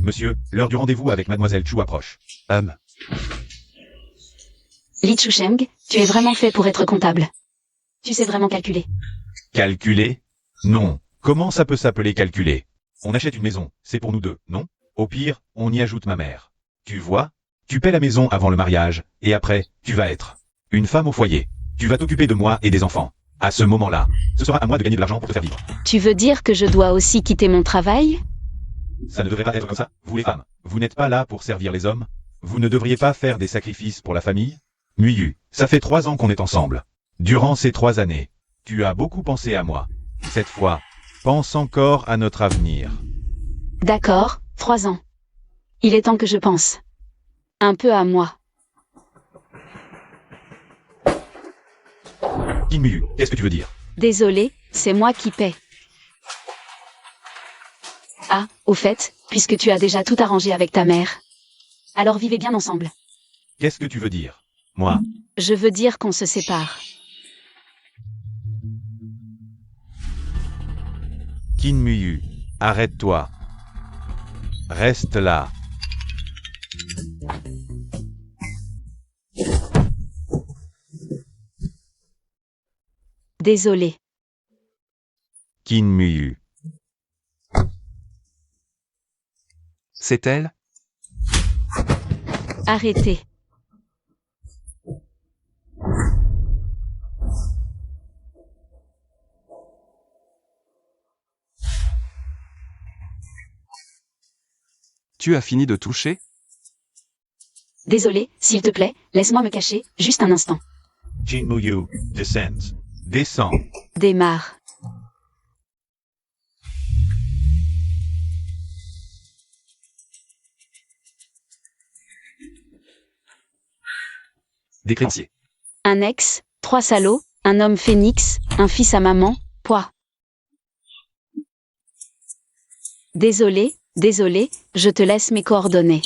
Monsieur, l'heure du rendez-vous avec Mademoiselle Chu approche. Li Chusheng, tu es vraiment fait pour être comptable. Tu sais vraiment calculer. Calculer? Non. Comment ça peut s'appeler calculer? On achète une maison, c'est pour nous deux, non? Au pire, on y ajoute ma mère. Tu vois? Tu paies la maison avant le mariage, et après, tu vas être une femme au foyer. Tu vas t'occuper de moi et des enfants. À ce moment-là, ce sera à moi de gagner de l'argent pour te faire vivre. Tu veux dire que je dois aussi quitter mon travail? Ça ne devrait pas être comme ça, vous les femmes. Vous n'êtes pas là pour servir les hommes? Vous ne devriez pas faire des sacrifices pour la famille? Nguyen, ça fait 3 ans qu'on est ensemble. Durant ces 3 années, tu as beaucoup pensé à moi. Cette fois, pense encore à notre avenir. D'accord, 3 ans. Il est temps que je pense. Un peu à moi. Kim Mu, qu'est-ce que tu veux dire? Désolé, c'est moi qui paie. Ah, au fait, puisque tu as déjà tout arrangé avec ta mère. Alors vivez bien ensemble. Qu'est-ce que tu veux dire? Moi? Je veux dire qu'on se sépare. Kim Mu, arrête-toi. Reste là. Désolé. Kim Mu. C'est elle? Arrêtez. Tu as fini de toucher? Désolé, s'il te plaît, laisse-moi me cacher, juste un instant. Kim Mu, descends. Descends. Démarre. Des créanciers. Un ex, 3 salauds, un homme phénix, un fils à maman, poids. Désolé, je te laisse mes coordonnées.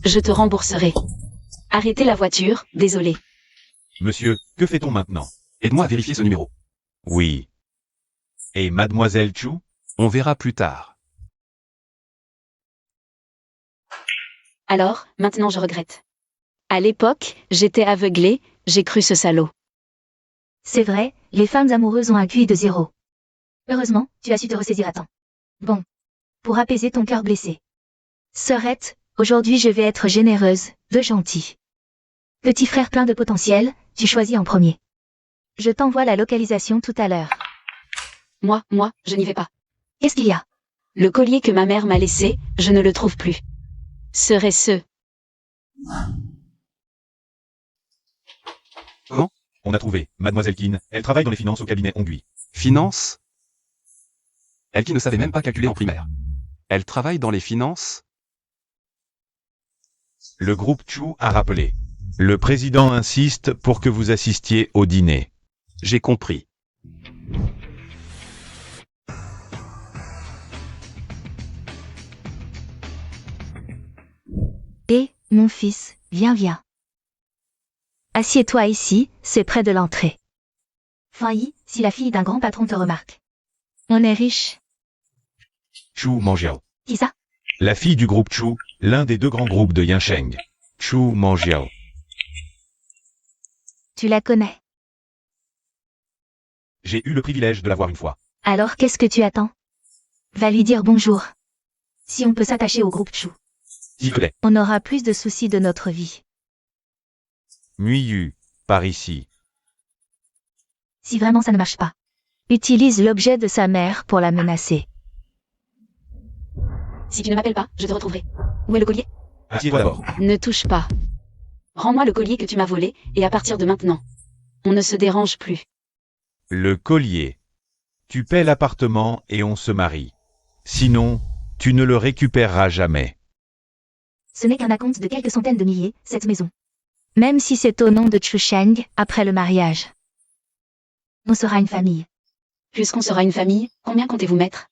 Je te rembourserai. Arrêtez la voiture, désolé. Monsieur, que fait-on maintenant? Aide-moi à vérifier ce numéro. Oui. Et Mademoiselle Chu? On verra plus tard. Alors, maintenant je regrette. À l'époque, j'étais aveuglée, j'ai cru ce salaud. C'est vrai, les femmes amoureuses ont un QI de 0. Heureusement, tu as su te ressaisir à temps. Bon. Pour apaiser ton cœur blessé. Sœurette, aujourd'hui je vais être généreuse, de gentille. Petit frère plein de potentiel, tu choisis en premier. Je t'envoie la localisation tout à l'heure. Moi, je n'y vais pas. Qu'est-ce qu'il y a? Le collier que ma mère m'a laissé, je ne le trouve plus. Serait-ce... Comment? On a trouvé, Mademoiselle Kin, elle travaille dans les finances au cabinet Ongui. Finance? Elle qui ne savait même pas calculer en primaire. Elle travaille dans les finances? Le groupe Chu a rappelé. Le président insiste pour que vous assistiez au dîner. J'ai compris. Et, mon fils, viens. Assieds-toi ici, c'est près de l'entrée. Failli, si la fille d'un grand patron te remarque. On est riche. Chu Manjiao. Qui ça? La fille du groupe Chu, l'un des 2 grands groupes de Yansheng. Chu Manjiao. Tu la connais. J'ai eu le privilège de la voir une fois. Alors qu'est-ce que tu attends? Va lui dire bonjour. Si on peut s'attacher au groupe Chu, S'il te plaît. on aura plus de soucis de notre vie. Nguyen, par ici. Si vraiment ça ne marche pas, utilise l'objet de sa mère pour la menacer. Si tu ne m'appelles pas, je te retrouverai. Où est le collier? Assieds-toi d'abord. Ne touche pas. Rends-moi le collier que tu m'as volé, et à partir de maintenant, on ne se dérange plus. Le collier. Tu paies l'appartement et on se marie. Sinon, tu ne le récupéreras jamais. Ce n'est qu'un acompte de quelques centaines de milliers, cette maison. Même si c'est au nom de Chusheng, après le mariage. On sera une famille. Puisqu'on sera une famille, combien comptez-vous mettre?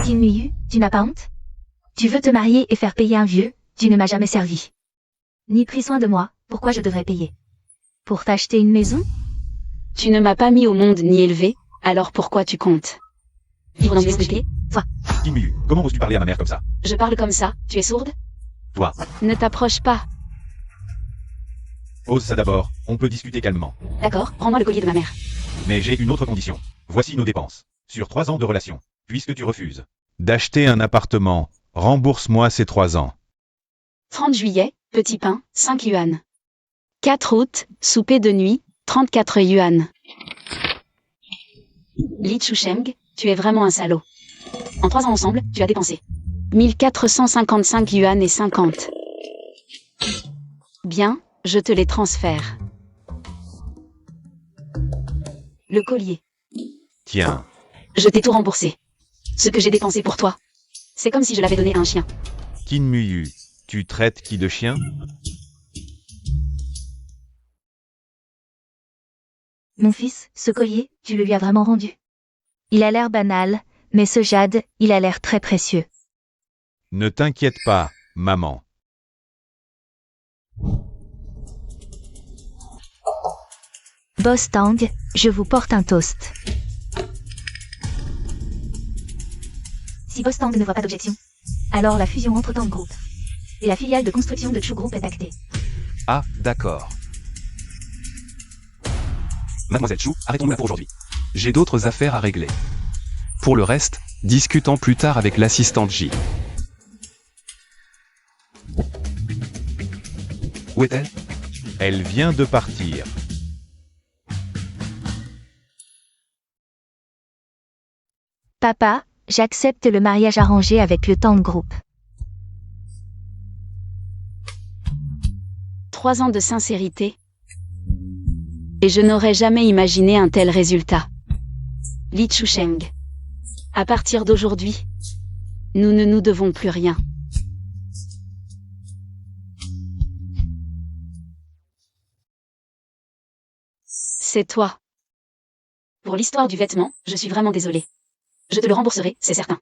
Kim Mu, tu n'as pas honte? Tu veux te marier et faire payer un vieux, tu ne m'as jamais servi. Ni pris soin de moi, pourquoi je devrais payer? Pour t'acheter une maison? Tu ne m'as pas mis au monde ni élevé, alors pourquoi tu comptes? Vivre dans une maison de pied? Toi. Kinmu, comment oses-tu parler à ma mère comme ça? Je parle comme ça, tu es sourde? Toi, Ne t'approche pas. pose ça d'abord, on peut discuter calmement. D'accord, rends-moi le collier de ma mère. Mais j'ai une autre condition. Voici nos dépenses. Sur 3 ans de relation. Puisque tu refuses d'acheter un appartement, rembourse-moi ces 3 ans. 30 juillet, petit pain, 5 yuan. 4 août, souper de nuit, 34 yuan. Li Chusheng, tu es vraiment un salaud. En 3 ans ensemble, tu as dépensé 1455 yuan et 50. Bien, je te les transfère. Le collier. Tiens, Je t'ai tout remboursé. Ce que j'ai dépensé pour toi. C'est comme si je l'avais donné à un chien. Kinmu, tu traites qui de chien? Mon fils, ce collier, tu le lui as vraiment rendu. Il a l'air banal, mais ce jade, il a l'air très précieux. Ne t'inquiète pas, maman. Boss Tang, je vous porte un toast. Si Boss Tang ne voit pas d'objection, alors la fusion entre Tang Group et la filiale de construction de Chu Group est actée. Ah, d'accord. Mademoiselle Chou, arrêtons-nous là pour aujourd'hui. J'ai d'autres affaires à régler. Pour le reste, discutons plus tard avec l'assistante J. Où est-elle? Elle vient de partir. Papa, j'accepte le mariage arrangé avec le Tang Group. 3 ans de sincérité. Et je n'aurais jamais imaginé un tel résultat. Li Chusheng. À partir d'aujourd'hui, nous ne nous devons plus rien. C'est toi. Pour l'histoire du vêtement, je suis vraiment désolée. Je te le rembourserai, c'est certain.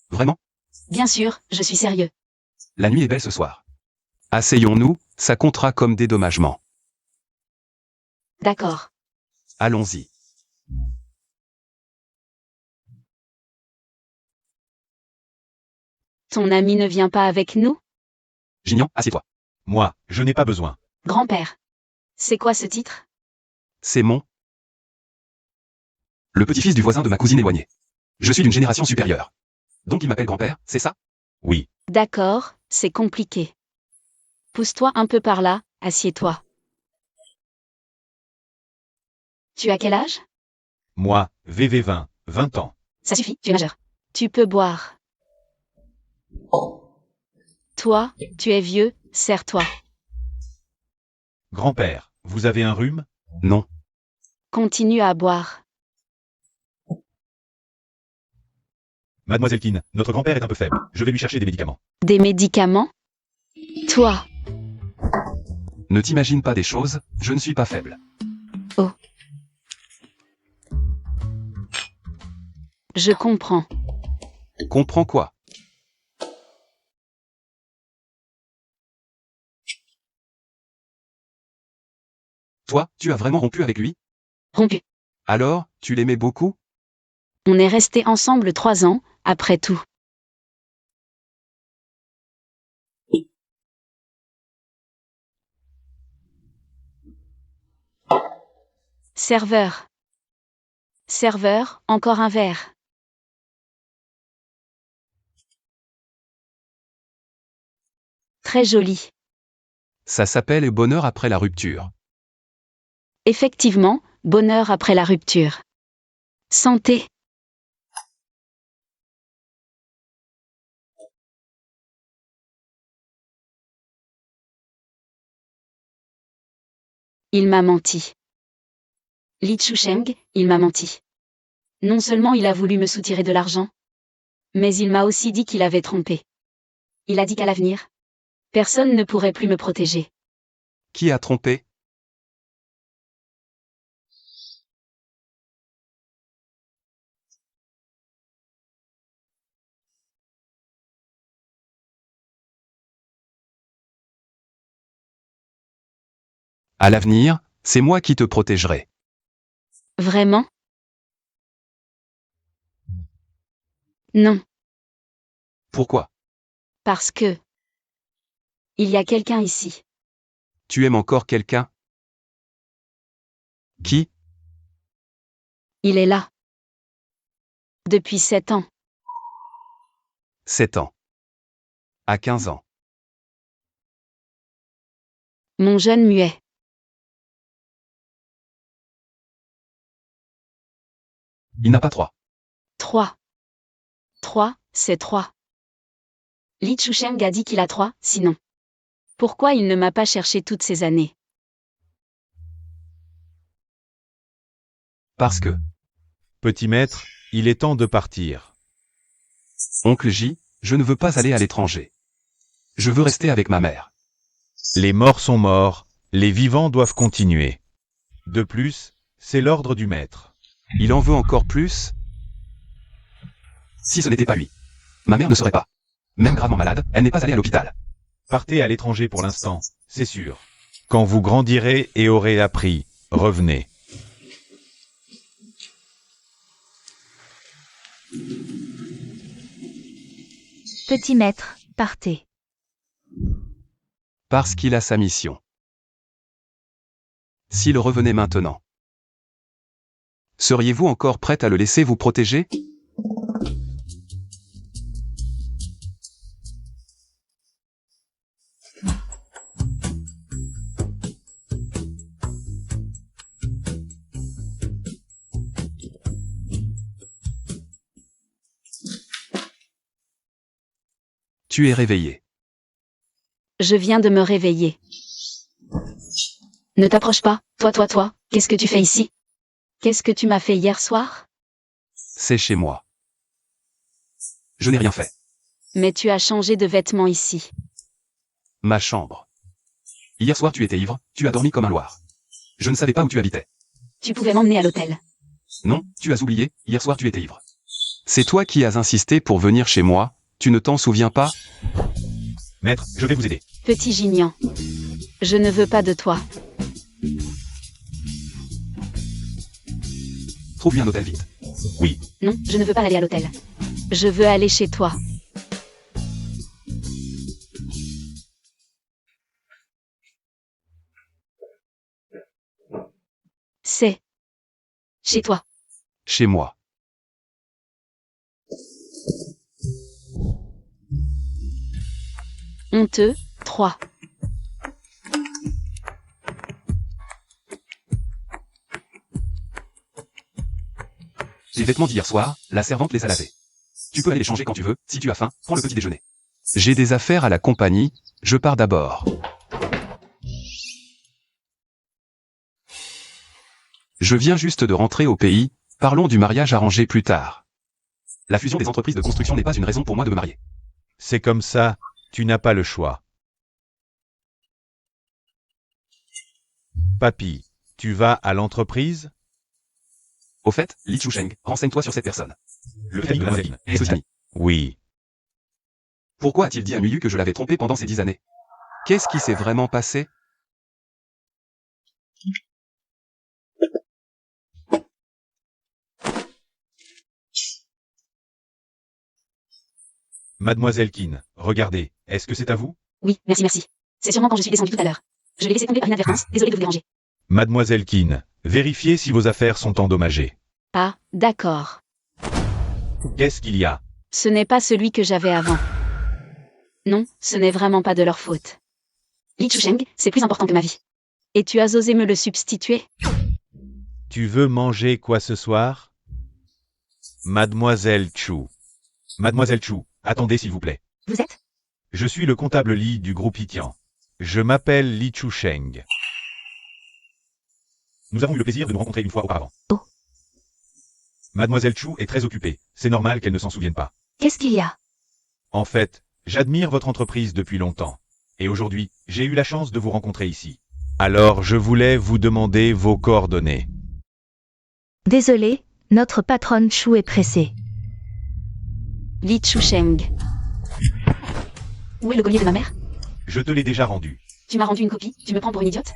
Vraiment? Bien sûr, je suis sérieux. La nuit est belle ce soir. Asseyons-nous, ça comptera comme dédommagement. D'accord. Allons-y. Ton ami ne vient pas avec nous? Gignan, assieds-toi. Moi, je n'ai pas besoin. Grand-père. C'est quoi ce titre? C'est mon... Le petit-fils du voisin de ma cousine éloignée. Je suis d'une génération supérieure. Donc il m'appelle grand-père, c'est ça? Oui. D'accord, c'est compliqué. Pousse-toi un peu par là, assieds-toi. Tu as quel âge? Moi, VV20, 20 ans. Ça suffit, tu es majeur. Tu peux boire. Toi, tu es vieux, serre-toi. Grand-père, vous avez un rhume? Non. Continue à boire. Mademoiselle Kin, notre grand-père est un peu faible. Je vais lui chercher des médicaments. Des médicaments? Toi, Ne t'imagine pas des choses, je ne suis pas faible. je comprends. Comprends quoi? Toi, tu as vraiment rompu avec lui? Rompu. Alors, tu l'aimais beaucoup? On est restés ensemble 3 ans, après tout. Serveur. Serveur, encore un verre. Très joli. Ça s'appelle bonheur après la rupture. Effectivement, bonheur après la rupture. Santé. Il m'a menti. Li Chusheng, il m'a menti. Non seulement il a voulu me soutirer de l'argent, mais il m'a aussi dit qu'il avait trompé. Il a dit qu'à l'avenir, personne ne pourrait plus me protéger. Qui a trompé? À l'avenir, c'est moi qui te protégerai. Vraiment? Non. Pourquoi? Parce que... Il y a quelqu'un ici. Tu aimes encore quelqu'un? Qui? Il est là. Depuis 7 ans. 7 ans. À 15 ans. Mon jeune muet. Il n'a pas 3. 3. 3, c'est 3. Li Chusheng a dit qu'il a 3, sinon. Pourquoi il ne m'a pas cherché toutes ces années? Parce que, Petit maître, il est temps de partir. oncle J, je ne veux pas aller à l'étranger. Je veux rester avec ma mère. Les morts sont morts, les vivants doivent continuer. De plus, c'est l'ordre du maître. Il en veut encore plus? Si ce n'était pas lui, ma mère ne serait pas. Même gravement malade, elle n'est pas allée à l'hôpital. Partez à l'étranger pour l'instant, c'est sûr. Quand vous grandirez et aurez appris, revenez. Petit maître, partez. Parce qu'il a sa mission. S'il revenait maintenant, seriez-vous encore prête à le laisser vous protéger? Tu es réveillé. Je viens de me réveiller. Ne t'approche pas, toi, qu'est-ce que tu fais ici? Qu'est-ce que tu m'as fait hier soir? C'est chez moi. Je n'ai rien fait. Mais tu as changé de vêtements ici. Ma chambre. Hier soir tu étais ivre, tu as dormi comme un loir. Je ne savais pas où tu habitais. Tu pouvais m'emmener à l'hôtel. Non, tu as oublié, hier soir tu étais ivre. C'est toi qui as insisté pour venir chez moi, tu ne t'en souviens pas? Maître, je vais vous aider. Petit Gignan. Je ne veux pas de toi. Trouve-lui un hôtel vite. Oui. Non, je ne veux pas aller à l'hôtel. Je veux aller chez toi. C'est chez toi. Chez moi. Honteux, 3. Les vêtements d'hier soir, la servante les a lavés. Tu peux aller les changer quand tu veux, si tu as faim, prends le petit déjeuner. J'ai des affaires à la compagnie, je pars d'abord. Je viens juste de rentrer au pays, parlons du mariage arrangé plus tard. La fusion des entreprises de construction n'est pas une raison pour moi de me marier. C'est comme ça, tu n'as pas le choix. Papy, tu vas à l'entreprise? Au fait, Li Chusheng, renseigne-toi sur cette personne. Le famille de la Madeline, et ceci. Oui. Pourquoi a-t-il dit à Nuyu que je l'avais trompé pendant ces 10 années? Qu'est-ce qui s'est vraiment passé? Mademoiselle Keane, regardez, est-ce que c'est à vous? Oui, merci. C'est sûrement quand je suis descendu tout à l'heure. Je l'ai laissé tomber par inadvertance, désolé de vous déranger. Mademoiselle Keane, vérifiez si vos affaires sont endommagées. Ah, d'accord. Qu'est-ce qu'il y a? Ce n'est pas celui que j'avais avant. Non, ce n'est vraiment pas de leur faute. Li Chusheng, c'est plus important que ma vie. Et tu as osé me le substituer? Tu veux manger quoi ce soir? Mademoiselle Chu. Mademoiselle Chu, attendez s'il vous plaît. Vous êtes? Je suis le comptable Li du groupe Itian. Je m'appelle Li Chusheng. Nous avons eu le plaisir de nous rencontrer une fois auparavant. Oh. Mademoiselle Chu est très occupée, c'est normal qu'elle ne s'en souvienne pas. Qu'est-ce qu'il y a? En fait, j'admire votre entreprise depuis longtemps. Et aujourd'hui, j'ai eu la chance de vous rencontrer ici. Alors je voulais vous demander vos coordonnées. Désolé, notre patronne Chou est pressée. Li Chusheng. Où est le collier de ma mère? Je te l'ai déjà rendu. Tu m'as rendu une copie, tu me prends pour une idiote?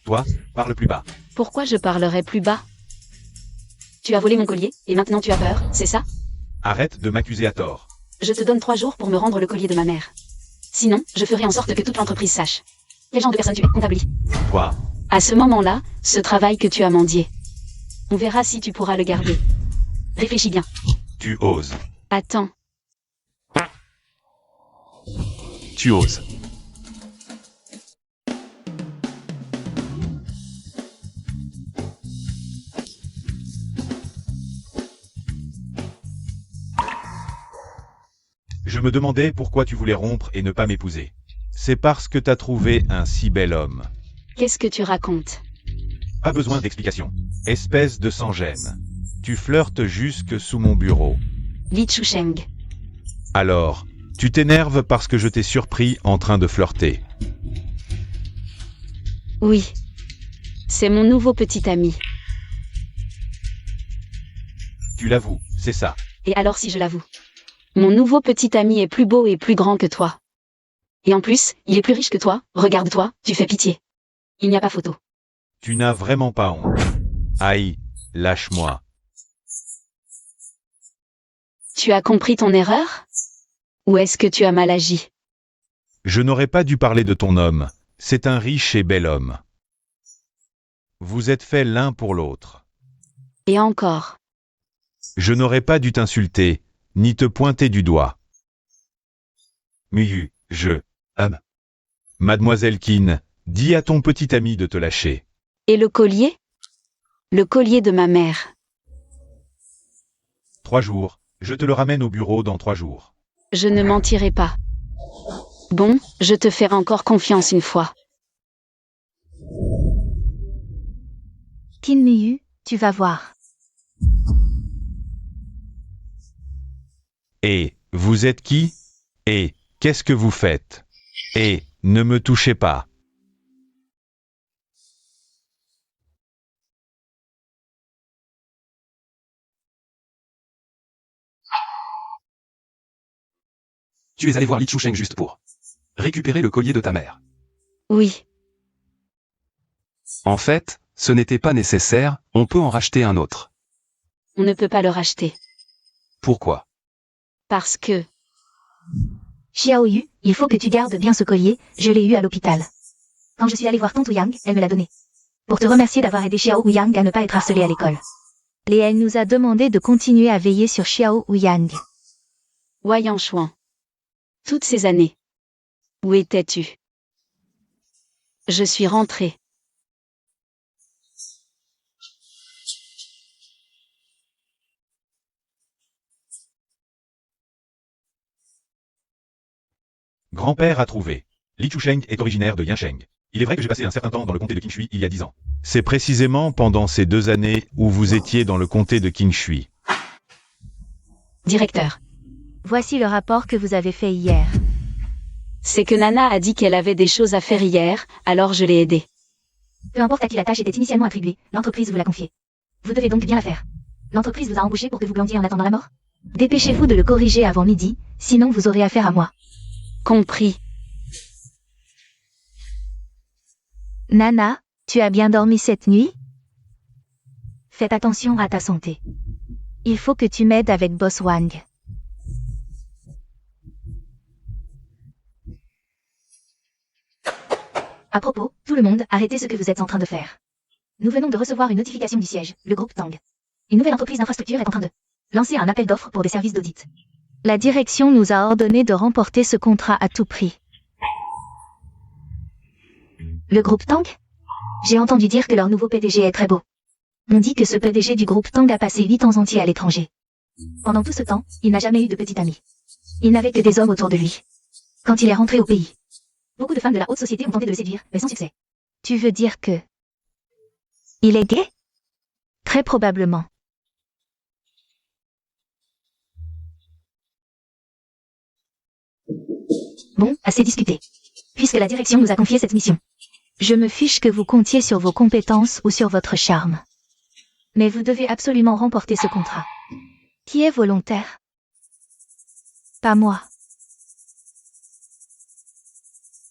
Toi, parle plus bas. Pourquoi je parlerais plus bas? Tu as volé mon collier, et maintenant tu as peur, c'est ça? Arrête de m'accuser à tort. Je te donne 3 jours pour me rendre le collier de ma mère. Sinon, je ferai en sorte que toute l'entreprise sache. Quel genre de personne tu es, comptabilis? Toi, À ce moment-là, ce travail que tu as mendié. On verra si tu pourras le garder. Réfléchis bien. tu oses. Attends. Tu oses. Je me demandais pourquoi tu voulais rompre et ne pas m'épouser. C'est parce que t'as trouvé un si bel homme. Qu'est-ce que tu racontes? Pas besoin d'explication. Espèce de sans-gêne. Tu flirtes jusque sous mon bureau. Li Chusheng. Alors, tu t'énerves parce que je t'ai surpris en train de flirter. Oui. C'est mon nouveau petit ami. Tu l'avoues, c'est ça. Et alors si je l'avoue? Mon nouveau petit ami est plus beau et plus grand que toi. Et en plus, il est plus riche que toi. Regarde-toi, tu fais pitié. Il n'y a pas photo. Tu n'as vraiment pas honte. Aïe, lâche-moi. Tu as compris ton erreur? Ou est-ce que tu as mal agi? Je n'aurais pas dû parler de ton homme. C'est un riche et bel homme. Vous êtes faits l'un pour l'autre. Et encore. Je n'aurais pas dû t'insulter, ni te pointer du doigt. Miyu, Mademoiselle Kin, dis à ton petit ami de te lâcher. Et le collier? Le collier de ma mère. 3 jours, je te le ramène au bureau dans 3 jours. Je ne mentirai pas. Bon, je te ferai encore confiance une fois. Qin Miyu, tu vas voir. Et, vous êtes qui? Et, qu'est-ce que vous faites? Et, ne me touchez pas. Tu es allé voir Li Chusheng juste pour récupérer le collier de ta mère. Oui. En fait, ce n'était pas nécessaire, on peut en racheter un autre. On ne peut pas le racheter. Pourquoi? Parce que... Xiaoyu, il faut que tu gardes bien ce collier, je l'ai eu à l'hôpital. Quand je suis allée voir Tante Yang, elle me l'a donné. Pour te remercier d'avoir aidé Xiao Yang à ne pas être harcelée à l'école. Et elle nous a demandé de continuer à veiller sur Xiao Yang. Wang Chuan. Toutes ces années. Où étais-tu? Je suis rentrée. Grand-père a trouvé. Li Chusheng est originaire de Yansheng. Il est vrai que j'ai passé un certain temps dans le comté de Qingshui il y a 10 ans. C'est précisément pendant ces 2 années où vous étiez dans le comté de Qingshui. Directeur. Voici le rapport que vous avez fait hier. C'est que Nana a dit qu'elle avait des choses à faire hier, alors je l'ai aidée. Peu importe à qui la tâche était initialement attribuée, l'entreprise vous l'a confiée. Vous devez donc bien la faire. L'entreprise vous a embauché pour que vous glandiez en attendant la mort? Dépêchez-vous de le corriger avant midi, sinon vous aurez affaire à moi. Compris. Nana, tu as bien dormi cette nuit? Faites attention à ta santé. Il faut que tu m'aides avec Boss Wang. À propos, tout le monde, arrêtez ce que vous êtes en train de faire. Nous venons de recevoir une notification du siège, le groupe Tang. Une nouvelle entreprise d'infrastructure est en train de lancer un appel d'offres pour des services d'audit. La direction nous a ordonné de remporter ce contrat à tout prix. Le groupe Tang? J'ai entendu dire que leur nouveau PDG est très beau. On dit que ce PDG du groupe Tang a passé 8 ans entiers à l'étranger. Pendant tout ce temps, il n'a jamais eu de petit ami. Il n'avait que des hommes autour de lui. Quand il est rentré au pays, beaucoup de femmes de la haute société ont tenté de le séduire, mais sans succès. Tu veux dire que... il est gay? Très probablement. Bon, assez discuté. Puisque la direction nous a confié cette mission. Je me fiche que vous comptiez sur vos compétences ou sur votre charme. Mais vous devez absolument remporter ce contrat. Qui est volontaire? Pas moi.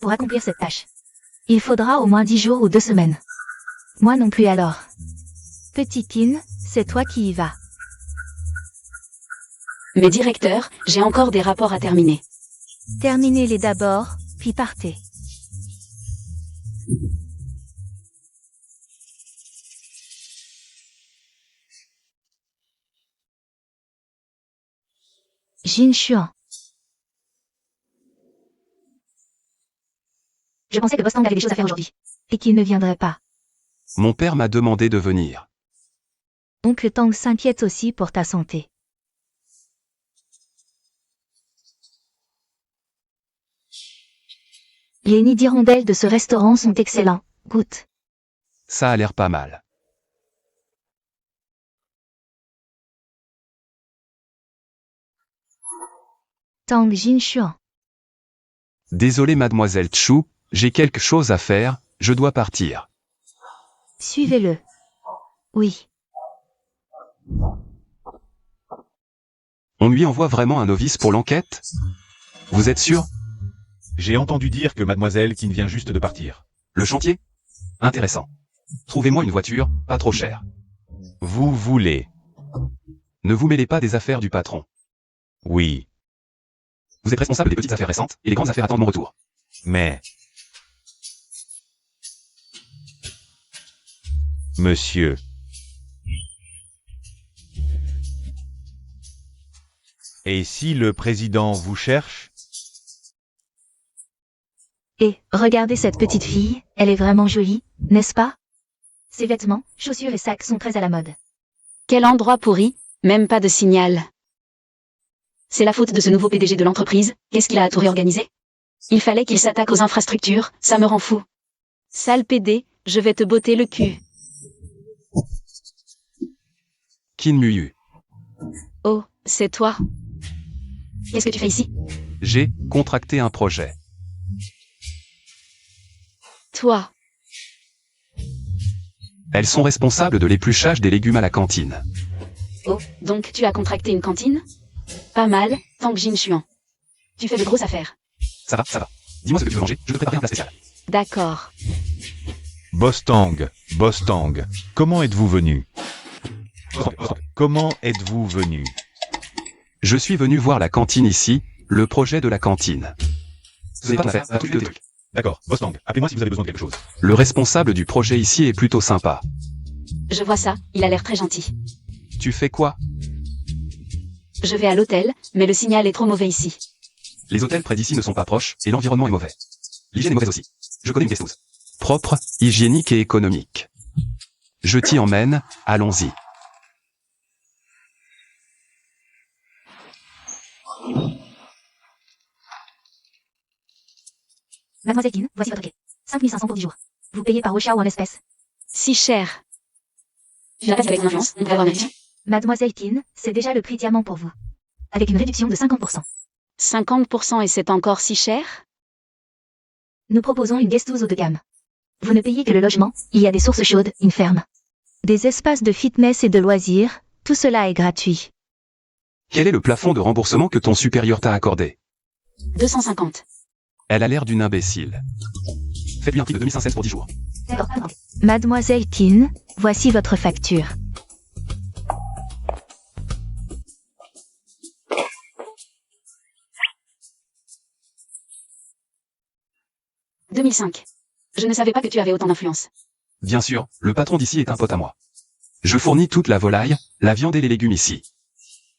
Pour accomplir cette tâche, il faudra au moins 10 jours ou 2 semaines. Moi non plus alors. Petit Qin, c'est toi qui y vas. Mais directeur, j'ai encore des rapports à terminer. Terminez-les d'abord, puis partez. Jin Xuan. Je pensais que Bostang avait des choses à faire aujourd'hui. Et qu'il ne viendrait pas. Mon père m'a demandé de venir. Oncle Tang s'inquiète aussi pour ta santé. Les nids d'hirondelles de ce restaurant sont excellents. Goûte. Ça a l'air pas mal. Tang Jin Xuan. Désolé mademoiselle Chu, j'ai quelque chose à faire, je dois partir. Suivez-le. Oui. On lui envoie vraiment un novice pour l'enquête? Vous êtes sûr? J'ai entendu dire que mademoiselle Qin vient juste de partir. Le chantier? Intéressant. Trouvez-moi une voiture, pas trop chère. Vous voulez? Ne vous mêlez pas des affaires du patron. Oui. Vous êtes responsable des petites affaires récentes, et les grandes affaires attendent mon retour. Mais... Monsieur... Et si le président vous cherche? Et, regardez cette petite fille, elle est vraiment jolie, n'est-ce pas? Ses vêtements, chaussures et sacs sont très à la mode. Quel endroit pourri, même pas de signal. C'est la faute de ce nouveau PDG de l'entreprise, qu'est-ce qu'il a à tout réorganiser? Il fallait qu'il s'attaque aux infrastructures, ça me rend fou. Sale PD, je vais te botter le cul. Qin Muyu. Oh, c'est toi. Qu'est-ce que tu fais ici? J'ai contracté un projet. Toi. Elles sont responsables de l'épluchage des légumes à la cantine. Oh, donc tu as contracté une cantine? Pas mal, Tang Jin Xuan. Tu fais de grosses affaires. Ça va, ça va. Dis-moi ce que tu veux manger, je te préparerai un plat spécial. D'accord. Bostang, comment êtes-vous venu? Comment êtes-vous venu? Je suis venu voir la cantine ici, le projet de la cantine. Ce n'est pas ma affaire, des trucs. D'accord, Bostang, appelez-moi si vous avez besoin de quelque chose. Le responsable du projet ici est plutôt sympa. Je vois ça, il a l'air très gentil. Tu fais quoi? Je vais à l'hôtel, mais le signal est trop mauvais ici. Les hôtels près d'ici ne sont pas proches, et l'environnement est mauvais. L'hygiène est mauvaise aussi. Je connais une guest house. Propre, hygiénique et économique. Je t'y emmène, allons-y. Mademoiselle Qin, voici votre quai. 5500 pour 10 jours. Vous payez par Ocha ou en espèces. Si cher. Tu n'as pas avec mon influence, on peut avoir une réduction. Mademoiselle Qin, c'est déjà le prix diamant pour vous. Avec une réduction de 50%. 50% et c'est encore si cher? Nous proposons une guest house haut de gamme. Vous ne payez que le logement, il y a des sources chaudes, une ferme. Des espaces de fitness et de loisirs, tout cela est gratuit. Quel est le plafond de remboursement que ton supérieur t'a accordé? 250. Elle a l'air d'une imbécile. Faites-lui un prix de 2516 pour 10 jours. D'accord. Mademoiselle Qin, voici votre facture. « 2005. Je ne savais pas que tu avais autant d'influence. Bien sûr, le patron d'ici est un pote à moi. Je fournis toute la volaille, la viande et les légumes ici.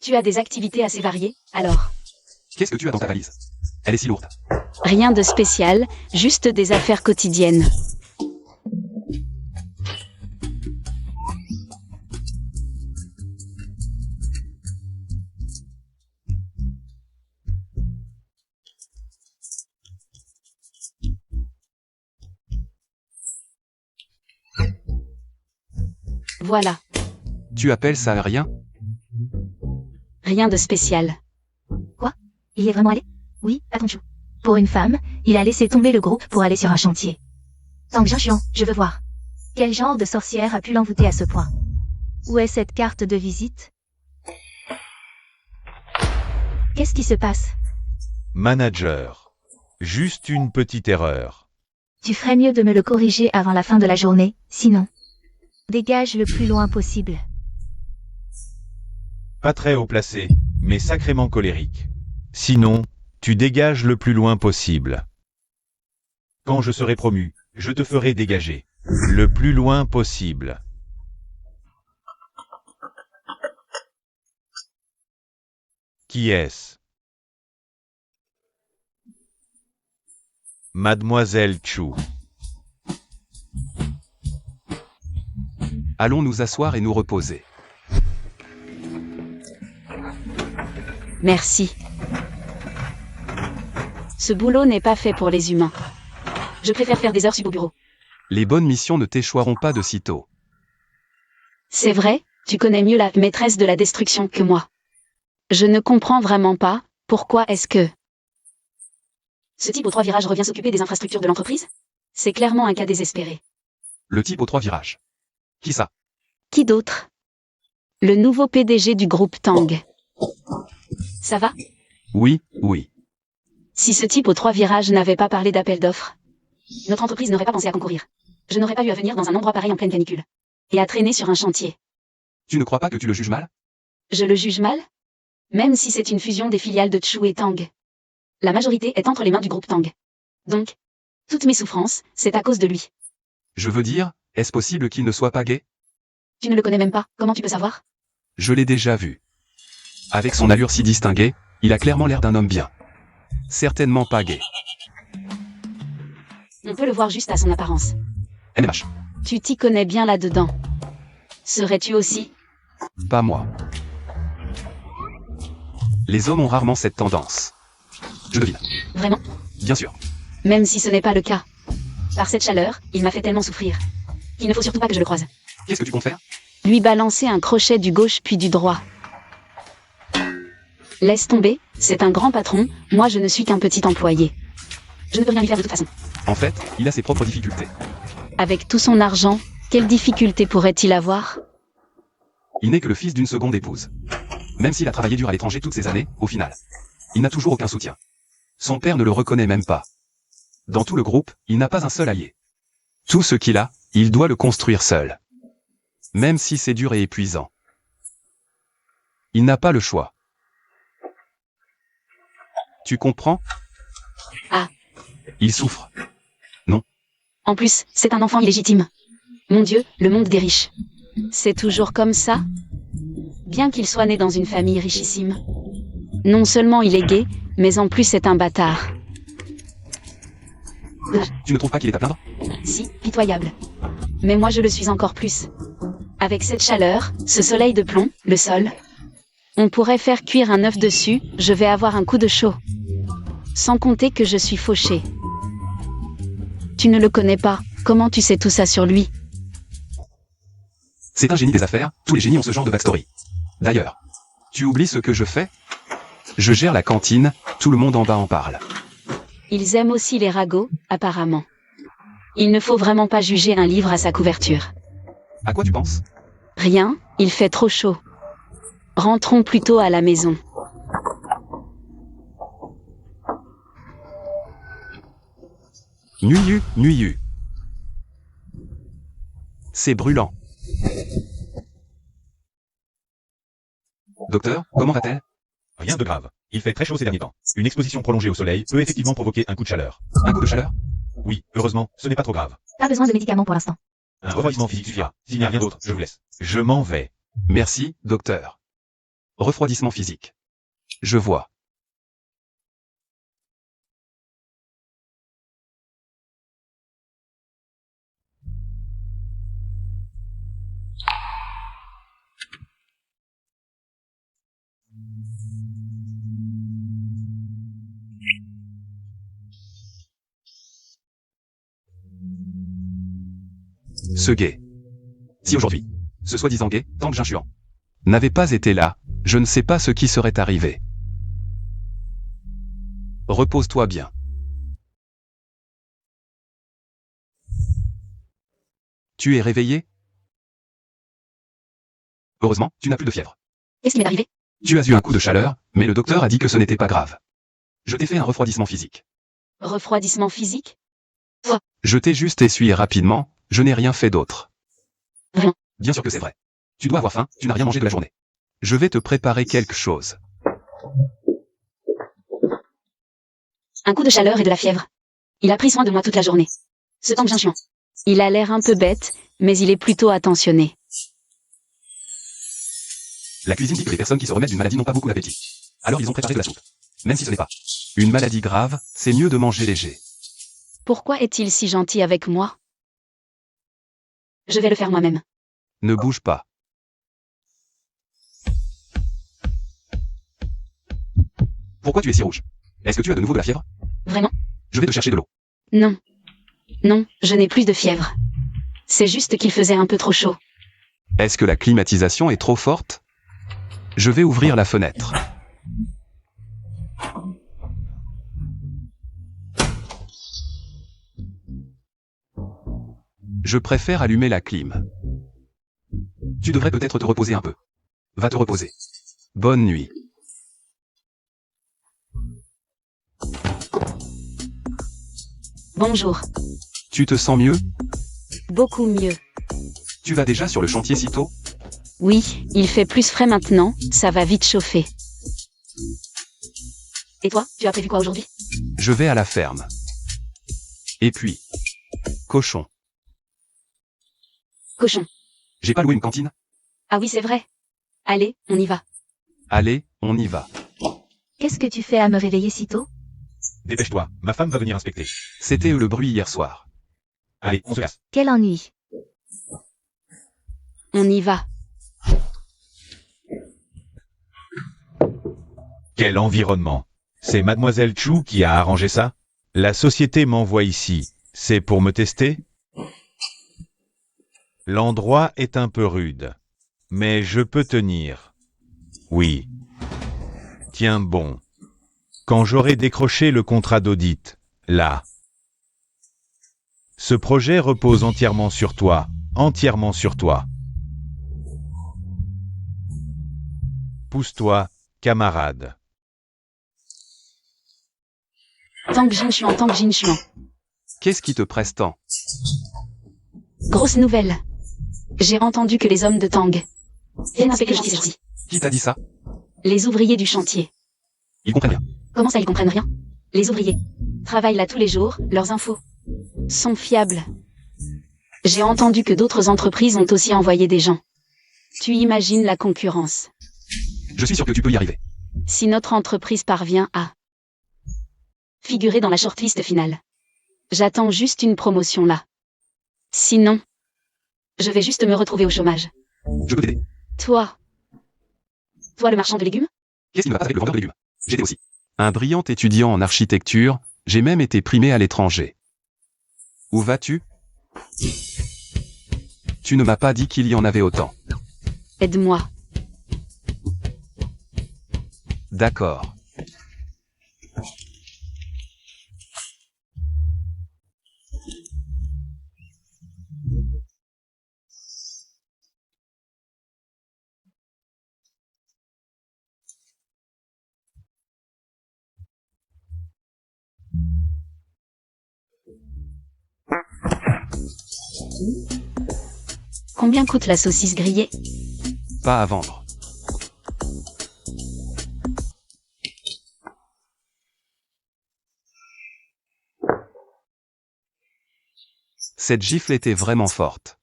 Tu as des activités assez variées, alors. Qu'est-ce que tu as dans ta valise? Elle est si lourde. Rien de spécial, juste des affaires quotidiennes. Voilà, Tu appelles ça rien? rien de spécial. Il y est vraiment allé? Oui, attention. Pour une femme, il a laissé tomber le groupe pour aller sur un chantier. Tang Jianshuan, je veux voir. Quel genre de sorcière a pu l'envoûter à ce point? Où est cette carte de visite? Qu'est-ce qui se passe? Manager. Juste une petite erreur. Tu ferais mieux de me le corriger avant la fin de la journée, sinon. Dégage le plus loin possible. Pas très haut placé, mais sacrément colérique. Sinon, tu dégages le plus loin possible. Quand je serai promu, je te ferai dégager. Le plus loin possible. Qui est-ce? Mademoiselle Chu. Allons nous asseoir et nous reposer. Merci. Ce boulot n'est pas fait pour les humains. Je préfère faire des heures sup au bureau. Les bonnes missions ne t'échoueront pas de sitôt. C'est vrai, tu connais mieux la maîtresse de la destruction que moi. Je ne comprends vraiment pas, pourquoi est-ce que... Ce type aux 3 virages revient s'occuper des infrastructures de l'entreprise? C'est clairement un cas désespéré. Le type aux 3 virages. Qui ça? Qui d'autre? Le nouveau PDG du groupe Tang. Ça va? Oui, oui. Si ce type aux 3 virages n'avait pas parlé d'appel d'offres, notre entreprise n'aurait pas pensé à concourir. Je n'aurais pas eu à venir dans un endroit pareil en pleine canicule. Et à traîner sur un chantier. Tu ne crois pas que tu le juges mal? Je le juge mal? Même si c'est une fusion des filiales de Chu et Tang. La majorité est entre les mains du groupe Tang. Donc, toutes mes souffrances, c'est à cause de lui. Je veux dire, est-ce possible qu'il ne soit pas gay? Tu ne le connais même pas, comment tu peux savoir? Je l'ai déjà vu. Avec son allure si distinguée, il a clairement l'air d'un homme bien. Certainement pas gay. On peut le voir juste à son apparence. NMH. Tu t'y connais bien là-dedans. Serais-tu aussi? Pas moi. Les hommes ont rarement cette tendance. Je devine. Vraiment? Bien sûr. Même si ce n'est pas le cas. Par cette chaleur, il m'a fait tellement souffrir. Il ne faut surtout pas que je le croise. Qu'est-ce que tu comptes faire? Lui balancer un crochet du gauche puis du droit. Laisse tomber, c'est un grand patron, moi je ne suis qu'un petit employé. Je ne peux rien lui faire de toute façon. En fait, il a ses propres difficultés. Avec tout son argent, quelle difficulté pourrait-il avoir? Il n'est que le fils d'une seconde épouse. Même s'il a travaillé dur à l'étranger toutes ces années, au final, il n'a toujours aucun soutien. Son père ne le reconnaît même pas. Dans tout le groupe, il n'a pas un seul allié. Tout ce qu'il a, il doit le construire seul. Même si c'est dur et épuisant. Il n'a pas le choix. Tu comprends? Ah. Il souffre. En plus, c'est un enfant illégitime. Mon Dieu, le monde des riches. C'est toujours comme ça? Bien qu'il soit né dans une famille richissime. Non seulement il est gay, mais en plus c'est un bâtard. Tu ne trouves pas qu'il est à plaindre? Si, pitoyable. Mais moi je le suis encore plus. Avec cette chaleur, ce soleil de plomb, le sol. On pourrait faire cuire un œuf dessus, je vais avoir un coup de chaud. Sans compter que je suis fauchée. Tu ne le connais pas, comment tu sais tout ça sur lui? C'est un génie des affaires, tous les génies ont ce genre de backstory. D'ailleurs, tu oublies ce que je fais? Je gère la cantine, tout le monde en bas en parle. Ils aiment aussi les ragots, apparemment. Il ne faut vraiment pas juger un livre à sa couverture. À quoi tu penses? Rien, il fait trop chaud. Rentrons plutôt à la maison. Nuyu. C'est brûlant. Docteur, comment va-t-elle? Rien de grave. Il fait très chaud ces derniers temps. Une exposition prolongée au soleil peut effectivement provoquer un coup de chaleur. Un coup de chaleur? Oui, heureusement, ce n'est pas trop grave. Pas besoin de médicaments pour l'instant. Un refroidissement physique suffira. S'il n'y a rien d'autre, je vous laisse. Je m'en vais. Merci, docteur. Refroidissement physique. Je vois. Ce gay. Si aujourd'hui, ce soi-disant gay, Tang Jinshuan, n'avait pas été là, je ne sais pas ce qui serait arrivé. Repose-toi bien. Tu es réveillé? Heureusement, tu n'as plus de fièvre. Qu'est-ce qui m'est arrivé? Tu as eu un coup de chaleur, mais le docteur a dit que ce n'était pas grave. Je t'ai fait un refroidissement physique. Refroidissement physique? Je t'ai juste essuyé rapidement, je n'ai rien fait d'autre. Rien. Bien sûr que c'est vrai. Tu dois avoir faim, tu n'as rien mangé de la journée. Je vais te préparer quelque chose. Un coup de chaleur et de la fièvre. Il a pris soin de moi toute la journée. Ce Tang Jinshuan. Il a l'air un peu bête, mais il est plutôt attentionné. La cuisine dit que les personnes qui se remettent d'une maladie n'ont pas beaucoup d'appétit. Alors ils ont préparé de la soupe. Même si ce n'est pas une maladie grave, c'est mieux de manger léger. Pourquoi est-il si gentil avec moi? Je vais le faire moi-même. Ne bouge pas. Pourquoi tu es si rouge? Est-ce que tu as de nouveau de la fièvre? Vraiment? Je vais te chercher de l'eau. Non. Non, je n'ai plus de fièvre. C'est juste qu'il faisait un peu trop chaud. Est-ce que la climatisation est trop forte? Je vais ouvrir la fenêtre. Je préfère allumer la clim. Tu devrais peut-être te reposer un peu. Va te reposer. Bonne nuit. Bonjour. Tu te sens mieux? Beaucoup mieux. Tu vas déjà sur le chantier si tôt? Oui, il fait plus frais maintenant, ça va vite chauffer. Et toi, tu as prévu quoi aujourd'hui? Je vais à la ferme. Et puis, cochon. Cochon. J'ai pas loué une cantine? Ah oui, c'est vrai. Allez, on y va. Allez, on y va. Qu'est-ce que tu fais à me réveiller si tôt? Dépêche-toi, ma femme va venir inspecter. C'était le bruit hier soir. Allez, on se casse. Quel ennui. On y va. Quel environnement. C'est Mademoiselle Chu qui a arrangé ça? La société m'envoie ici. C'est pour me tester? L'endroit est un peu rude. Mais je peux tenir. Oui. Tiens bon. Quand j'aurai décroché le contrat d'audit, là. Ce projet repose entièrement sur toi. Entièrement sur toi. Pousse-toi, camarade. Tang Jinshuan, Tang Jinshuan. Qu'est-ce qui te presse tant? Grosse nouvelle. J'ai entendu que les hommes de Tang viennent inspecter le chantier sur-ci. Qui t'a dit ça? Les ouvriers du chantier. Ils comprennent rien. Comment ça, ils comprennent rien? Les ouvriers travaillent là tous les jours, leurs infos sont fiables. J'ai entendu que d'autres entreprises ont aussi envoyé des gens. Tu imagines la concurrence. Je suis sûr que tu peux y arriver. Si notre entreprise parvient à figurer dans la shortlist finale, j'attends juste une promotion là. Sinon, je vais juste me retrouver au chômage. Je peux t'aider. Toi le marchand de légumes? Qu'est-ce qui ne va pas avec le vendeur de légumes? J'étais aussi un brillant étudiant en architecture, j'ai même été primé à l'étranger. Où vas-tu? Tu ne m'as pas dit qu'il y en avait autant. Aide-moi. D'accord. Combien coûte la saucisse grillée? Pas à vendre. Cette gifle était vraiment forte.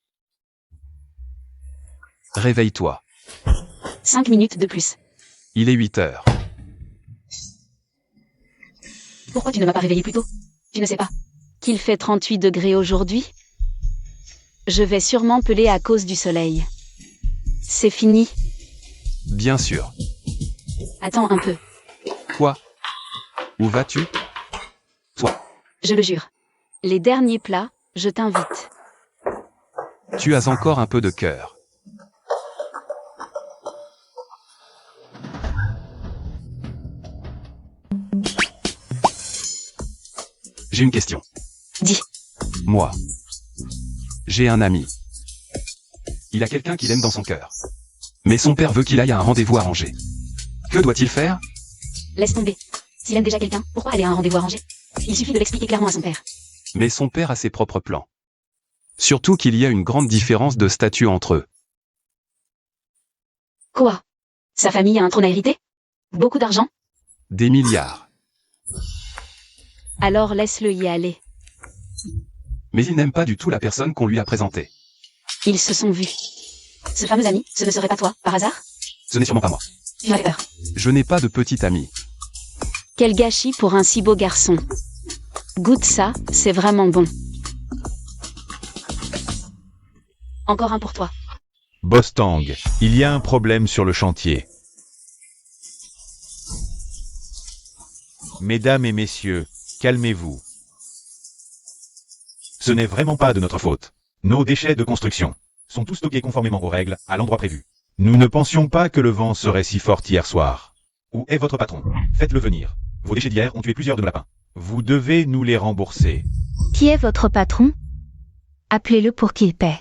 Réveille-toi. 5 minutes de plus. Il est 8 heures. Pourquoi tu ne m'as pas réveillé plus tôt? Tu ne sais pas qu'il fait 38 degrés aujourd'hui? Je vais sûrement peler à cause du soleil. C'est fini. Bien sûr. Attends un peu. Quoi? Où vas-tu? Toi. Je le jure. Les derniers plats, je t'invite. Tu as encore un peu de cœur. J'ai une question. Dis. Moi. J'ai un ami. Il a quelqu'un qu'il aime dans son cœur. Mais son père veut qu'il aille à un rendez-vous arrangé. Que doit-il faire? Laisse tomber. S'il aime déjà quelqu'un, pourquoi aller à un rendez-vous arrangé? Il suffit de l'expliquer clairement à son père. Mais son père a ses propres plans. Surtout qu'il y a une grande différence de statut entre eux. Quoi? Sa famille a un trône à hériter? Beaucoup d'argent? Des milliards. Alors laisse-le y aller. Mais il n'aime pas du tout la personne qu'on lui a présentée. Ils se sont vus. Ce fameux ami, ce ne serait pas toi, par hasard? Ce n'est sûrement pas moi. Tu m'as fait peur. Je n'ai pas de petit ami. Quel gâchis pour un si beau garçon. Goûte ça, c'est vraiment bon. Encore un pour toi. Boss Tang, il y a un problème sur le chantier. Mesdames et messieurs, calmez-vous. Ce n'est vraiment pas de notre faute. Nos déchets de construction sont tous stockés conformément aux règles, à l'endroit prévu. Nous ne pensions pas que le vent serait si fort hier soir. Où est votre patron? Faites-le venir. Vos déchets d'hier ont tué plusieurs de nos lapins. Vous devez nous les rembourser. Qui est votre patron? Appelez-le pour qu'il paie.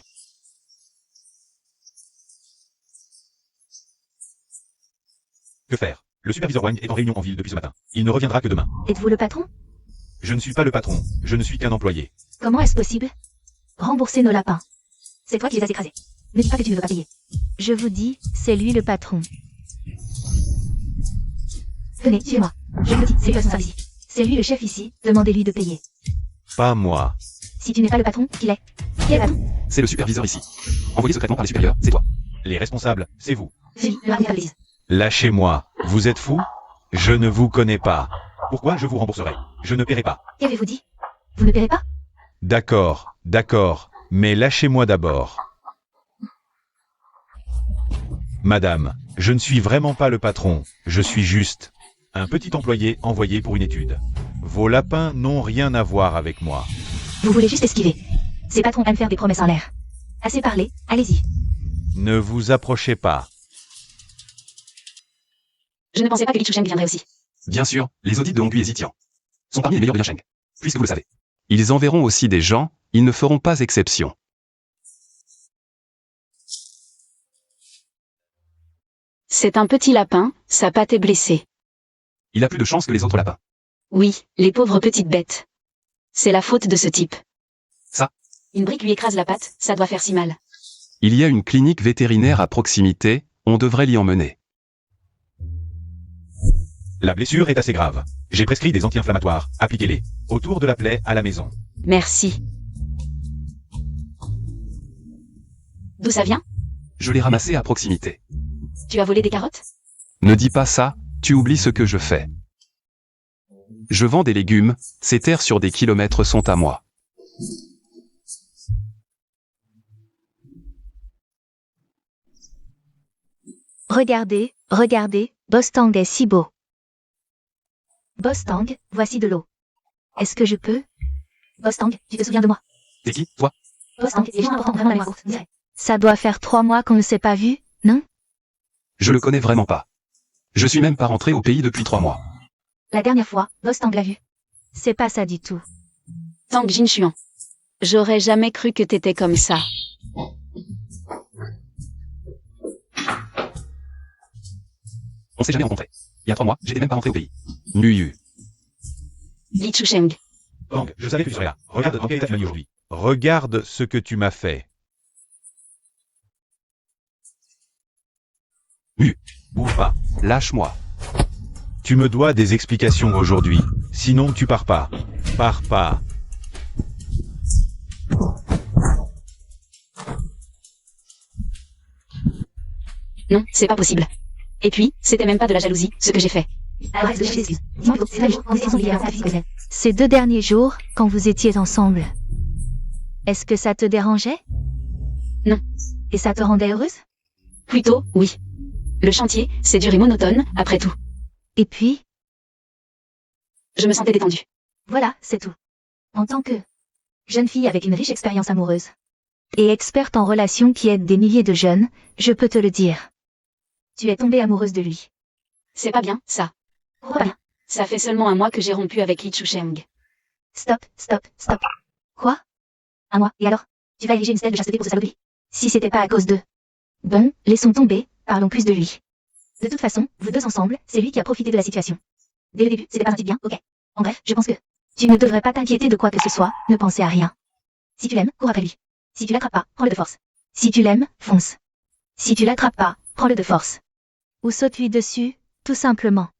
Que faire? Le superviseur Wang est en réunion en ville depuis ce matin. Il ne reviendra que demain. Êtes-vous le patron? Je ne suis pas le patron, je ne suis qu'un employé. Comment est-ce possible? Rembourser nos lapins. C'est toi qui les as écrasés. Ne dis pas que tu ne veux pas payer. Je vous dis, c'est lui le patron. Venez, suivez-moi. Je vous dis, c'est lui le responsable ici. C'est lui le chef ici, demandez-lui de payer. Pas moi. Si tu n'es pas le patron, qui l'est? Qui est le patron? C'est le superviseur ici. Envoyé secrètement par les supérieurs, c'est toi. Les responsables, c'est vous. C'est lui, le responsable de l'église. Lâchez-moi. Vous êtes fou? Je ne vous connais pas. Pourquoi je vous rembourserai? Je ne paierai pas. Qu'avez-vous dit? Vous ne paierez pas? D'accord, mais lâchez-moi d'abord. Madame, je ne suis vraiment pas le patron, je suis juste un petit employé envoyé pour une étude. Vos lapins n'ont rien à voir avec moi. Vous voulez juste esquiver. Ces patrons aiment faire des promesses en l'air. Assez parlé, allez-y. Ne vous approchez pas. Je ne pensais pas que Li Chusheng viendrait aussi. Bien sûr, les audits de Hongui et Zitian sont parmi les meilleurs de Liansheng. Puisque vous le savez. Ils enverront aussi des gens, ils ne feront pas exception. C'est un petit lapin, sa patte est blessée. Il a plus de chance que les autres lapins. Oui, les pauvres petites bêtes. C'est la faute de ce type. Ça. Une brique lui écrase la patte, ça doit faire si mal. Il y a une clinique vétérinaire à proximité, on devrait l'y emmener. La blessure est assez grave. J'ai prescrit des anti-inflammatoires, appliquez-les. Autour de la plaie à la maison. Merci. D'où ça vient? Je l'ai ramassé à proximité. Tu as volé des carottes? Ne dis pas ça, tu oublies ce que je fais. Je vends des légumes, ces terres sur des kilomètres sont à moi. Regardez, regardez, Boss Tang est si beau. Boss Tang, voici de l'eau. Est-ce que je peux? Boss Tang, tu te souviens de moi? T'es qui, toi? Boss Tang, les gens importants vraiment la mémoire courte, direct. Ça doit faire 3 mois qu'on ne s'est pas vu, non? Je le connais vraiment pas. Je suis même pas rentré au pays depuis 3 mois. La dernière fois, Boss Tang l'a vu. C'est pas ça du tout. Tang Jinshuan. J'aurais jamais cru que t'étais comme ça. On s'est jamais rencontrés. Il y a 3 mois, j'étais même pas rentré au pays. Nuyu. Li Chusheng. Tang, je savais que tu serais là. Regarde dans quel état tu m'as mis aujourd'hui. Regarde ce que tu m'as fait. Bouge pas. Lâche-moi. Tu me dois des explications aujourd'hui. Sinon tu pars pas. Pars pas. Non, c'est pas possible. Et puis, c'était même pas de la jalousie, ce que j'ai fait. Alors, est-ce que j'ai des excuses? Dis-moi plutôt, ces derniers jours, quand vous étiez ensemble, il y avait un physique que Ces 2 derniers jours, quand vous étiez ensemble. Est-ce que ça te dérangeait? Non. Et ça te rendait heureuse? Plutôt, oui. Le chantier, c'est dur et monotone, après tout. Et puis? Je me sentais détendue. Voilà, c'est tout. En tant que jeune fille avec une riche expérience amoureuse et experte en relations qui aide des milliers de jeunes, je peux te le dire. Tu es tombée amoureuse de lui. C'est pas bien, ça. Pourquoi bien? Ça fait seulement un mois que j'ai rompu avec Li Chusheng. Stop, stop, stop. Quoi? Un mois, et alors? Tu vas ériger une stèle de chasteté pour ce saloperie? Si c'était pas à cause d'eux. Bon, laissons tomber, parlons plus de lui. De toute façon, vous deux ensemble, c'est lui qui a profité de la situation. Dès le début, c'était pas un type bien, ok. En bref, je pense que tu ne devrais pas t'inquiéter de quoi que ce soit, ne pensez à rien. Si tu l'aimes, cours après lui. Si tu l'attrapes pas, prends-le de force. Si tu l'aimes, fonce. Si tu l'attrapes pas, prends-le de force. ou saute-lui dessus, tout simplement.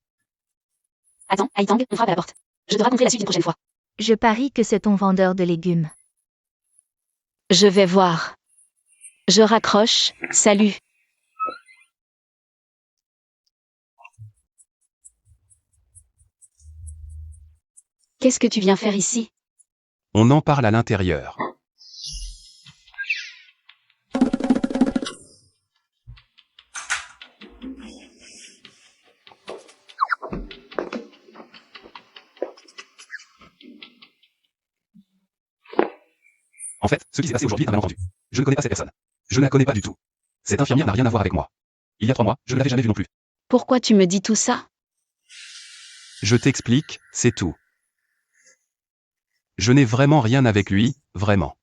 Attends, Haitang, on frappe à la porte. Je te raconterai la suite une prochaine fois. Je parie que c'est ton vendeur de légumes. Je vais voir. Je raccroche, salut. Qu'est-ce que tu viens faire ici? On en parle à l'intérieur. En fait, ce qui s'est passé aujourd'hui est un malentendu. Je ne connais pas cette personne. Je ne la connais pas du tout. Cette infirmière n'a rien à voir avec moi. Il y a 3 mois, je ne l'avais jamais vue non plus. Pourquoi tu me dis tout ça? Je t'explique, c'est tout. Je n'ai vraiment rien avec lui, vraiment.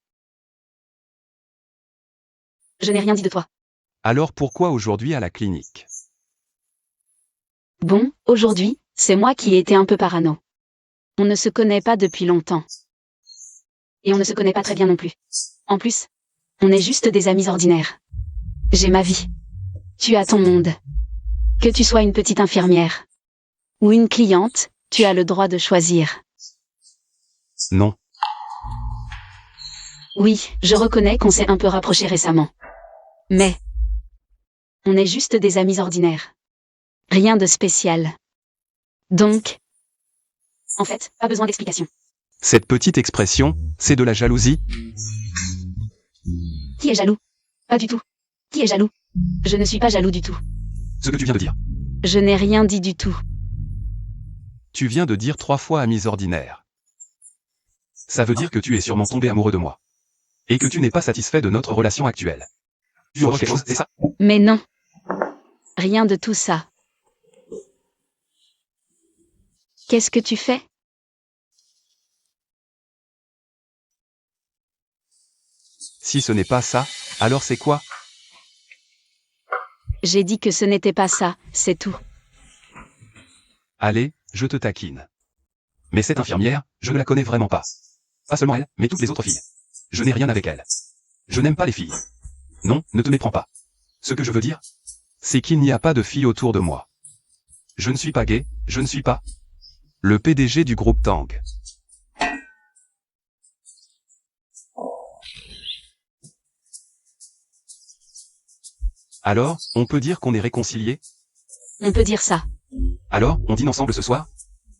Je n'ai rien dit de toi. Alors pourquoi aujourd'hui à la clinique? Bon, aujourd'hui, c'est moi qui ai été un peu parano. On ne se connaît pas depuis longtemps. Et on ne se connaît pas très bien non plus. En plus, on est juste des amis ordinaires. J'ai ma vie. Tu as ton monde. Que tu sois une petite infirmière ou une cliente, tu as le droit de choisir. Non. Oui, je reconnais qu'on s'est un peu rapprochés récemment. Mais on est juste des amis ordinaires. Rien de spécial. Donc, en fait, pas besoin d'explication. Cette petite expression, c'est de la jalousie? Qui est jaloux? Pas du tout. Qui est jaloux? Je ne suis pas jaloux du tout. Ce que tu viens de dire. Je n'ai rien dit du tout. Tu viens de dire 3 fois amis ordinaires. Ça veut dire que tu es sûrement tombé amoureux de moi. Et que tu n'es pas satisfait de notre relation actuelle. Tu vois quelque chose, c'est ça? Mais non. Rien de tout ça. Qu'est-ce que tu fais? Si ce n'est pas ça, alors c'est quoi? J'ai dit que ce n'était pas ça, c'est tout. Allez, je te taquine. Mais cette infirmière, je ne la connais vraiment pas. Pas seulement elle, mais toutes les autres filles. Je n'ai rien avec elle. Je n'aime pas les filles. Non, ne te méprends pas. Ce que je veux dire, c'est qu'il n'y a pas de filles autour de moi. Je ne suis pas gay, je ne suis pas le PDG du groupe Tang. Alors, on peut dire qu'on est réconciliés? On peut dire ça. Alors, on dîne ensemble ce soir?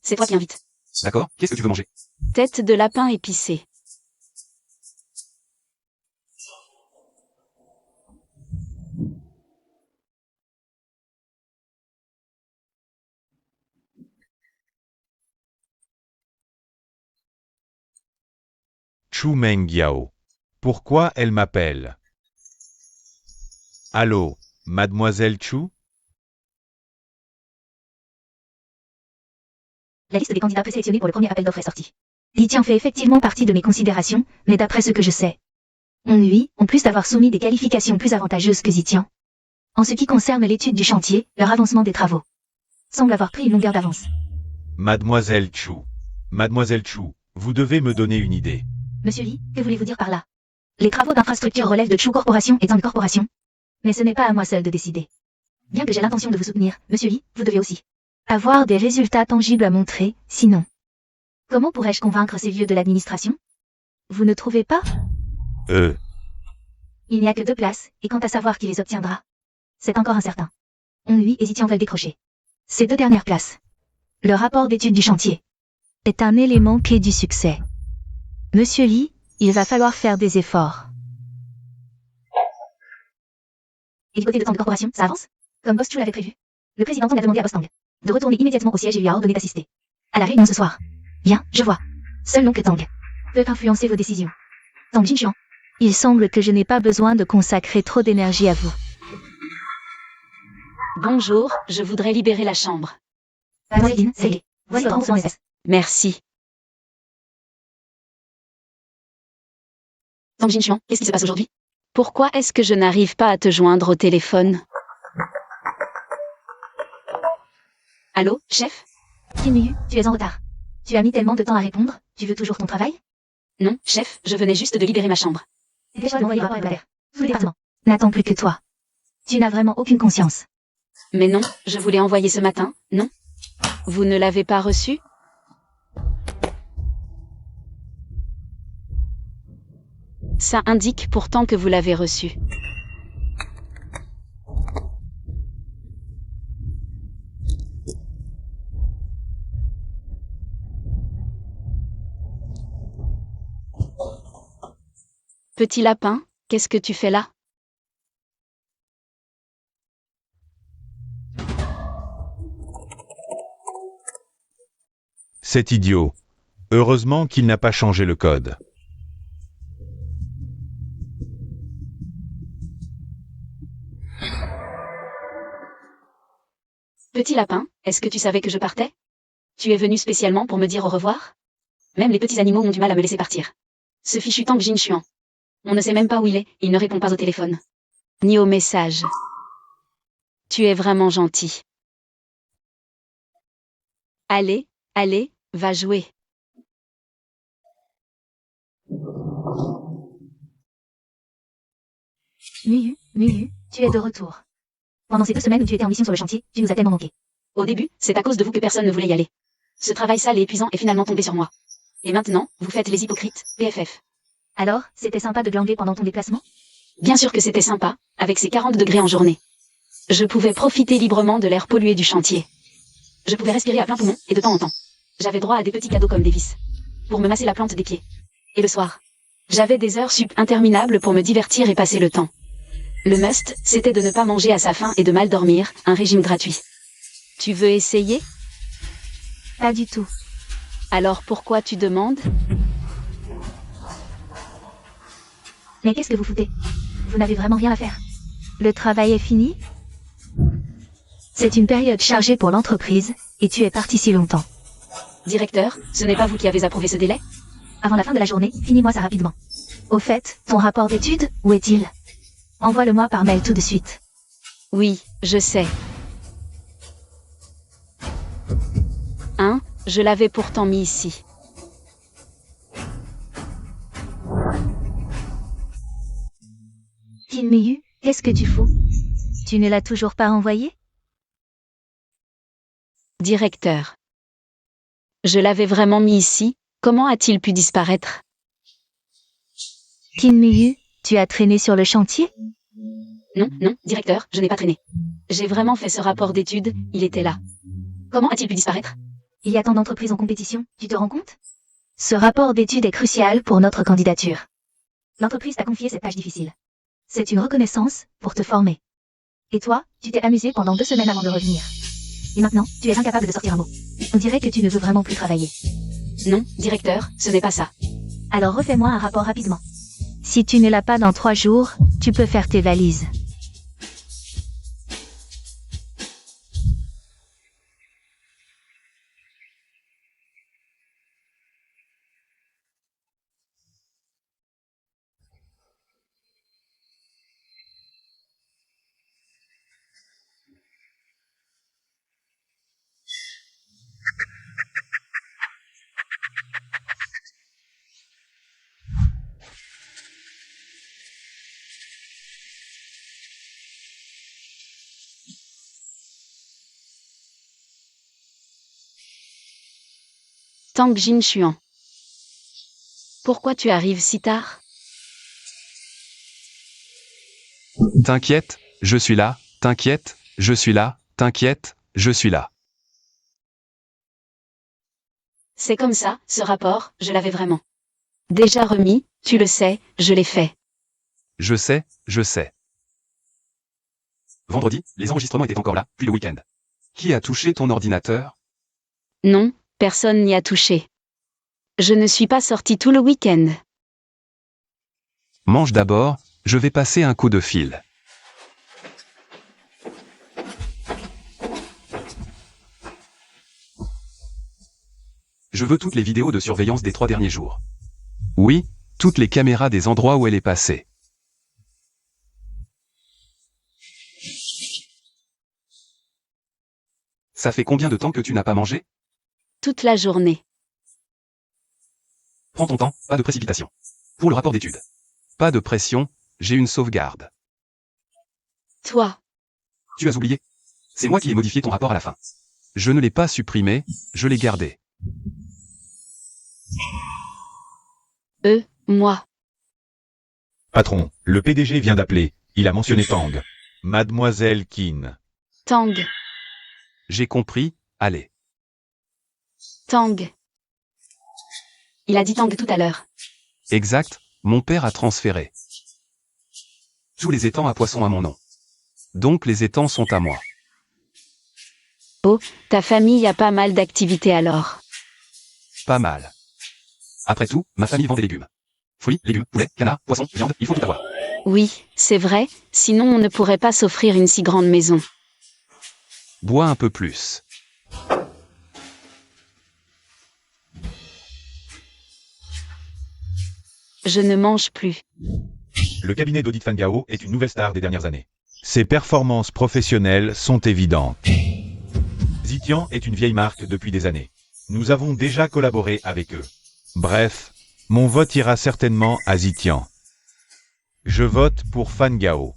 C'est toi qui invites. D'accord, qu'est-ce que tu veux manger? Tête de lapin épicée. Chu Mengyao. Pourquoi elle m'appelle? Allô, mademoiselle Chu? La liste des candidats présélectionnés pour le premier appel d'offres est sortie. Li Tian fait effectivement partie de mes considérations, mais d'après ce que je sais, on lui, en plus d'avoir soumis des qualifications plus avantageuses que Zitian. En ce qui concerne l'étude du chantier, leur avancement des travaux semble avoir pris une longueur d'avance. Mademoiselle Chu. Mademoiselle Chu, vous devez me donner une idée. Monsieur Li, que voulez-vous dire par là? Les travaux d'infrastructure relèvent de Chu Corporation et Tang Corporation. Mais ce n'est pas à moi seul de décider. Bien que j'ai l'intention de vous soutenir, Monsieur Li, vous devez aussi avoir des résultats tangibles à montrer, sinon. Comment pourrais-je convaincre ces vieux de l'administration? Vous ne trouvez pas? Il n'y a que 2 places, et quant à savoir qui les obtiendra, c'est encore incertain. On lui et Zitian veulent décrocher ces 2 dernières places. Le rapport d'étude du chantier est un élément clé du succès. Monsieur Li, il va falloir faire des efforts. Et du côté de Tang Corporation, ça avance? Comme Boss Chu l'avait prévu. Le président Tang a demandé à Boss Tang de retourner immédiatement au siège et lui a ordonné d'assister à la réunion ce soir. Bien, je vois. Seul l'oncle Tang peut influencer vos décisions. Tang Jinchuan. Il semble que je n'ai pas besoin de consacrer trop d'énergie à vous. Bonjour, je voudrais libérer la chambre. Mademoiselle Lin, c'est réglé. Voici votre remboursement espèces. Merci. Tang Jinchuan, qu'est-ce qui se passe aujourd'hui? Pourquoi est-ce que je n'arrive pas à te joindre au téléphone? Allô, chef? Qin Yu, tu es en retard. Tu as mis tellement de temps à répondre, tu veux toujours ton travail? Non, chef, je venais juste de libérer ma chambre. Dépêche-toi d'envoyer le rapport hebdomadaire. Tout le département n'attend plus que toi. Tu n'as vraiment aucune conscience Mais non, je vous l'ai envoyé ce matin, non? Vous ne l'avez pas reçu? Ça indique pourtant que vous l'avez reçu. Petit lapin, qu'est-ce que tu fais là? C'est idiot. Heureusement qu'il n'a pas changé le code. Petit lapin, est-ce que tu savais que je partais? Tu es venu spécialement pour me dire au revoir? Même les petits animaux ont du mal à me laisser partir. Ce fichu Tang Jinchuan. On ne sait même pas où il ne répond pas au téléphone. Ni aux messages. Tu es vraiment gentil. Allez, allez, va jouer. Muyu, tu es de retour. Pendant ces 2 semaines où tu étais en mission sur le chantier, tu nous as tellement manqué. Au début, c'est à cause de vous que personne ne voulait y aller. Ce travail sale et épuisant est finalement tombé sur moi. Et maintenant, vous faites les hypocrites, PFF. Alors, c'était sympa de glander pendant ton déplacement? Bien sûr que c'était sympa, avec ces 40 degrés en journée. Je pouvais profiter librement de l'air pollué du chantier. Je pouvais respirer à plein poumon, et de temps en temps. J'avais droit à des petits cadeaux comme des vis. Pour me masser la plante des pieds. Et le soir, j'avais des heures sup interminables pour me divertir et passer le temps. Le must, c'était de ne pas manger à sa faim et de mal dormir, un régime gratuit. Tu veux essayer? Pas du tout. Alors pourquoi tu demandes? Mais qu'est-ce que vous foutez? Vous n'avez vraiment rien à faire. Le travail est fini? C'est une période chargée pour l'entreprise, et tu es parti si longtemps. Directeur, ce n'est pas vous qui avez approuvé ce délai? Avant la fin de la journée, finis-moi ça rapidement. Au fait, ton rapport d'études, où est-il? Envoie-le-moi par mail tout de suite. Oui, je sais. Hein, je l'avais pourtant mis ici. Kinmeyu, qu'est-ce que tu fous? Tu ne l'as toujours pas envoyé? Directeur. Je l'avais vraiment mis ici, comment a-t-il pu disparaître? Kinmeyu, tu as traîné sur le chantier? Non, non, directeur, je n'ai pas traîné. J'ai vraiment fait ce rapport d'études, il était là. Comment a-t-il pu disparaître? Il y a tant d'entreprises en compétition, tu te rends compte? Ce rapport d'études est crucial pour notre candidature. L'entreprise t'a confié cette tâche difficile. C'est une reconnaissance pour te former. Et toi, tu t'es amusé pendant 2 semaines avant de revenir. Et maintenant, tu es incapable de sortir un mot. On dirait que tu ne veux vraiment plus travailler. Non, directeur, ce n'est pas ça. Alors refais-moi un rapport rapidement. Si tu ne l'as pas dans 3 jours, tu peux faire tes valises. Tang Jinchuan. Pourquoi tu arrives si tard? T'inquiète, je suis là, t'inquiète, je suis là, t'inquiète, je suis là. C'est comme ça, ce rapport, je l'avais vraiment. Déjà remis, tu le sais, je l'ai fait. Je sais, je sais. Vendredi, les enregistrements étaient encore là, puis le week-end. Qui a touché ton ordinateur? Non, personne n'y a touché. Je ne suis pas sorti tout le week-end. Mange d'abord, je vais passer un coup de fil. Je veux toutes les vidéos de surveillance des 3 derniers jours. Oui, toutes les caméras des endroits où elle est passée. Ça fait combien de temps que tu n'as pas mangé? Toute la journée. Prends ton temps, pas de précipitation. Pour le rapport d'étude. Pas de pression, j'ai une sauvegarde. Toi. Tu as oublié. C'est moi qui ai modifié ton rapport à la fin. Je ne l'ai pas supprimé, je l'ai gardé. Moi. Patron, le PDG vient d'appeler. Il a mentionné Tang. Mademoiselle Qin. Tang. J'ai compris, allez. Tang. Il a dit Tang tout à l'heure. Exact, mon père a transféré tous les étangs à poissons à mon nom. Donc les étangs sont à moi. Ta famille a pas mal d'activités alors. Pas mal. Après tout, ma famille vend des légumes. Fruits, légumes, poulet, canard, poisson, viande, il faut tout avoir. Oui, c'est vrai, sinon on ne pourrait pas s'offrir une si grande maison. Bois un peu plus. Je ne mange plus. Le cabinet d'audit Fangao est une nouvelle star des dernières années. Ses performances professionnelles sont évidentes. Zitian est une vieille marque depuis des années. Nous avons déjà collaboré avec eux. Bref, mon vote ira certainement à Zitian. Je vote pour Fangao.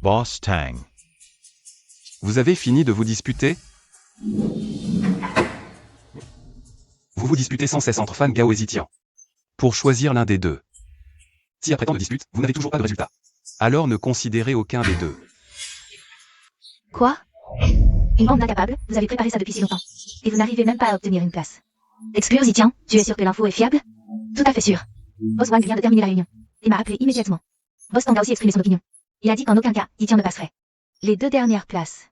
Boss Tang. Vous avez fini de vous disputer? Vous vous disputez sans cesse entre Fangao et Zitian. Pour choisir l'un des deux. Si après tant de disputes, vous n'avez toujours pas de résultat, alors ne considérez aucun des deux. Quoi? Une bande d'incapables, vous avez préparé ça depuis si longtemps. Et vous n'arrivez même pas à obtenir une place. Exclure Zitian, tu es sûr que l'info est fiable? Tout à fait sûr. Boss Wang vient de terminer la réunion. Il m'a appelé immédiatement. Boss Tang a aussi exprimé son opinion. Il a dit qu'en aucun cas, Zitian ne passerait. Les deux dernières places.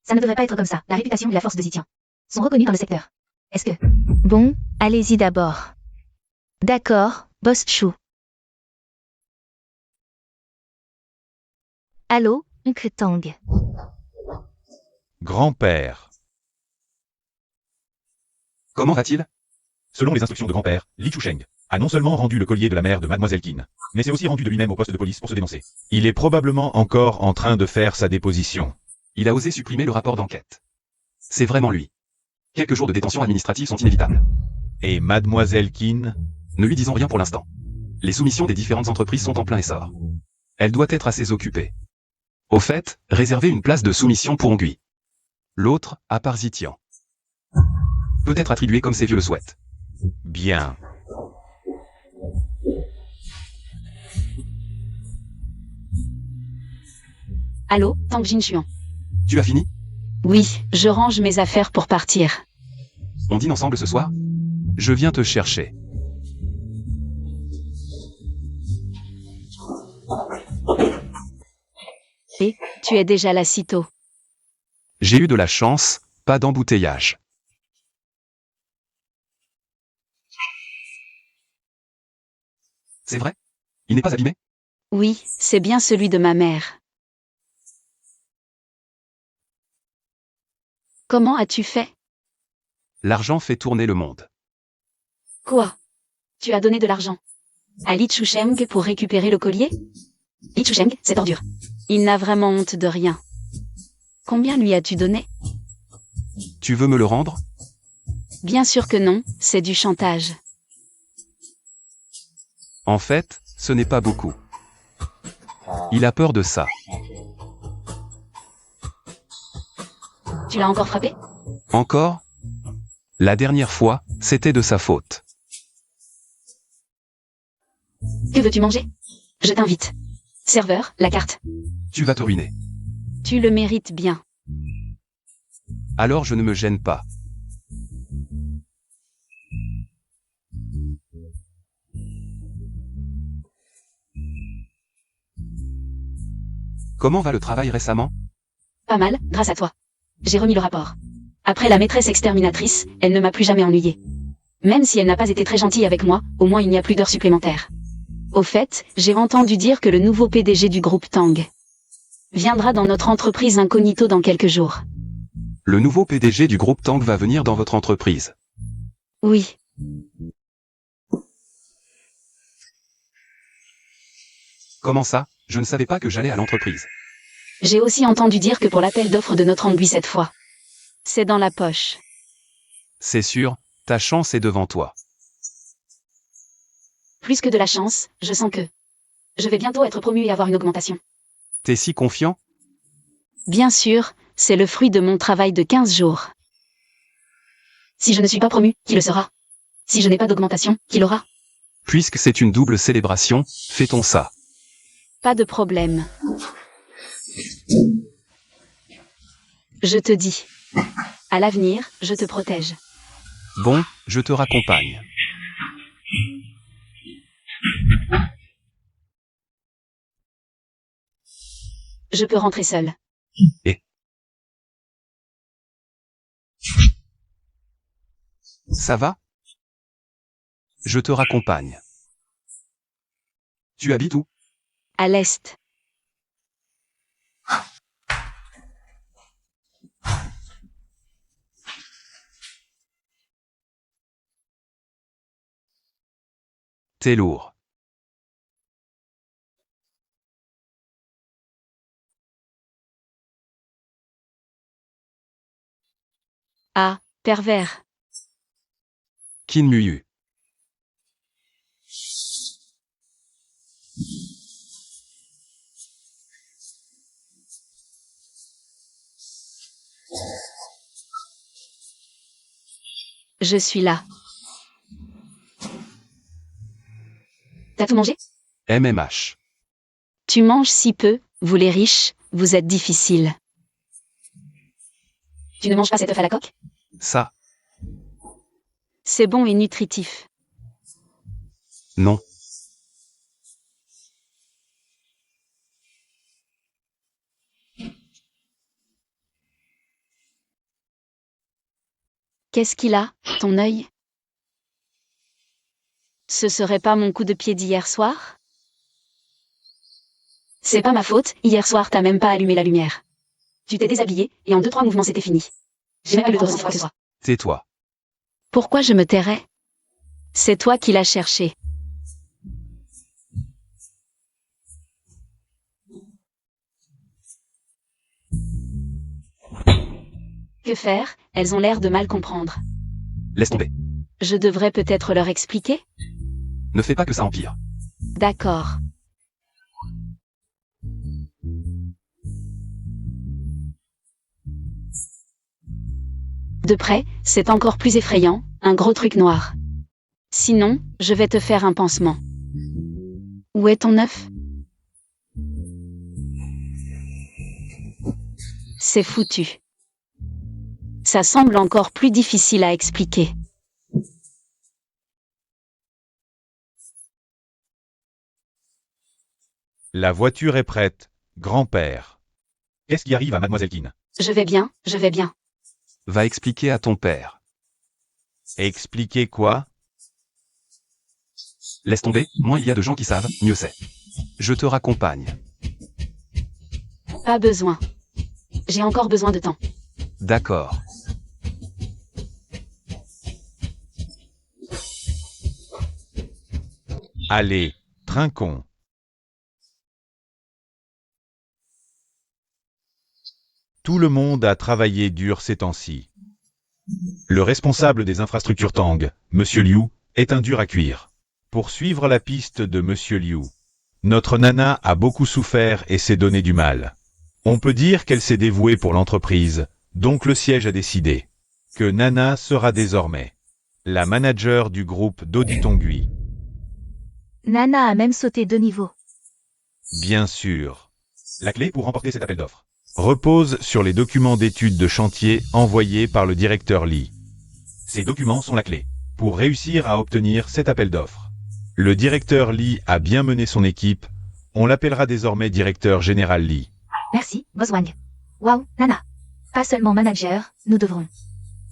Ça ne devrait pas être comme ça. La réputation et la force de Zitian sont reconnues dans le secteur. Est-ce que... Bon, allez-y d'abord. D'accord, Boss Chou. Allô, Oncle Tang. Grand-père. Comment va-t-il? Selon les instructions de grand-père, Li Chusheng a non seulement rendu le collier de la mère de Mademoiselle Qin, mais s'est aussi rendu de lui-même au poste de police pour se dénoncer. Il est probablement encore en train de faire sa déposition. Il a osé supprimer le rapport d'enquête. C'est vraiment lui. Quelques jours de détention administrative sont inévitables. Et Mademoiselle Qin? Ne lui disons rien pour l'instant. Les soumissions des différentes entreprises sont en plein essor. Elle doit être assez occupée. Au fait, réservez une place de soumission pour Ongui. L'autre, à part Zitian. Peut-être attribué comme ses vieux le souhaitent. Bien. Allô, Tang Jinchuan. Tu as fini? Oui, je range mes affaires pour partir. On dîne ensemble ce soir? Je viens te chercher. Et, tu es déjà là si tôt. J'ai eu de la chance, pas d'embouteillage. C'est vrai? Il n'est pas abîmé? Oui, c'est bien celui de ma mère. Comment as-tu fait? L'argent fait tourner le monde. Quoi? Tu as donné de l'argent à Li Chusheng pour récupérer le collier? Li Chusheng, c'est ordure. Il n'a vraiment honte de rien. Combien lui as-tu donné? Tu veux me le rendre? Bien sûr que non, c'est du chantage. En fait, ce n'est pas beaucoup. Il a peur de ça. Tu l'as encore frappé? Encore? La dernière fois, c'était de sa faute. Que veux-tu manger? Je t'invite. Serveur, la carte. Tu vas te ruiner. Tu le mérites bien. Alors je ne me gêne pas. Comment va le travail récemment? Pas mal, grâce à toi. J'ai remis le rapport. Après la maîtresse exterminatrice, elle ne m'a plus jamais ennuyée. Même si elle n'a pas été très gentille avec moi, au moins il n'y a plus d'heures supplémentaires. Au fait, j'ai entendu dire que le nouveau PDG du groupe Tang viendra dans notre entreprise incognito dans quelques jours. Le nouveau PDG du groupe Tang va venir dans votre entreprise. Oui. Comment ça? Je ne savais pas que j'allais à l'entreprise. J'ai aussi entendu dire que pour l'appel d'offres de notre Angui cette fois. C'est dans la poche. C'est sûr, ta chance est devant toi. Plus que de la chance, je sens que je vais bientôt être promu et avoir une augmentation. T'es si confiant? Bien sûr, c'est le fruit de mon travail de 15 jours. Si je ne suis pas promu, qui le sera? Si je n'ai pas d'augmentation, qui l'aura? Puisque c'est une double célébration, fêtons ça. Pas de problème. Je te dis. À l'avenir, je te protège. Bon, je te raccompagne. Je peux rentrer seule. Ça va? Je te raccompagne. Tu habites où? À l'est. T'es lourd. Ah, pervers. Kinmuyu. Je suis là. T'as tout mangé? MMH. Tu manges si peu, vous les riches, vous êtes difficiles. Tu ne manges pas cet œuf à la coque? Ça, C'est bon et nutritif. non. Qu'est-ce qu'il a, ton œil? Ce serait pas mon coup de pied d'hier soir? C'est pas ma faute, hier soir t'as même pas allumé la lumière. Tu t'es déshabillé, et en 2-3 mouvements c'était fini. J'ai même pas eu le temps de ressentir quoi que ce soit. Tais-toi. Pourquoi je me tairais? C'est toi qui l'as cherché. Que faire? Elles ont l'air de mal comprendre. Laisse tomber. Je devrais peut-être leur expliquer? Ne fais pas que ça empire. D'accord. De près, c'est encore plus effrayant, un gros truc noir. Sinon, je vais te faire un pansement. Où est ton œuf? C'est foutu. Ça semble encore plus difficile à expliquer. La voiture est prête, grand-père. Qu'est-ce qui arrive à Mademoiselle Keane? Je vais bien, je vais bien. Va expliquer à ton père. Expliquez quoi? Laisse tomber, moins il y a de gens qui savent, mieux c'est. Je te raccompagne. Pas besoin. J'ai encore besoin de temps. D'accord. Allez, trinquons. Tout le monde a travaillé dur ces temps-ci. Le responsable des infrastructures Tang, Monsieur Liu, est un dur à cuire. Pour suivre la piste de Monsieur Liu, notre Nana a beaucoup souffert et s'est donné du mal. On peut dire qu'elle s'est dévouée pour l'entreprise, donc le siège a décidé que Nana sera désormais la manager du groupe d'Auditongui. Nana a même sauté 2 niveaux. Bien sûr. La clé pour remporter cet appel d'offres repose sur les documents d'études de chantier envoyés par le directeur Lee. Ces documents sont la clé pour réussir à obtenir cet appel d'offres. Le directeur Lee a bien mené son équipe, on l'appellera désormais directeur général Lee. Merci, Boss Wang. Waouh, Nana. Pas seulement manager, nous devrons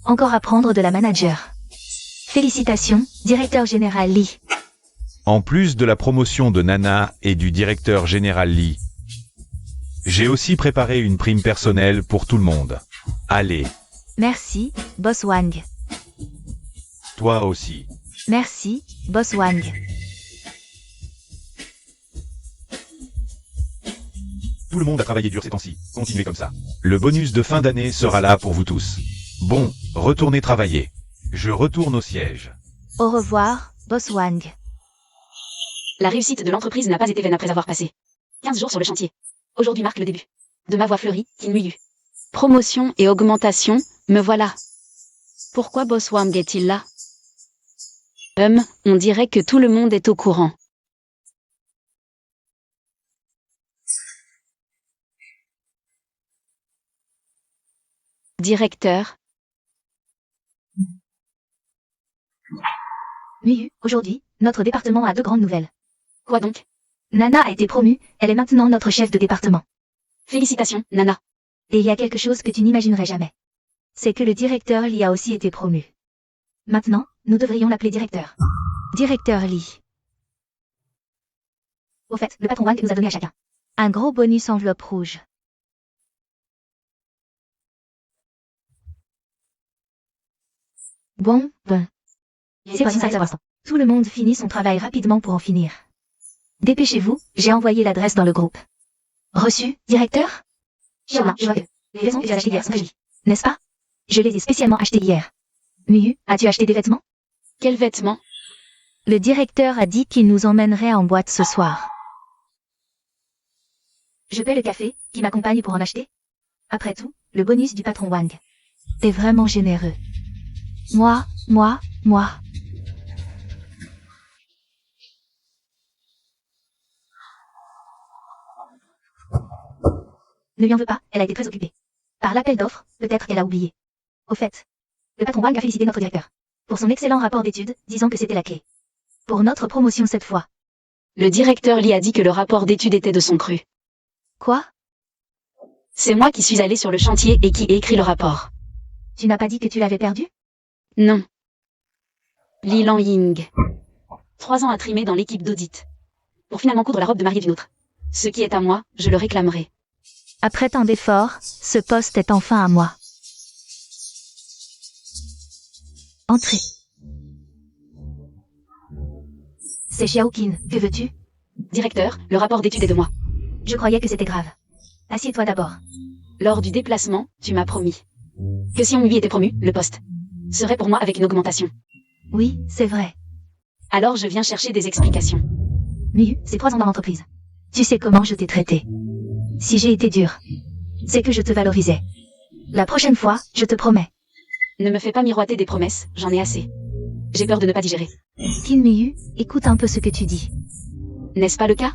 encore apprendre de la manager. Félicitations, directeur général Lee. En plus de la promotion de Nana et du directeur général Lee, j'ai aussi préparé une prime personnelle pour tout le monde. Allez, Merci, Boss Wang. toi aussi. Merci, Boss Wang. Tout le monde a travaillé dur ces temps-ci. Continuez comme ça. Le bonus de fin d'année sera là pour vous tous. Bon, retournez travailler. Je retourne au siège. Au revoir, Boss Wang. La réussite de l'entreprise n'a pas été vaine après avoir passé 15 jours sur le chantier. Aujourd'hui marque le début de ma voie fleurie, Qin Muyu. Promotion et augmentation, me voilà. Pourquoi Boss Wang est-il là? On dirait que tout le monde est au courant. Directeur, Miyu, aujourd'hui, notre département a 2 grandes nouvelles. quoi donc? Nana a été promue, elle est maintenant notre chef de département. Félicitations, Nana. Et il y a quelque chose que tu n'imaginerais jamais. C'est que le directeur Lee a aussi été promu. Maintenant, nous devrions l'appeler directeur. Directeur Lee. Au fait, le patron Wang nous a donné à chacun un gros bonus enveloppe rouge. Bon. C'est pas ça, ça va. Tout le monde finit son travail rapidement pour en finir. Dépêchez-vous, j'ai envoyé l'adresse dans le groupe. Reçu, directeur? Sûrement, je vois que les vêtements que tu as achetés hier sont jolis, n'est-ce pas? Je les ai spécialement achetés hier. Miyu, as-tu acheté des vêtements? Quels vêtements? Le directeur a dit qu'il nous emmènerait en boîte ce soir. Je paie le café, qui m'accompagne pour en acheter? Après tout, le bonus du patron Wang. T'es vraiment généreux. Moi. Ne lui en veux pas, elle a été très occupée. Par l'appel d'offres, peut-être qu'elle a oublié. Au fait, le patron Wang a félicité notre directeur pour son excellent rapport d'études, disant que c'était la clé pour notre promotion cette fois. Le directeur Lee a dit que le rapport d'études était de son cru. Quoi? C'est moi qui suis allé sur le chantier et qui ai écrit le rapport. Tu n'as pas dit que tu l'avais perdu? Non. Li Lang-ying. 3 ans à trimer dans l'équipe d'audit. Pour finalement coudre la robe de mariée d'une autre. Ce qui est à moi, je le réclamerai. Après tant d'efforts, ce poste est enfin à moi. Entrez. C'est Xiaoqin, que veux-tu? Directeur, le rapport d'études est de moi. Je croyais que c'était grave. Assieds-toi d'abord. Lors du déplacement, tu m'as promis que si on lui était promu, le poste serait pour moi avec une augmentation. Oui, c'est vrai. Alors je viens chercher des explications. Miyu, c'est 3 ans dans l'entreprise. Tu sais comment je t'ai traité. Si j'ai été dur, c'est que je te valorisais. La prochaine fois, je te promets. Ne me fais pas miroiter des promesses, j'en ai assez. J'ai peur de ne pas digérer. Qin Miyu, écoute un peu ce que tu dis. N'est-ce pas le cas?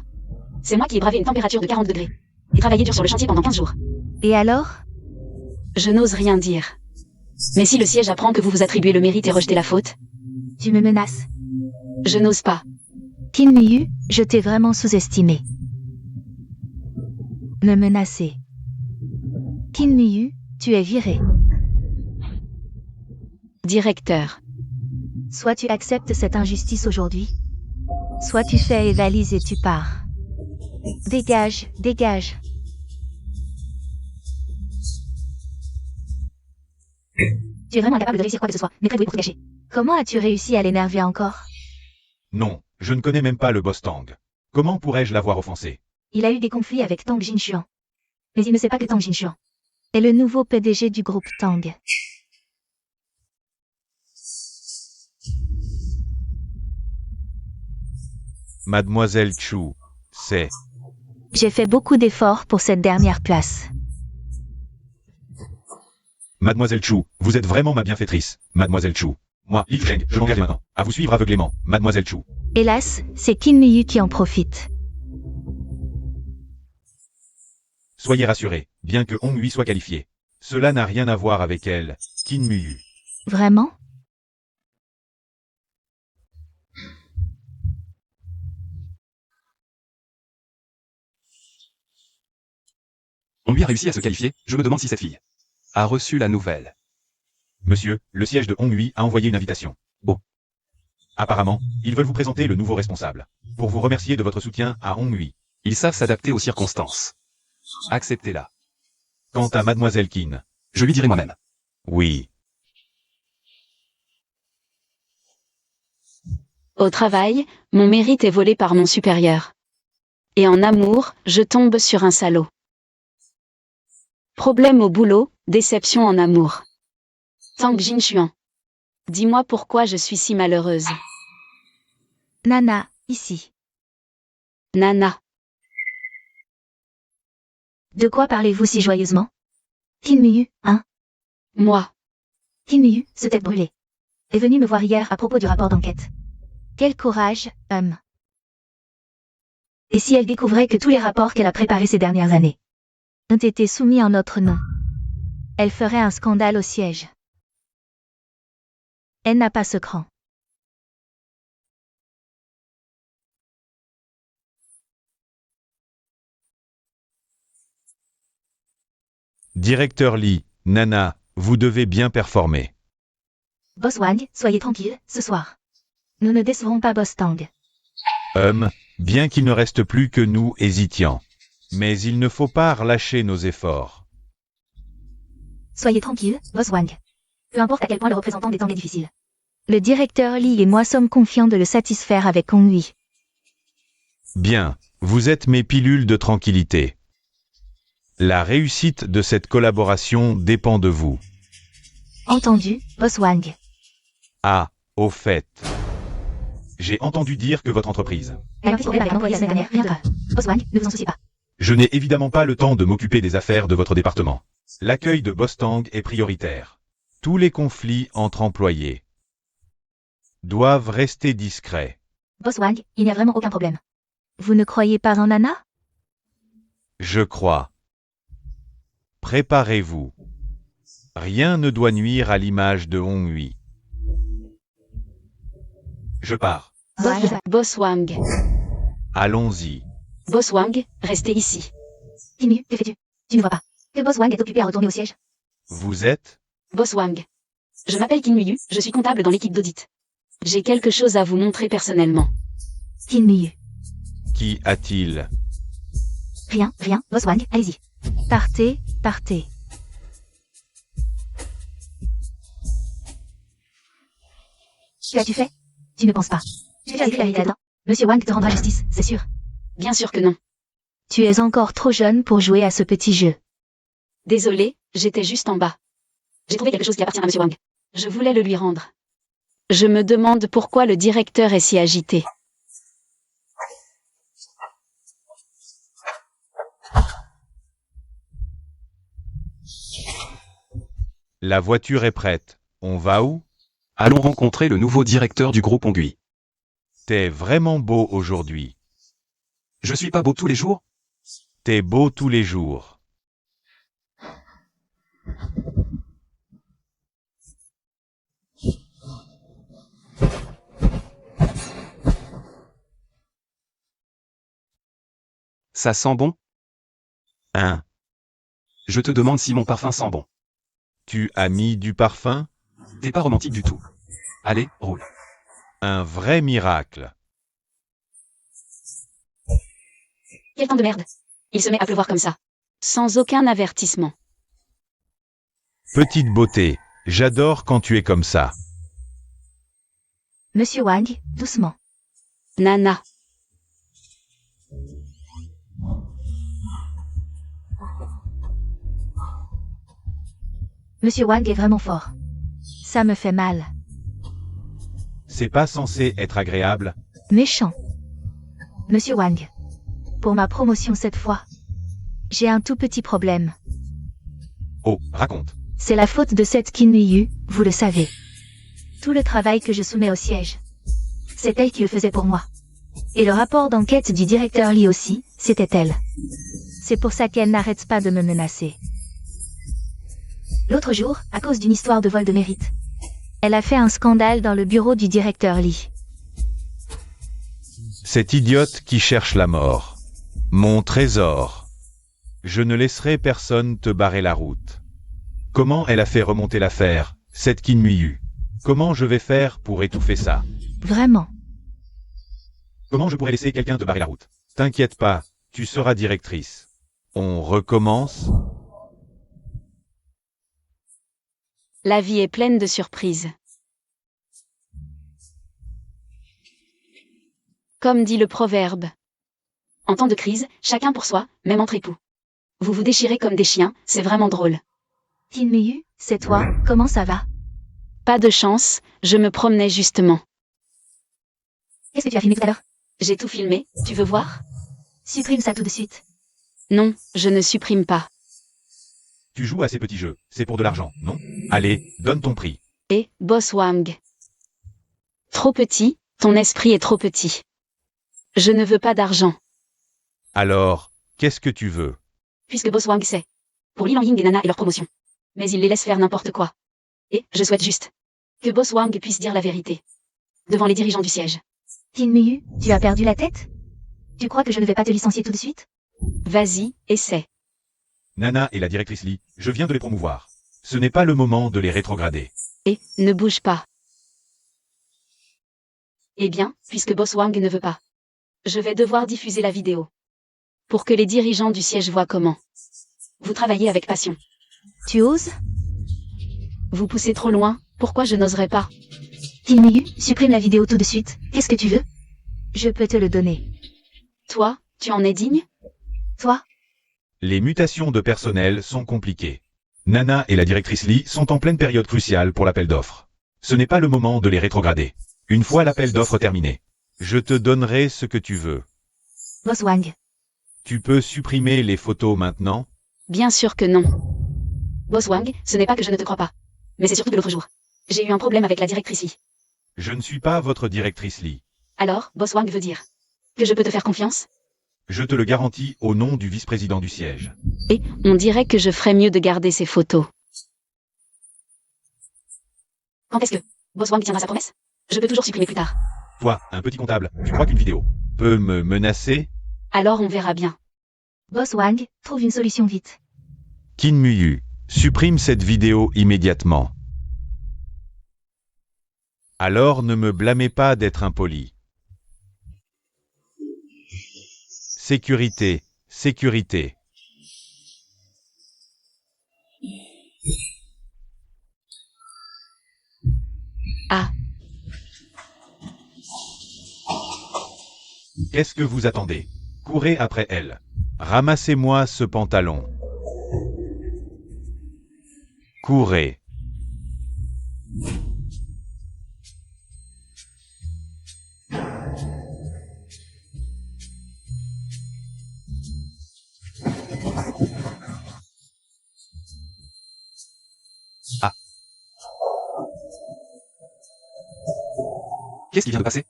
C'est moi qui ai bravé une température de 40 degrés. Et travaillé dur sur le chantier pendant 15 jours. Et alors? Je n'ose rien dire. Mais si le siège apprend que vous vous attribuez le mérite et rejetez la faute, Tu me menaces. je n'ose pas. Qin Miyu, je t'ai vraiment sous-estimé. Me menacer. Qin Miyu, tu es viré. Directeur. Soit tu acceptes cette injustice aujourd'hui, soit tu fais les valises et tu pars. Dégage, dégage. Tu es vraiment incapable de réussir quoi que ce soit, mais très doué pour te cacher. Comment as-tu réussi à l'énerver encore? Non, je ne connais même pas le boss Tang. Comment pourrais-je l'avoir offensé? Il a eu des conflits avec Tang Jinchuan. Mais il ne sait pas que Tang Jinchuan est le nouveau PDG du groupe Tang. Mademoiselle Chu, c'est... J'ai fait beaucoup d'efforts pour cette dernière place. Mademoiselle Chu, vous êtes vraiment ma bienfaitrice, Mademoiselle Chu. Moi, Li Feng, je m'engage maintenant à vous suivre aveuglément, Mademoiselle Chu. Hélas, c'est Qin Miyu qui en profite. Soyez rassurés, bien que Hong Hui soit qualifié. Cela n'a rien à voir avec elle, Qin Muyu. Vraiment? On lui a réussi à se qualifier, je me demande si cette fille a reçu la nouvelle. Monsieur, le siège de Hong Hui a envoyé une invitation. Oh. Apparemment, ils veulent vous présenter le nouveau responsable. Pour vous remercier de votre soutien à Hong Hui. Ils savent s'adapter aux circonstances. Acceptez-la. Quant à Mademoiselle Qin. Je lui dirai moi-même. Oui. Au travail, mon mérite est volé par mon supérieur. Et en amour, je tombe sur un salaud. Problème au boulot, déception en amour. Tang Jinchuan. Dis-moi pourquoi je suis si malheureuse. Nana, ici. Nana. De quoi parlez-vous si joyeusement? Kim Miyu, hein? Moi. Kim Miyu, ce tête brûlée, est venu me voir hier à propos du rapport d'enquête. Quel courage, homme. Et si elle découvrait que tous les rapports qu'elle a préparés ces dernières années ont été soumis en notre nom, elle ferait un scandale au siège. Elle n'a pas ce cran. Directeur Lee, Nana, vous devez bien performer. Boss Wang, soyez tranquille, ce soir. Nous ne décevrons pas Boss Tang. Bien qu'il ne reste plus que nous et Zitian. Mais il ne faut pas relâcher nos efforts. Soyez tranquille, Boss Wang. Peu importe à quel point le représentant des Tang est difficile. Le directeur Lee et moi sommes confiants de le satisfaire avec ennui. Bien, vous êtes mes pilules de tranquillité. La réussite de cette collaboration dépend de vous. Entendu, Boss Wang. Ah, au fait. J'ai entendu dire que votre entreprise. Elle a un petit problème avec un employé la semaine dernière, rien de grave. Boss Wang, ne vous en souciez pas. Je n'ai évidemment pas le temps de m'occuper des affaires de votre département. L'accueil de Bostang est prioritaire. Tous les conflits entre employés doivent rester discrets. Boss Wang, il n'y a vraiment aucun problème. Vous ne croyez pas en Nana? Je crois. Préparez-vous. Rien ne doit nuire à l'image de Honghui. Je pars. Boss Wang. Allons-y. Boss Wang, restez ici. Kim Miyu, que fais-tu? Tu ne vois pas que Boss Wang est occupé à retourner au siège? Vous êtes? Boss Wang. Je m'appelle Kim Miyu, je suis comptable dans l'équipe d'audit. J'ai quelque chose à vous montrer personnellement. Kim Miyu. Qui a-t-il? Rien, Boss Wang, allez-y. Partez, partez. Que as-tu fait? Tu ne penses pas. Tu as écrit la vérité là-dedans. Monsieur Wang te rendra justice, c'est sûr. Bien sûr que non. Tu es encore trop jeune pour jouer à ce petit jeu. Désolé, j'étais juste en bas. J'ai trouvé quelque chose qui appartient à Monsieur Wang. Je voulais le lui rendre. Je me demande pourquoi le directeur est si agité. La voiture est prête. On va où? Allons rencontrer le nouveau directeur du groupe Honghui. T'es vraiment beau aujourd'hui. Je suis pas beau tous les jours? T'es beau tous les jours. Ça sent bon? Hein? Je te demande si mon parfum sent bon. Tu as mis du parfum? T'es pas romantique du tout. Allez, roule. Un vrai miracle. Quel temps de merde. Il se met à pleuvoir comme ça. Sans aucun avertissement. Petite beauté, j'adore quand tu es comme ça. Monsieur Wang, doucement. Nana. Monsieur Wang est vraiment fort. Ça me fait mal. C'est pas censé être agréable. Méchant. Monsieur Wang. Pour ma promotion cette fois, j'ai un tout petit problème. Oh, raconte. C'est la faute de cette Kim Miyu, vous le savez. Tout le travail que je soumets au siège, c'est elle qui le faisait pour moi. Et le rapport d'enquête du directeur Lee aussi, c'était elle. C'est pour ça qu'elle n'arrête pas de me menacer. L'autre jour, à cause d'une histoire de vol de mérite, elle a fait un scandale dans le bureau du directeur Lee. Cette idiote qui cherche la mort. Mon trésor. Je ne laisserai personne te barrer la route. Comment elle a fait remonter l'affaire, cette Kim Miyu? Comment je vais faire pour étouffer ça? Vraiment. Comment je pourrais laisser quelqu'un te barrer la route? T'inquiète pas, tu seras directrice. On recommence? La vie est pleine de surprises. Comme dit le proverbe. En temps de crise, chacun pour soi, même entre époux. Vous vous déchirez comme des chiens, c'est vraiment drôle. Kim Miyu, c'est toi, comment ça va? Pas de chance, je me promenais justement. Qu'est-ce que tu as filmé tout à l'heure? J'ai tout filmé, tu veux voir? Supprime ça tout de suite. Non, je ne supprime pas. Tu joues à ces petits jeux, c'est pour de l'argent, non? Allez, donne ton prix. Et, Boss Wang. Trop petit, ton esprit est trop petit. Je ne veux pas d'argent. Alors, qu'est-ce que tu veux? Puisque Boss Wang sait. Pour Li Ying et Nana et leur promotion. Mais il les laisse faire n'importe quoi. Et, je souhaite juste que Boss Wang puisse dire la vérité. Devant les dirigeants du siège. Tin Miyu, tu as perdu la tête? Tu crois que je ne vais pas te licencier tout de suite? Vas-y, essaie. Nana et la directrice Lee, je viens de les promouvoir. Ce n'est pas le moment de les rétrograder. Et, ne bouge pas. Eh bien, puisque Boss Wang ne veut pas. Je vais devoir diffuser la vidéo. Pour que les dirigeants du siège voient comment. Vous travaillez avec passion. Tu oses? Vous poussez trop loin, pourquoi je n'oserais pas? Tin Miyu, supprime la vidéo tout de suite. Qu'est-ce que tu veux? Je peux te le donner. Toi, tu en es digne? Toi? Les mutations de personnel sont compliquées. Nana et la directrice Lee sont en pleine période cruciale pour l'appel d'offres. Ce n'est pas le moment de les rétrograder. Une fois l'appel d'offres terminé, je te donnerai ce que tu veux. Boss Wang. Tu peux supprimer les photos maintenant? Bien sûr que non. Boss Wang, ce n'est pas que je ne te crois pas. Mais c'est surtout que l'autre jour. J'ai eu un problème avec la directrice Lee. Je ne suis pas votre directrice Lee. Alors, Boss Wang veut dire que je peux te faire confiance? Je te le garantis au nom du vice-président du siège. Et, on dirait que je ferais mieux de garder ces photos. Quand est-ce que Boss Wang tiendra sa promesse? Je peux toujours supprimer plus tard. Toi, un petit comptable, tu crois qu'une vidéo peut me menacer? Alors on verra bien. Boss Wang, trouve une solution vite. Qin Muyu, supprime cette vidéo immédiatement. Alors ne me blâmez pas d'être impoli. Sécurité, sécurité. Ah, Qu'est-ce que vous attendez? Courez après elle. Ramassez-moi ce pantalon. Courez. Qu'est-ce qui vient de passer?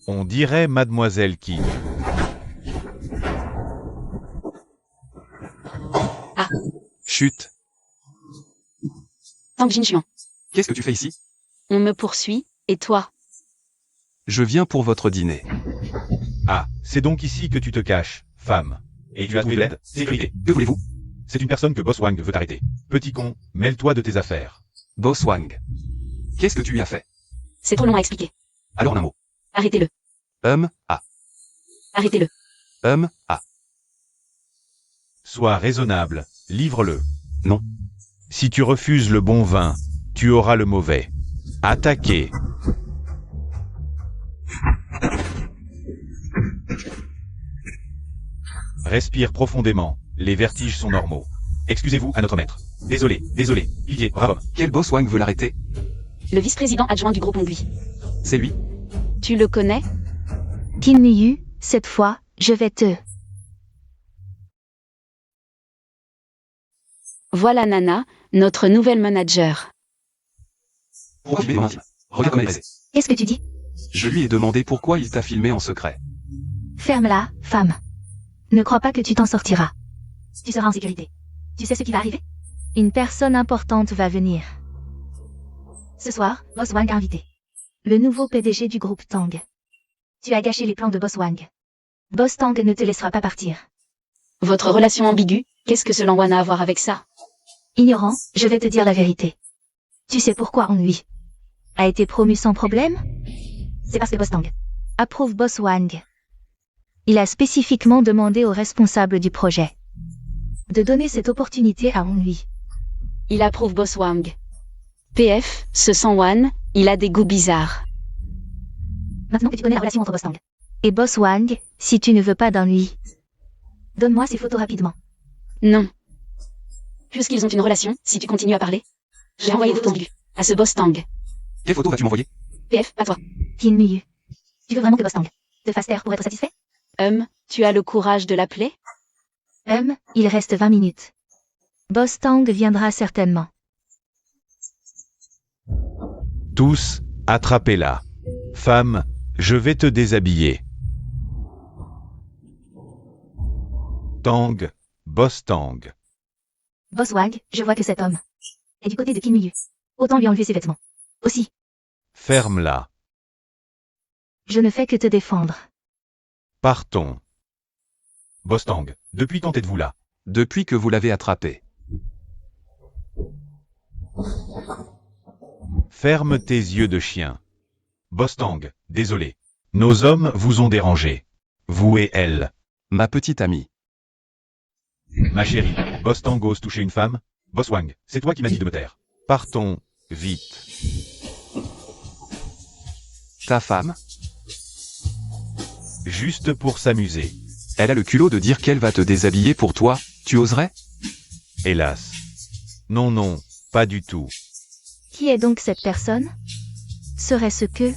On dirait Mademoiselle Qin. Chut. Tang Jinchuan. Qu'est-ce que tu fais ici? On me poursuit, et toi? Je viens pour votre dîner. Ah, c'est donc ici que tu te caches, femme. Et tu as trouvé l'aide? Sécurité. Que voulez-vous? C'est une personne que Boss Wang veut arrêter. Petit con, mêle-toi de tes affaires. Boss Wang. Qu'est-ce que tu lui as fait? C'est trop long à expliquer. Alors en un mot. Arrêtez-le. Ah. Arrêtez-le. Ah. Sois raisonnable, livre-le. Non. Si tu refuses le bon vin, tu auras le mauvais. Attaquez. Respire profondément, les vertiges sont normaux. Excusez-vous à notre maître. Désolé, pitié, brave homme. Quel Boss Wang veut l'arrêter? Le vice-président adjoint du groupe Ongui. C'est lui? Tu le connais? Qin Miyu, cette fois, je vais te... Voilà Nana, notre nouvelle manager. Pourquoi filmer mon intime? Regarde comme elle est baisée. Qu'est-ce que tu dis? Je lui ai demandé pourquoi il t'a filmé en secret. Ferme-la, femme. Ne crois pas que tu t'en sortiras. Tu seras en sécurité. Tu sais ce qui va arriver? Une personne importante va venir. Ce soir, Boss Wang a invité le nouveau PDG du groupe Tang. Tu as gâché les plans de Boss Wang. Boss Tang ne te laissera pas partir. Votre relation ambiguë, qu'est-ce que cela a à voir avec ça? Ignorant, je vais te dire la vérité. Tu sais pourquoi Ennui a été promu sans problème? C'est parce que Boss Tang approuve Boss Wang. Il a spécifiquement demandé aux responsables du projet de donner cette opportunité à Ennui. Il approuve Boss Wang. PF, ce sang Wan, il a des goûts bizarres. Maintenant que tu connais la relation entre Boss Tang et Boss Wang, si tu ne veux pas d'ennui, donne-moi ces photos rapidement. Non. Puisqu'ils ont une relation, si tu continues à parler, j'ai envoyé des photos ambiguës à ce Boss Tang. Quelle photo vas-tu m'envoyer? PF, pas toi. Qin Miyu. Tu veux vraiment que Boss Tang te fasse taire pour être satisfait? Tu as le courage de l'appeler? Il reste 20 minutes. Boss Tang viendra certainement. Tous, attrapez-la. Femme, je vais te déshabiller. Tang, Boss Tang. Boss Wang, je vois que cet homme est du côté de Kim Yu. Autant lui enlever ses vêtements. Aussi, Ferme-la. je ne fais que te défendre. Partons. Boss Tang, depuis quand êtes-vous là? Depuis que vous l'avez attrapé. Ferme tes yeux de chien. Boss Tang, désolé. Nos hommes vous ont dérangé. Vous et elle. Ma petite amie. Ma chérie, Boss Tang ose toucher une femme? Boss Wang, c'est toi qui m'as dit de me taire. Partons, vite. Ta femme? Juste pour s'amuser. Elle a le culot de dire qu'elle va te déshabiller pour toi, tu oserais? Hélas. Non, non, pas du tout. Qui est donc cette personne? Serait-ce que...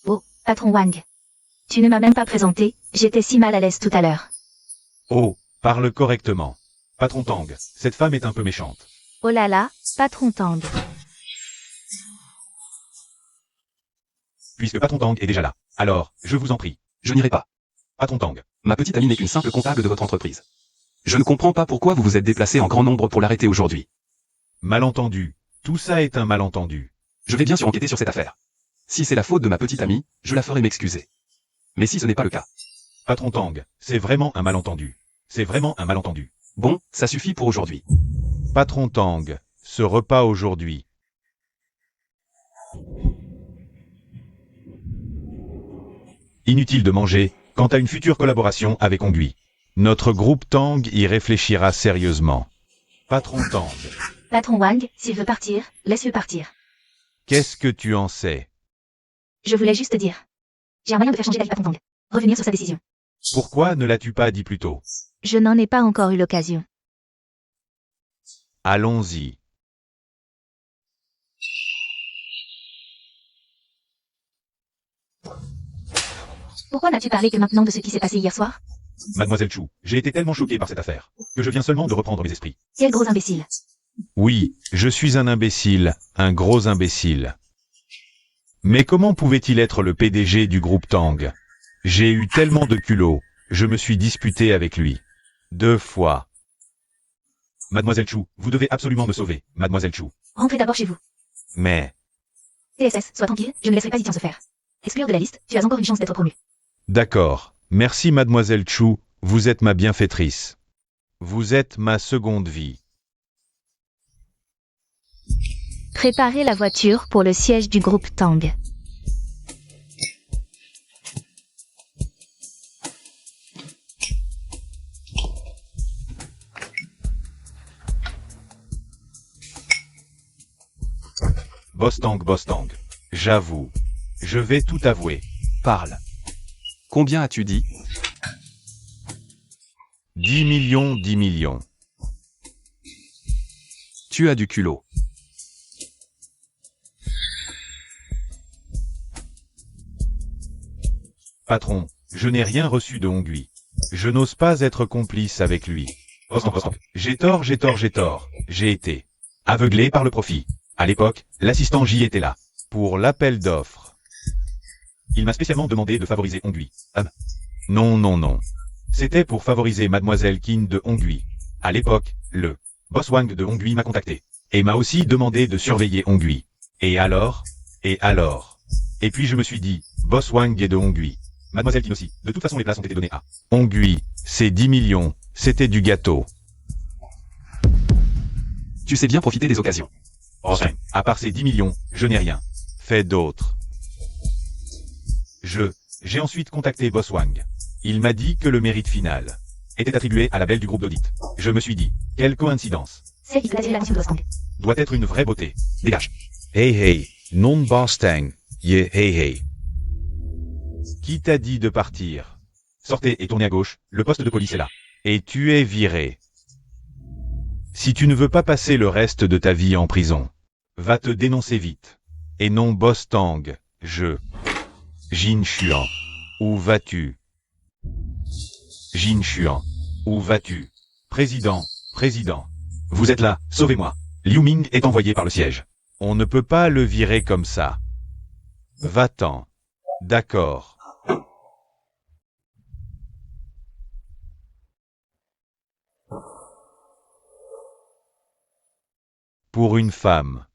Oh, patron Wang. Tu ne m'as même pas présenté, j'étais si mal à l'aise tout à l'heure. Oh, parle correctement. Patron Tang, cette femme est un peu méchante. Oh là là, patron Tang. Puisque Patron Tang est déjà là. Alors, je vous en prie. Je n'irai pas. Patron Tang. Ma petite amie n'est qu'une simple comptable de votre entreprise. Je ne comprends pas pourquoi vous vous êtes déplacé en grand nombre pour l'arrêter aujourd'hui. Malentendu. Tout ça est un malentendu. Je vais bien sûr enquêter sur cette affaire. Si c'est la faute de ma petite amie, je la ferai m'excuser. Mais si ce n'est pas le cas. Patron Tang, c'est vraiment un malentendu. C'est vraiment un malentendu. Bon, ça suffit pour aujourd'hui. Patron Tang, ce repas aujourd'hui. Inutile de manger, quant à une future collaboration avec Ongui. Notre groupe Tang y réfléchira sérieusement. Patron Tang, Patron Wang, s'il veut partir, laisse-le partir. qu'est-ce que tu en sais? Je voulais juste dire. J'ai un moyen de faire changer d'avis patron Tang. Revenir sur sa décision. Pourquoi ne l'as-tu pas dit plus tôt? Je n'en ai pas encore eu l'occasion. Allons-y. Pourquoi n'as-tu parlé que maintenant de ce qui s'est passé hier soir? Mademoiselle Chou, j'ai été tellement choqué par cette affaire, que je viens seulement de reprendre mes esprits. Quel gros imbécile. Oui, je suis un imbécile, un gros imbécile. Mais comment pouvait-il être le PDG du groupe Tang? J'ai eu tellement de culot, je me suis disputé avec lui. 2 fois. Mademoiselle Chou, vous devez absolument me sauver, Mademoiselle Chou. Rentrez d'abord chez vous. Mais, TSS, sois tranquille, je ne laisserai pas Zitian se faire. Exclure de la liste, tu as encore une chance d'être promu. d'accord, merci Mademoiselle Chou, vous êtes ma bienfaitrice. Vous êtes ma seconde vie. Préparez la voiture pour le siège du groupe Tang. Boss Tang, j'avoue. Je vais tout avouer. Parle. Combien as-tu dit? 10 millions, 10 millions. Tu as du culot. Patron, je n'ai rien reçu de Ongui. Je n'ose pas être complice avec lui. J'ai tort. J'ai été aveuglé par le profit. À l'époque, l'assistant J était là. Pour l'appel d'offres. Il m'a spécialement demandé de favoriser Ongui. Non. C'était pour favoriser Mademoiselle Qin de Ongui. À l'époque, le Boss Wang de Ongui m'a contacté. Et m'a aussi demandé de surveiller Ongui. Et alors? Et puis je me suis dit, Boss Wang est de Ongui. Mademoiselle Qin aussi. De toute façon, les places ont été données à Ongui. C'est 10 millions. C'était du gâteau. Tu sais bien profiter des occasions. Enfin, à part ces 10 millions, je n'ai rien fait d'autre. J'ai ensuite contacté Boss Wang. Il m'a dit que le mérite final était attribué à la belle du groupe d'audit. Je me suis dit, quelle coïncidence. C'est qui peut attirer l'attention de Boss Tang. Doit être une vraie beauté. Dégage. Hey, non Boss Tang. Yeah, hey. Qui t'a dit de partir? Sortez et tournez à gauche, le poste de police est là. Et tu es viré. Si tu ne veux pas passer le reste de ta vie en prison, va te dénoncer vite. Et non Boss Tang, Jin Xuan. Où vas-tu? Jin Xuan. Où vas-tu? Président, président. Vous êtes là, sauvez-moi. Liu Ming est envoyé par le siège. On ne peut pas le virer comme ça. Va-t'en. D'accord. Pour une femme.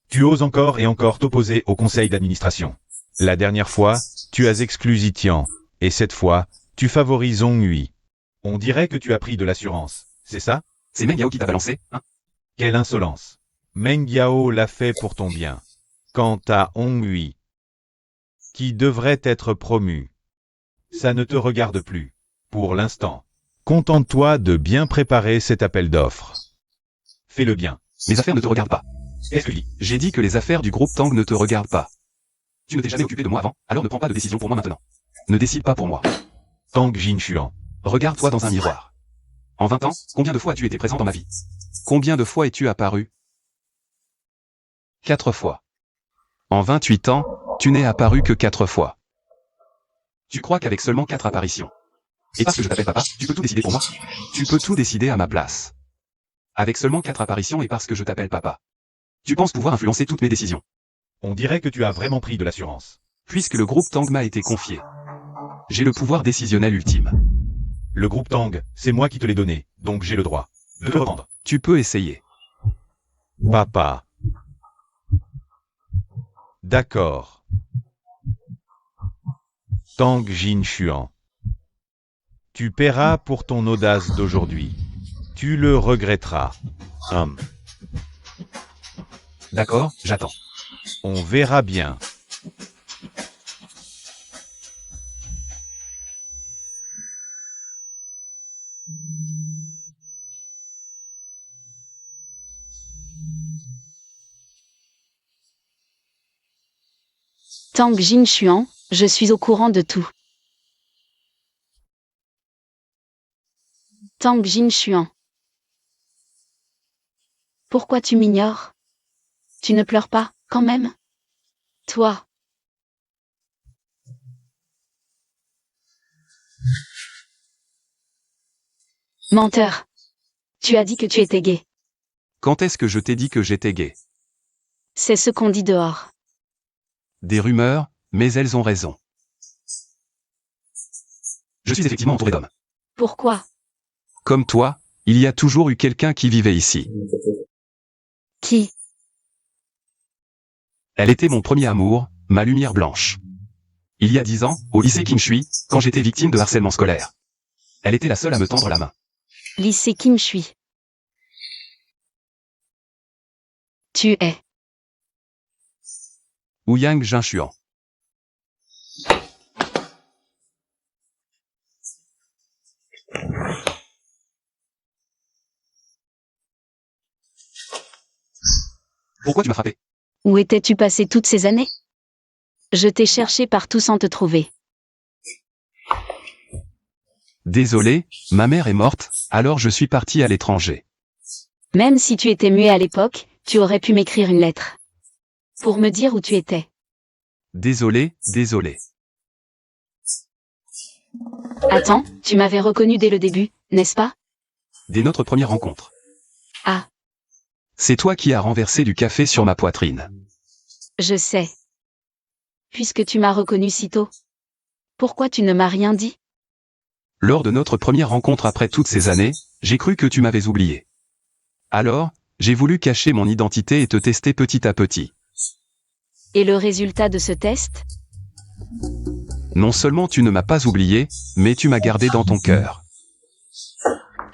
Tu oses encore et encore t'opposer au conseil d'administration. La dernière fois, tu as exclu Zitian, et cette fois, tu favorises Hong Hui. On dirait que tu as pris de l'assurance, c'est ça? C'est Meng Yao qui t'a balancé, hein? Quelle insolence. Meng Yao l'a fait pour ton bien. Quant à Hong Hui, qui devrait être promu, ça ne te regarde plus. Pour l'instant, contente-toi de bien préparer cet appel d'offres. Fais-le bien. Mes affaires ne te regardent pas. Qu'est-ce que tu dis? J'ai dit que les affaires du groupe Tang ne te regardent pas. Tu ne t'es jamais occupé de moi avant, alors ne prends pas de décision pour moi maintenant. Ne décide pas pour moi. Tang Jin Xuan. Regarde-toi dans un miroir. En 20 ans, combien de fois as-tu été présent dans ma vie? Combien de fois es-tu apparu? 4 fois. En 28 ans, tu n'es apparu que 4 fois. Tu crois qu'avec seulement 4 apparitions, et parce que je t'appelle papa, tu peux tout décider pour moi? Tu peux tout décider à ma place. Avec seulement 4 apparitions et parce que je t'appelle papa, tu penses pouvoir influencer toutes mes décisions? On dirait que tu as vraiment pris de l'assurance. Puisque le groupe Tang m'a été confié, j'ai le pouvoir décisionnel ultime. Le groupe Tang, c'est moi qui te l'ai donné, donc j'ai le droit de te rendre. Tu peux essayer. Papa. D'accord. Tang Jin Xuan. Tu paieras pour ton audace d'aujourd'hui. Tu le regretteras. D'accord, j'attends. On verra bien. Tang Jin Xuan, je suis au courant de tout. Tang Jin Xuan. Pourquoi tu m'ignores? Tu ne pleures pas, quand même? Toi. Menteur. Tu as dit que tu étais gay. Quand est-ce que je t'ai dit que j'étais gay? C'est ce qu'on dit dehors. Des rumeurs, mais elles ont raison. Je suis effectivement entouré d'hommes. Pourquoi? Comme toi, il y a toujours eu quelqu'un qui vivait ici. Qui? Elle était mon premier amour, ma lumière blanche. Il y a 10 ans, au lycée Kim Shui, quand j'étais victime de harcèlement scolaire. Elle était la seule à me tendre la main. Lycée Kim Shui. Tu es. Ouyang Jinshuan. Pourquoi tu m'as frappé? Où étais-tu passé toutes ces années? Je t'ai cherché partout sans te trouver. Désolé, ma mère est morte, alors je suis parti à l'étranger. Même si tu étais muet à l'époque, tu aurais pu m'écrire une lettre. Pour me dire où tu étais. Désolé, désolé. Attends, tu m'avais reconnu dès le début, n'est-ce pas? Dès notre première rencontre. Ah, C'est toi qui as renversé du café sur ma poitrine. je sais. Puisque tu m'as reconnu si tôt. Pourquoi tu ne m'as rien dit? Lors de notre première rencontre après toutes ces années, j'ai cru que tu m'avais oublié. Alors, j'ai voulu cacher mon identité et te tester petit à petit. Et le résultat de ce test? Non seulement tu ne m'as pas oublié, mais tu m'as gardé dans ton cœur.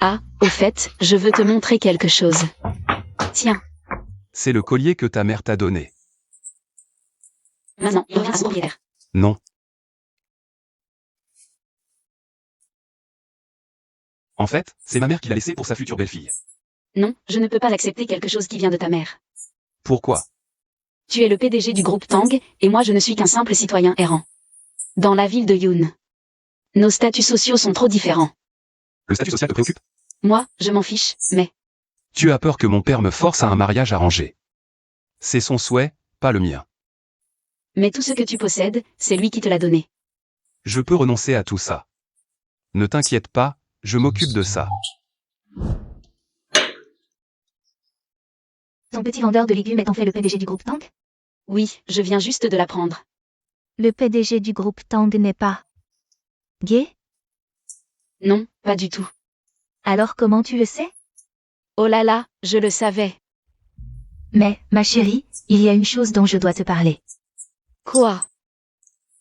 Ah, au fait, je veux te montrer quelque chose. Tiens, C'est le collier que ta mère t'a donné. maintenant, il revient à son propriétaire. Non. En fait, c'est ma mère qui l'a laissé pour sa future belle-fille. Non, je ne peux pas accepter quelque chose qui vient de ta mère. Pourquoi? Tu es le PDG du groupe Tang, et moi je ne suis qu'un simple citoyen errant. Dans la ville de Yun. Nos statuts sociaux sont trop différents. Le statut social te préoccupe? Moi, je m'en fiche, mais... Tu as peur que mon père me force à un mariage arrangé. C'est son souhait, pas le mien. Mais tout ce que tu possèdes, c'est lui qui te l'a donné. Je peux renoncer à tout ça. Ne t'inquiète pas, je m'occupe de ça. Ton petit vendeur de légumes est en fait le PDG du groupe Tang? Oui, je viens juste de l'apprendre. Le PDG du groupe Tang n'est pas gay? Non, pas du tout. Alors comment tu le sais? Oh là là, je le savais. Mais, ma chérie, il y a une chose dont je dois te parler. Quoi?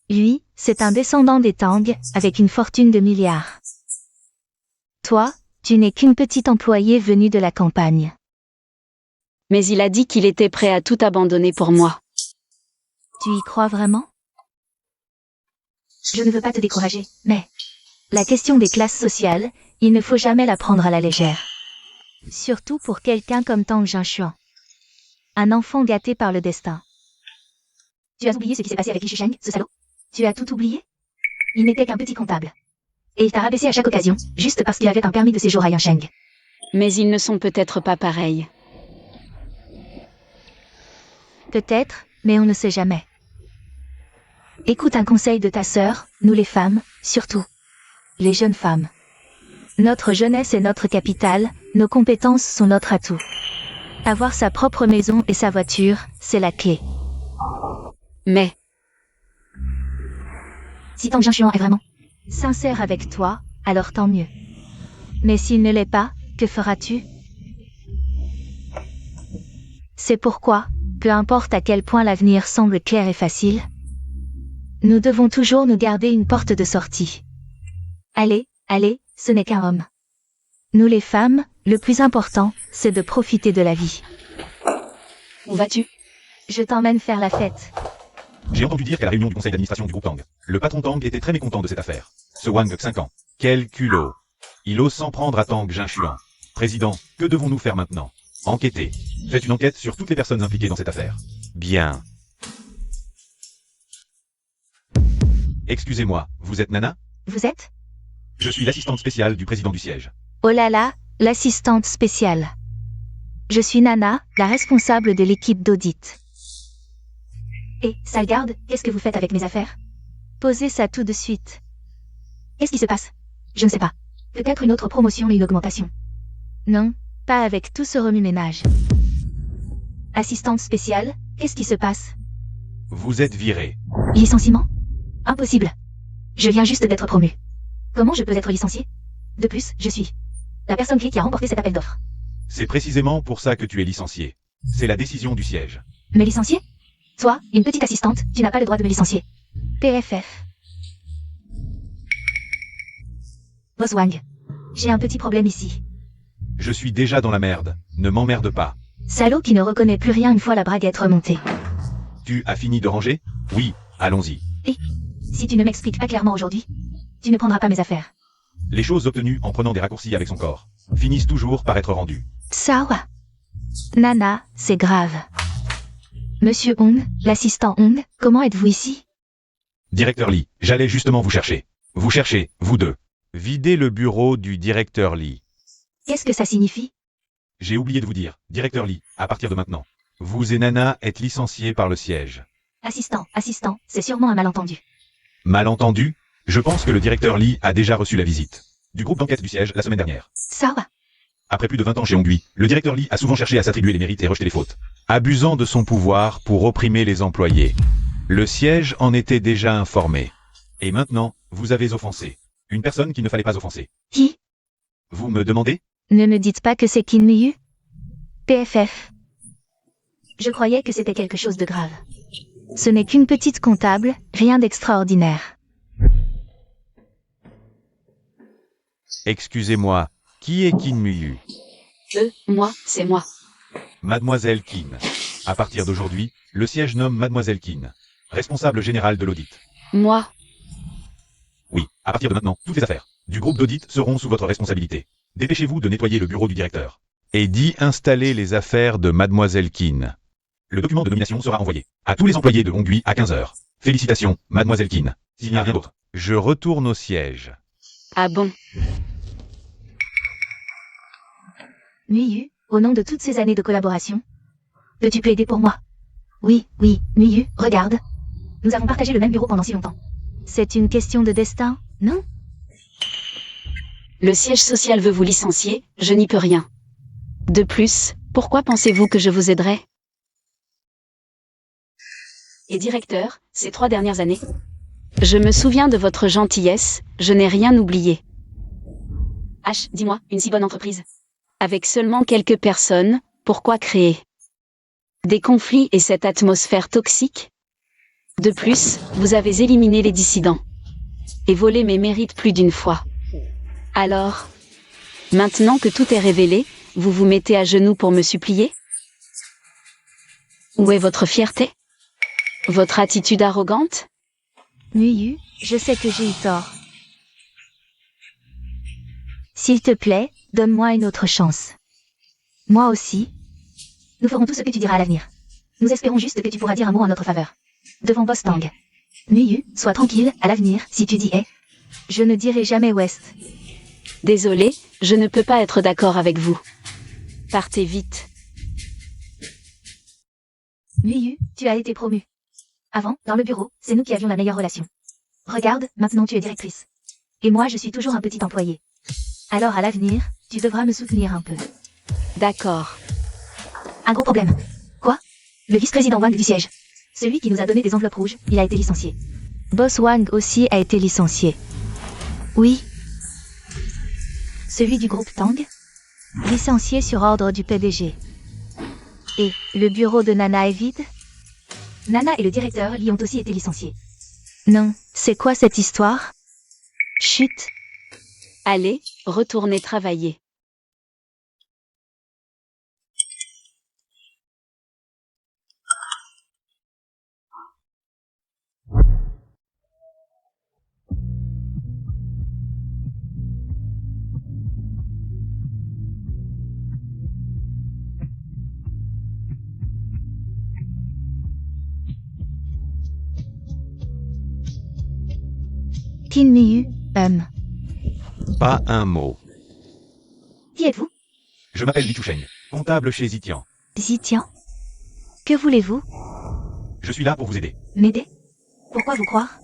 Lui, c'est un descendant des Tang, avec une fortune de milliards. Toi, tu n'es qu'une petite employée venue de la campagne. Mais il a dit qu'il était prêt à tout abandonner pour moi. Tu y crois vraiment? Je ne veux pas te décourager, mais la question des classes sociales, il ne faut jamais la prendre à la légère. Surtout pour quelqu'un comme Tang Jinshuan. Un enfant gâté par le destin. Tu as oublié ce qui s'est passé avec Li Shusheng, ce salaud? Tu as tout oublié? Il n'était qu'un petit comptable. Et il t'a rabaissé à chaque occasion, juste parce qu'il avait un permis de séjour à Yansheng. Mais ils ne sont peut-être pas pareils. Peut-être, mais on ne sait jamais. Écoute un conseil de ta sœur, nous les femmes, surtout. Les jeunes femmes. Notre jeunesse est notre capital, nos compétences sont notre atout. Avoir sa propre maison et sa voiture, c'est la clé. Mais, Si Tang Jinshuan est vraiment sincère avec toi, alors tant mieux. Mais s'il ne l'est pas, que feras-tu? C'est pourquoi, peu importe à quel point l'avenir semble clair et facile, nous devons toujours nous garder une porte de sortie. Allez, allez, ce n'est qu'un homme. Nous les femmes, le plus important, c'est de profiter de la vie. où vas-tu? Je t'emmène faire la fête. J'ai entendu dire qu'à la réunion du conseil d'administration du groupe Tang, le patron Tang était très mécontent de cette affaire. Ce Wang, 5 ans. Quel culot. Il ose s'en prendre à Tang Jinshuan. Président, que devons-nous faire maintenant? Enquêter. Faites une enquête sur toutes les personnes impliquées dans cette affaire. Bien. Excusez-moi, vous êtes Nana? Vous êtes? Je suis l'assistante spéciale du président du siège. Oh là là, l'assistante spéciale. Je suis Nana, la responsable de l'équipe d'audit. Et, Salgarde, qu'est-ce que vous faites avec mes affaires? Posez ça tout de suite. Qu'est-ce qui se passe? Je ne sais pas. Peut-être une autre promotion et une augmentation. Non, pas avec tout ce remue-ménage. Assistante spéciale, qu'est-ce qui se passe? Vous êtes viré. Licenciement? Impossible. Je viens juste d'être promue. Comment je peux être licenciée? De plus, je suis la personne clé qui a remporté cet appel d'offres. C'est précisément pour ça que tu es licencié. C'est la décision du siège. Me licencier? Toi, une petite assistante, tu n'as pas le droit de me licencier. PFF. Boss Wang. J'ai un petit problème ici. Je suis déjà dans la merde. Ne m'emmerde pas. Salaud qui ne reconnaît plus rien une fois la braguette remontée. Tu as fini de ranger? Oui, allons-y. Si tu ne m'expliques pas clairement aujourd'hui, tu ne prendras pas mes affaires. Les choses obtenues en prenant des raccourcis avec son corps finissent toujours par être rendues. Sawa. Nana, c'est grave. Monsieur Hong, l'assistant Hong, comment êtes-vous ici? Directeur Lee, j'allais justement vous chercher. Vous cherchez, vous deux. Videz le bureau du directeur Lee. Qu'est-ce que ça signifie? J'ai oublié de vous dire, directeur Lee, à partir de maintenant, vous et Nana êtes licenciés par le siège. Assistant, c'est sûrement un malentendu. Malentendu? Je pense que le directeur Lee a déjà reçu la visite du groupe d'enquête du siège la semaine dernière. Sawa. Après plus de 20 ans chez Hongui, le directeur Lee a souvent cherché à s'attribuer les mérites et rejeter les fautes. Abusant de son pouvoir pour opprimer les employés. Le siège en était déjà informé. Et maintenant, vous avez offensé une personne qu'il ne fallait pas offenser. Qui? Vous me demandez? Ne me dites pas que c'est Qin Miyu? PFF. Je croyais que c'était quelque chose de grave. Ce n'est qu'une petite comptable, rien d'extraordinaire. Excusez-moi, qui est Qin Miyu? Moi, c'est moi. Mademoiselle Qin. À partir d'aujourd'hui, le siège nomme Mademoiselle Qin, responsable générale de l'audit. Moi, Oui, à partir de maintenant, toutes les affaires du groupe d'audit seront sous votre responsabilité. Dépêchez-vous de nettoyer le bureau du directeur. Et d'y installer les affaires de Mademoiselle Qin. Le document de nomination sera envoyé à tous les employés de Hongui à 15 heures. Félicitations, Mademoiselle Qin. S'il n'y a rien d'autre. Je retourne au siège. ah bon? Miyu, au nom de toutes ces années de collaboration, peux-tu plaider pour moi? Oui, Miyu, regarde. Nous avons partagé le même bureau pendant si longtemps. C'est une question de destin, non? Le siège social veut vous licencier, je n'y peux rien. De plus, pourquoi pensez-vous que je vous aiderai? Et directeur, ces 3 dernières années, je me souviens de votre gentillesse, je n'ai rien oublié. H, dis-moi, une si bonne entreprise. Avec seulement quelques personnes, pourquoi créer des conflits et cette atmosphère toxique? De plus, vous avez éliminé les dissidents et volé mes mérites plus d'une fois. Alors, maintenant que tout est révélé, vous vous mettez à genoux pour me supplier? Où est votre fierté? Votre attitude arrogante? Muyu, je sais que j'ai eu tort. S'il te plaît, donne-moi une autre chance. Moi aussi. Nous ferons tout ce que tu diras à l'avenir. Nous espérons juste que tu pourras dire un mot en notre faveur. Devant Boss Tang. Muyu, sois tranquille, à l'avenir, si tu dis « eh ». Je ne dirai jamais West. Désolé, je ne peux pas être d'accord avec vous. Partez vite. Muyu, tu as été promue. Avant, dans le bureau, c'est nous qui avions la meilleure relation. Regarde, maintenant tu es directrice. Et moi je suis toujours un petit employé. Alors à l'avenir, tu devras me soutenir un peu. D'accord. Un gros problème. Quoi? Le vice-président Wang du siège. Celui qui nous a donné des enveloppes rouges, il a été licencié. Boss Wang aussi a été licencié. Oui. Celui du groupe Tang? Licencié sur ordre du PDG. Et le bureau de Nana est vide? Nana et le directeur Li ont aussi été licenciés. Non, c'est quoi cette histoire? Chut. Allez, retournez travailler. Qin Miyu, Pas un mot. Qui êtes-vous? Je m'appelle Li Chusheng, comptable chez Zitian. Zitian. Que voulez-vous? Je suis là pour vous aider. M'aider? Pourquoi vous croire?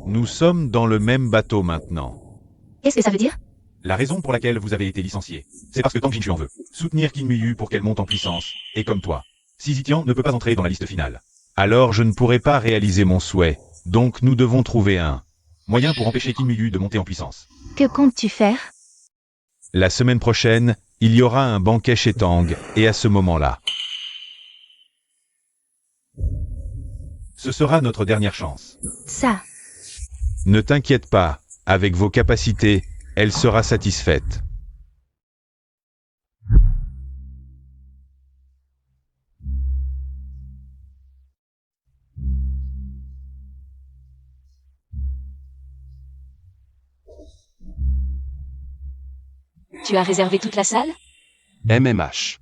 Nous sommes dans le même bateau maintenant. Qu'est-ce que ça veut dire? La raison pour laquelle vous avez été licencié, c'est parce que Tang Jinshu en veut. Soutenir Qin Miyu pour qu'elle monte en puissance, et comme toi. Si Zitian ne peut pas entrer dans la liste finale. Alors je ne pourrai pas réaliser mon souhait, donc nous devons trouver un Moyen pour empêcher Qin Miyu de monter en puissance. Que comptes-tu faire? La semaine prochaine, il y aura un banquet chez Tang, et à ce moment-là, Ce sera notre dernière chance. Ça. ne t'inquiète pas, avec vos capacités, elle sera satisfaite. Tu as réservé toute la salle? MMH.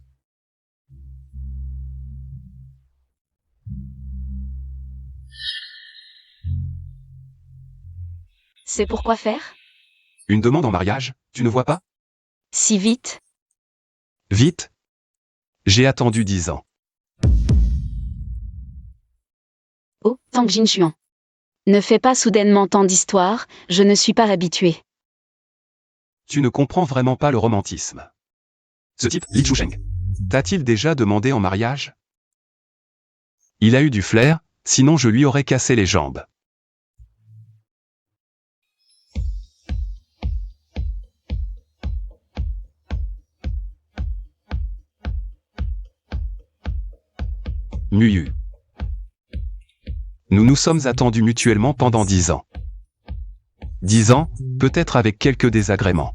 C'est pourquoi faire? Une demande en mariage, tu ne vois pas? Si vite? Vite? J'ai attendu 10 ans. Oh, Tang Jinshuan. Ne fais pas soudainement tant d'histoires, je ne suis pas habitué. Tu ne comprends vraiment pas le romantisme. Ce type, Li Chusheng, t'a-t-il déjà demandé en mariage? Il a eu du flair, sinon je lui aurais cassé les jambes. Muyu. Nous nous sommes attendus mutuellement pendant 10 ans. 10 ans, peut-être avec quelques désagréments.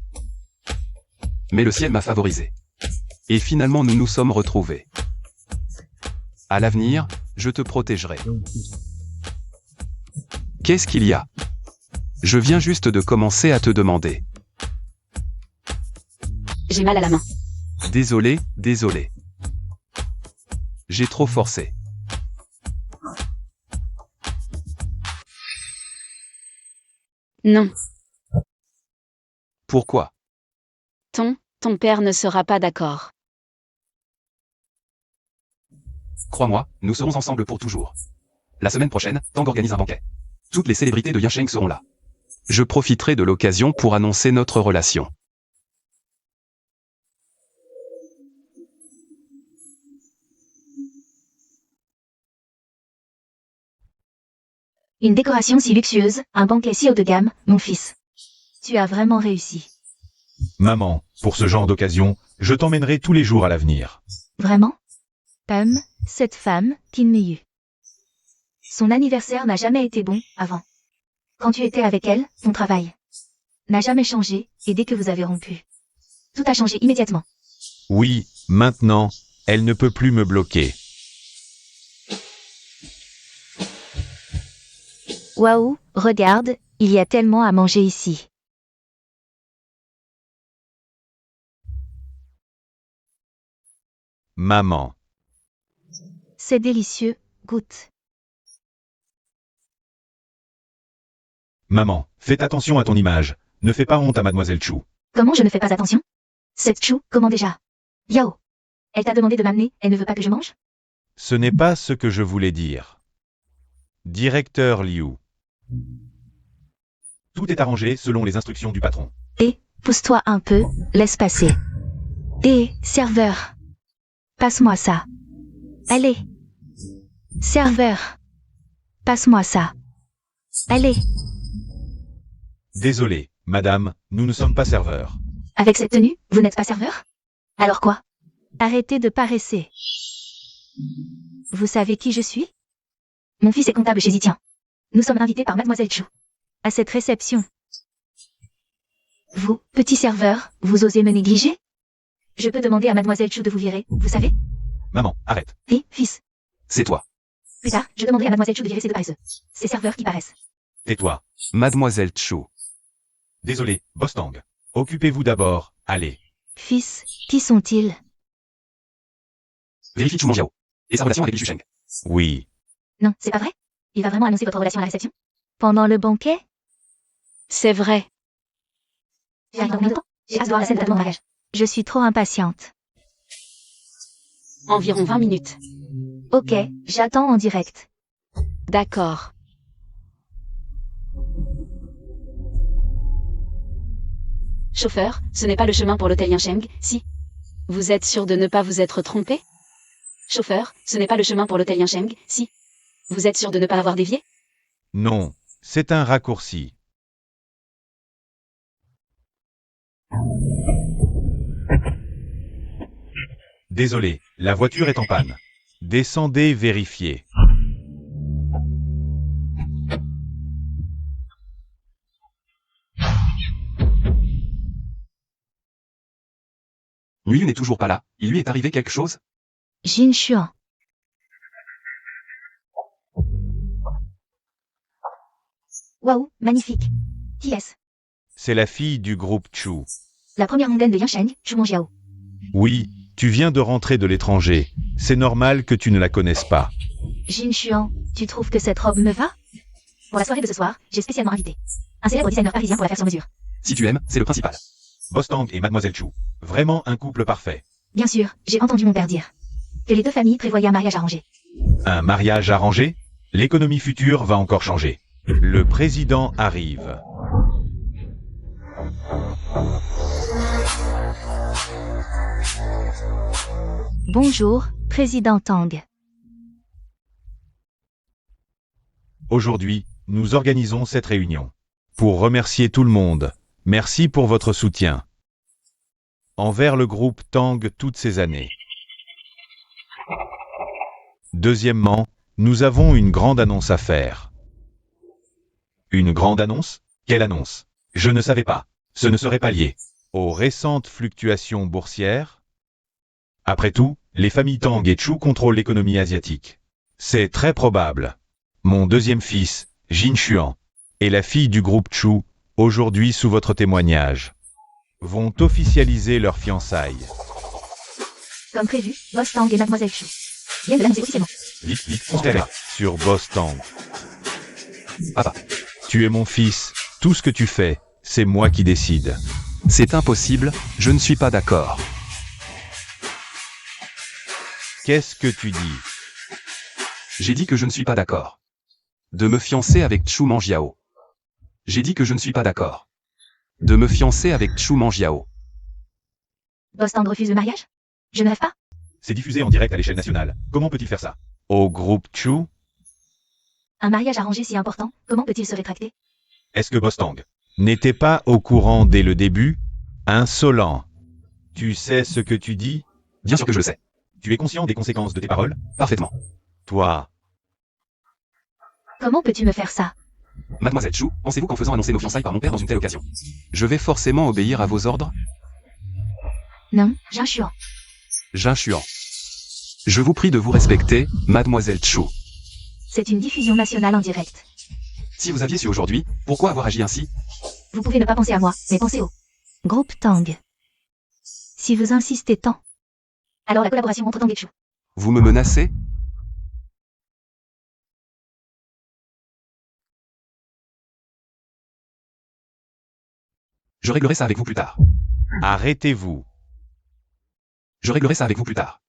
Mais le ciel m'a favorisé. Et finalement nous nous sommes retrouvés. À l'avenir, je te protégerai. Qu'est-ce qu'il y a? Je viens juste de commencer à te demander. J'ai mal à la main. Désolé, désolé. J'ai trop forcé. Non, Pourquoi? ton père ne sera pas d'accord. Crois-moi, nous serons ensemble pour toujours. La semaine prochaine, Tang organise un banquet. Toutes les célébrités de Yasheng seront là. Je profiterai de l'occasion pour annoncer notre relation. Une décoration si luxueuse, un banquet si haut de gamme, mon fils. Tu as vraiment réussi. Maman, pour ce genre d'occasion, je t'emmènerai tous les jours à l'avenir. Vraiment? Cette femme, Kim Meiyu. Son anniversaire n'a jamais été bon, avant. Quand tu étais avec elle, ton travail n'a jamais changé, et dès que vous avez rompu, tout a changé immédiatement. Oui, maintenant, elle ne peut plus me bloquer. Waouh, regarde, il y a tellement à manger ici. Maman. C'est délicieux, goûte. Maman, fais attention à ton image. Ne fais pas honte à mademoiselle Chu. Comment je ne fais pas attention? Cette chou, comment déjà? Yao. Elle t'a demandé de m'amener, elle ne veut pas que je mange? Ce n'est pas ce que je voulais dire. Directeur Liu. Tout est arrangé selon les instructions du patron. Pousse-toi un peu, laisse passer. Serveur. Passe-moi ça. Allez. Serveur. Passe-moi ça. Allez. Désolé, madame, nous ne sommes pas serveurs. Avec cette tenue, vous n'êtes pas serveur? Alors quoi? Arrêtez de paresser. Vous savez qui je suis? Mon fils est comptable chez Zitian. Nous sommes invités par mademoiselle Chu à cette réception. Vous, petit serveur, vous osez me négliger? Je peux demander à mademoiselle Chu de vous virer, vous savez? Maman, arrête. Fils. C'est toi. Plus tard, je demanderai à mademoiselle Chu de virer ces deux paresseux. Ces serveurs qui paraissent. Tais-toi. Mademoiselle Chu. Désolé, Boss Tang. Occupez-vous d'abord, allez. Fils, qui sont-ils? Vérifie Chu Manjiao. Et sa relation avec Li Shusheng. Oui. Non, c'est pas vrai? Il va vraiment annoncer votre relation à la réception? Pendant le banquet? C'est vrai. J'arrive dans combien de temps? J'ai hâte de voir la scène de ta demande en mariage. Je suis trop impatiente. Environ 20 minutes. Ok, j'attends en direct. D'accord. Chauffeur, ce n'est pas le chemin pour l'hôtel Yincheng, si? Vous êtes sûr de ne pas vous être trompé? Chauffeur, ce n'est pas le chemin pour l'hôtel Yincheng, si? Vous êtes sûr de ne pas avoir dévié? Non, c'est un raccourci. Désolé, la voiture est en panne. Descendez vérifier. Nguyen n'est toujours pas là. Il lui est arrivé quelque chose? Jin Xuan. Waouh, magnifique. Qui est-ce? C'est la fille du groupe Chu. La première mondaine de Yincheng, Chu Manjiao. Oui, tu viens de rentrer de l'étranger. C'est normal que tu ne la connaisses pas. Jin Xuan, tu trouves que cette robe me va? Pour la soirée de ce soir, j'ai spécialement invité un célèbre designer parisien pour la faire sur mesure. Si tu aimes, c'est le principal. Boss Tang et mademoiselle Chu. Vraiment un couple parfait. Bien sûr, j'ai entendu mon père dire que les deux familles prévoyaient un mariage arrangé. Un mariage arrangé? L'économie future va encore changer. Le président arrive. Bonjour, président Tang. Aujourd'hui, nous organisons cette réunion. Pour remercier tout le monde, merci pour votre soutien. Envers le groupe Tang toutes ces années. Deuxièmement, nous avons une grande annonce à faire. Une grande annonce? Quelle annonce? Je ne savais pas. Ce ne serait pas lié aux récentes fluctuations boursières. Après tout, les familles Tang et Chu contrôlent l'économie asiatique. C'est très probable. Mon deuxième fils, Jin Xuan, et la fille du groupe Chu, aujourd'hui sous votre témoignage, vont officialiser leurs fiançailles. Comme prévu, Boss Tang et mademoiselle Chu viennent de l'annoncer officiellement. Vite, vite, on se tait là. Sur Boss Tang. Papa. Tu es mon fils, tout ce que tu fais, c'est moi qui décide. C'est impossible, je ne suis pas d'accord. Qu'est-ce que tu dis? J'ai dit que je ne suis pas d'accord. De me fiancer avec Chu Manjiao. J'ai dit que je ne suis pas d'accord. De me fiancer avec Chu Manjiao. Boss Tang refuse le mariage? Je ne rêve pas. C'est diffusé en direct à l'échelle nationale. Comment peut-il faire ça? Au groupe Chu? Un mariage arrangé si important, comment peut-il se rétracter? Est-ce que Boss Tang N'était pas au courant dès le début? Insolent. Tu sais ce que tu dis? Bien sûr que je le sais. Tu es conscient des conséquences de tes paroles? Parfaitement. Toi. Comment peux-tu me faire ça? Mademoiselle Chu, pensez-vous qu'en faisant annoncer nos fiançailles par mon père dans une telle occasion, je vais forcément obéir à vos ordres? Non, Jin Xuan. Jin Xuan. Je vous prie de vous respecter, Mademoiselle Chu. C'est une diffusion nationale en direct. Si vous aviez su aujourd'hui, pourquoi avoir agi ainsi? Vous pouvez ne pas penser à moi, mais pensez au groupe Tang. Si vous insistez tant, alors la collaboration entre Tang et Chu. Vous me menacez? Je réglerai ça avec vous plus tard. Arrêtez-vous. Je réglerai ça avec vous plus tard.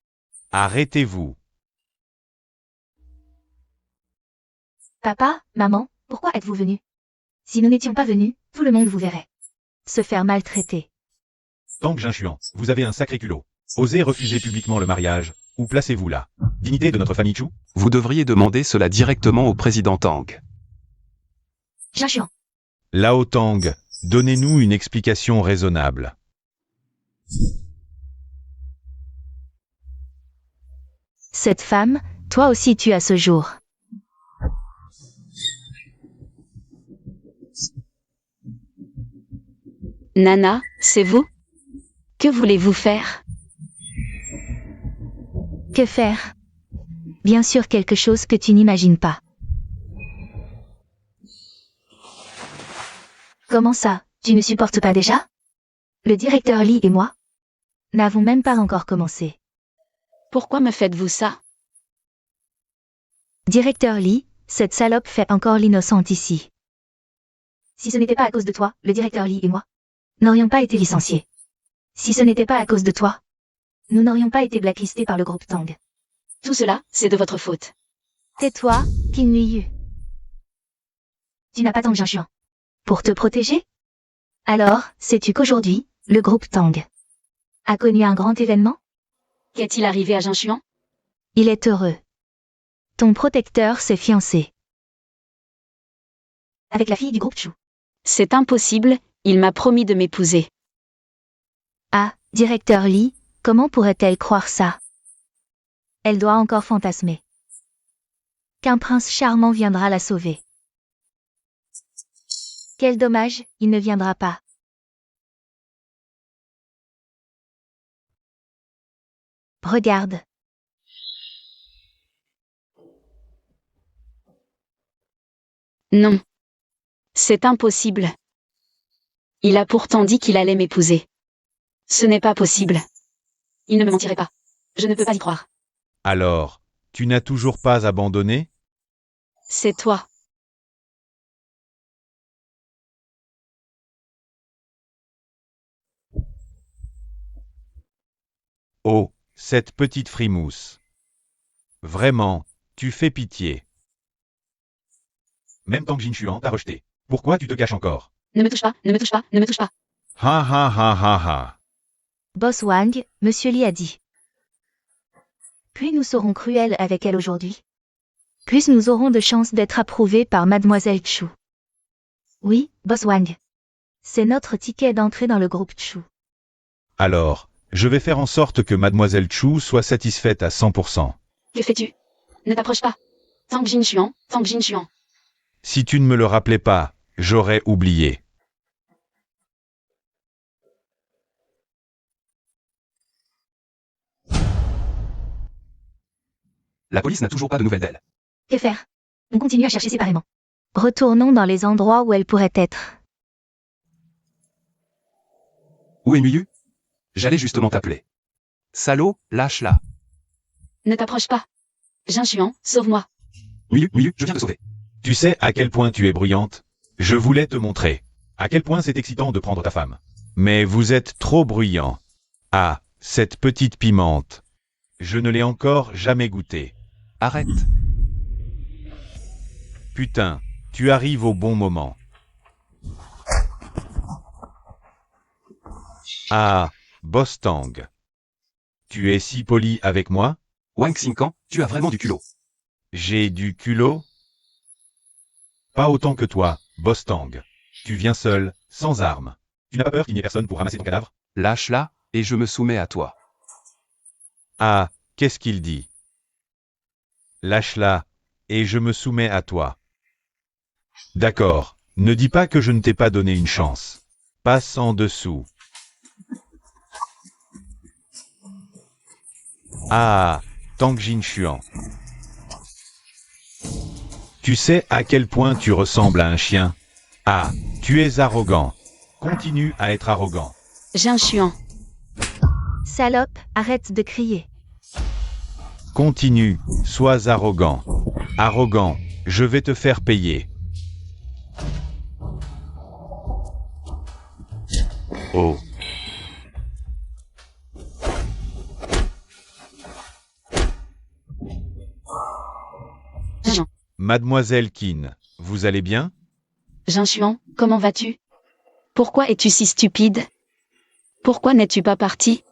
Arrêtez-vous. Papa, maman, pourquoi êtes-vous venus? Si nous n'étions pas venus, tout le monde vous verrait se faire maltraiter. Tang Jinshuan, vous avez un sacré culot. Osez refuser publiquement le mariage. Où placez-vous là? Dignité de notre famille Chu? Vous devriez demander cela directement au président Tang. Jin Xuan. Lao Tang, donnez-nous une explication raisonnable. Cette femme, toi aussi tu as ce jour. Nana, c'est vous? Que voulez-vous faire? Que faire? Bien sûr quelque chose que tu n'imagines pas. Comment ça, tu ne supportes pas déjà? Le directeur Lee et moi n'avons même pas encore commencé. Pourquoi me faites-vous ça? Directeur Lee, cette salope fait encore l'innocente ici. Si ce n'était pas à cause de toi, le directeur Lee et moi n'aurions pas été licenciés. Si ce n'était pas à cause de toi, nous n'aurions pas été blacklistés par le groupe Tang. Tout cela, c'est de votre faute. Tais-toi, Qin Liu. Tu n'as pas Tang Jinshuan pour te protéger? Alors, sais-tu qu'aujourd'hui, le groupe Tang a connu un grand événement? Qu'est-il arrivé à Jinshuan? Il est heureux. Ton protecteur s'est fiancé avec la fille du groupe Chu. C'est impossible, il m'a promis de m'épouser. Ah, directeur Lee, comment pourrait-elle croire ça? Elle doit encore fantasmer qu'un prince charmant viendra la sauver. Quel dommage, il ne viendra pas. Regarde. Non. C'est impossible. Il a pourtant dit qu'il allait m'épouser. Ce n'est pas possible. Il ne me mentirait pas. Je ne peux pas y croire. Alors, tu n'as toujours pas abandonné? C'est toi. Oh, cette petite frimousse. Vraiment, tu fais pitié. Même Tang Jinshuan t'a rejeté. Pourquoi tu te caches encore? Ne me touche pas, ne me touche pas, ne me touche pas. Ha ha ha ha ha. Boss Wang, Monsieur Lee a dit. Puis nous serons cruels avec elle aujourd'hui. Plus nous aurons de chances d'être approuvés par Mademoiselle Chu. Oui, Boss Wang. C'est notre ticket d'entrée dans le groupe Chu. Alors, je vais faire en sorte que Mademoiselle Chu soit satisfaite à 100%. Que fais-tu? Ne t'approche pas. Tang Jinshuan, Tang Jinshuan. Si tu ne me le rappelais pas, j'aurais oublié. La police n'a toujours pas de nouvelles d'elle. Que faire? On continue à chercher séparément. Retournons dans les endroits où elle pourrait être. Où est Miyu? J'allais justement t'appeler. Salaud, lâche-la. Ne t'approche pas. Jinshuan, sauve-moi. Miyu, je viens te sauver. Tu sais à quel point tu es bruyante? Je voulais te montrer. À quel point c'est excitant de prendre ta femme. Mais vous êtes trop bruyant. Ah, cette petite pimente. Je ne l'ai encore jamais goûtée. Arrête. Putain, tu arrives au bon moment. Ah, Boss Tang. Tu es si poli avec moi? Wang Xingkan, tu as vraiment du culot. J'ai du culot? Pas autant que toi, Boss Tang. Tu viens seul, sans armes. Tu n'as pas peur qu'il n'y ait personne pour ramasser ton cadavre? Lâche-la, et je me soumets à toi. Ah, qu'est-ce qu'il dit? Lâche-la, et je me soumets à toi. D'accord, ne dis pas que je ne t'ai pas donné une chance. Passe en dessous. Ah, Tang Jinchuan. Tu sais à quel point tu ressembles à un chien? Ah, tu es arrogant. Continue à être arrogant. Jinchuan. Salope, arrête de crier. Continue, sois arrogant. Arrogant, je vais te faire payer. Oh. Jean. Mademoiselle Qin, vous allez bien? Jinchuan, comment vas-tu? Pourquoi es-tu si stupide? Pourquoi n'es-tu pas parti?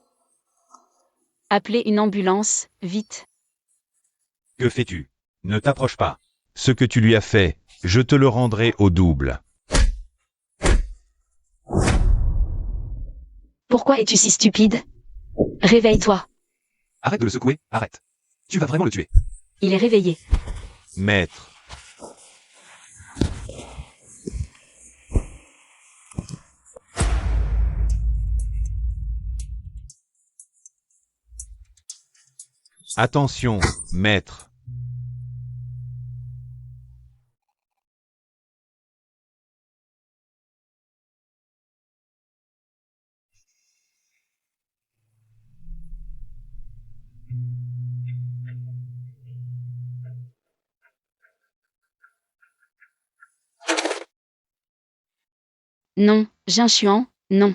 Appelez une ambulance, vite. Que fais-tu? Ne t'approche pas. Ce que tu lui as fait, je te le rendrai au double. Pourquoi es-tu si stupide? Réveille-toi. Arrête de le secouer, arrête. Tu vas vraiment le tuer. Il est réveillé. Maître. Attention, maître. Non, Jinchuan, non.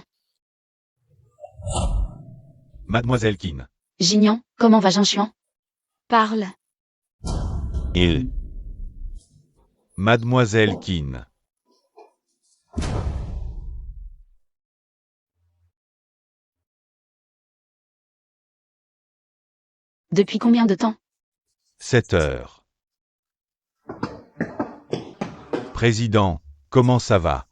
Mademoiselle Qin. Jignan, comment va Jinchuan? Parle. Il. Mademoiselle Qin. Depuis combien de temps? 7 heures. Président, comment ça va?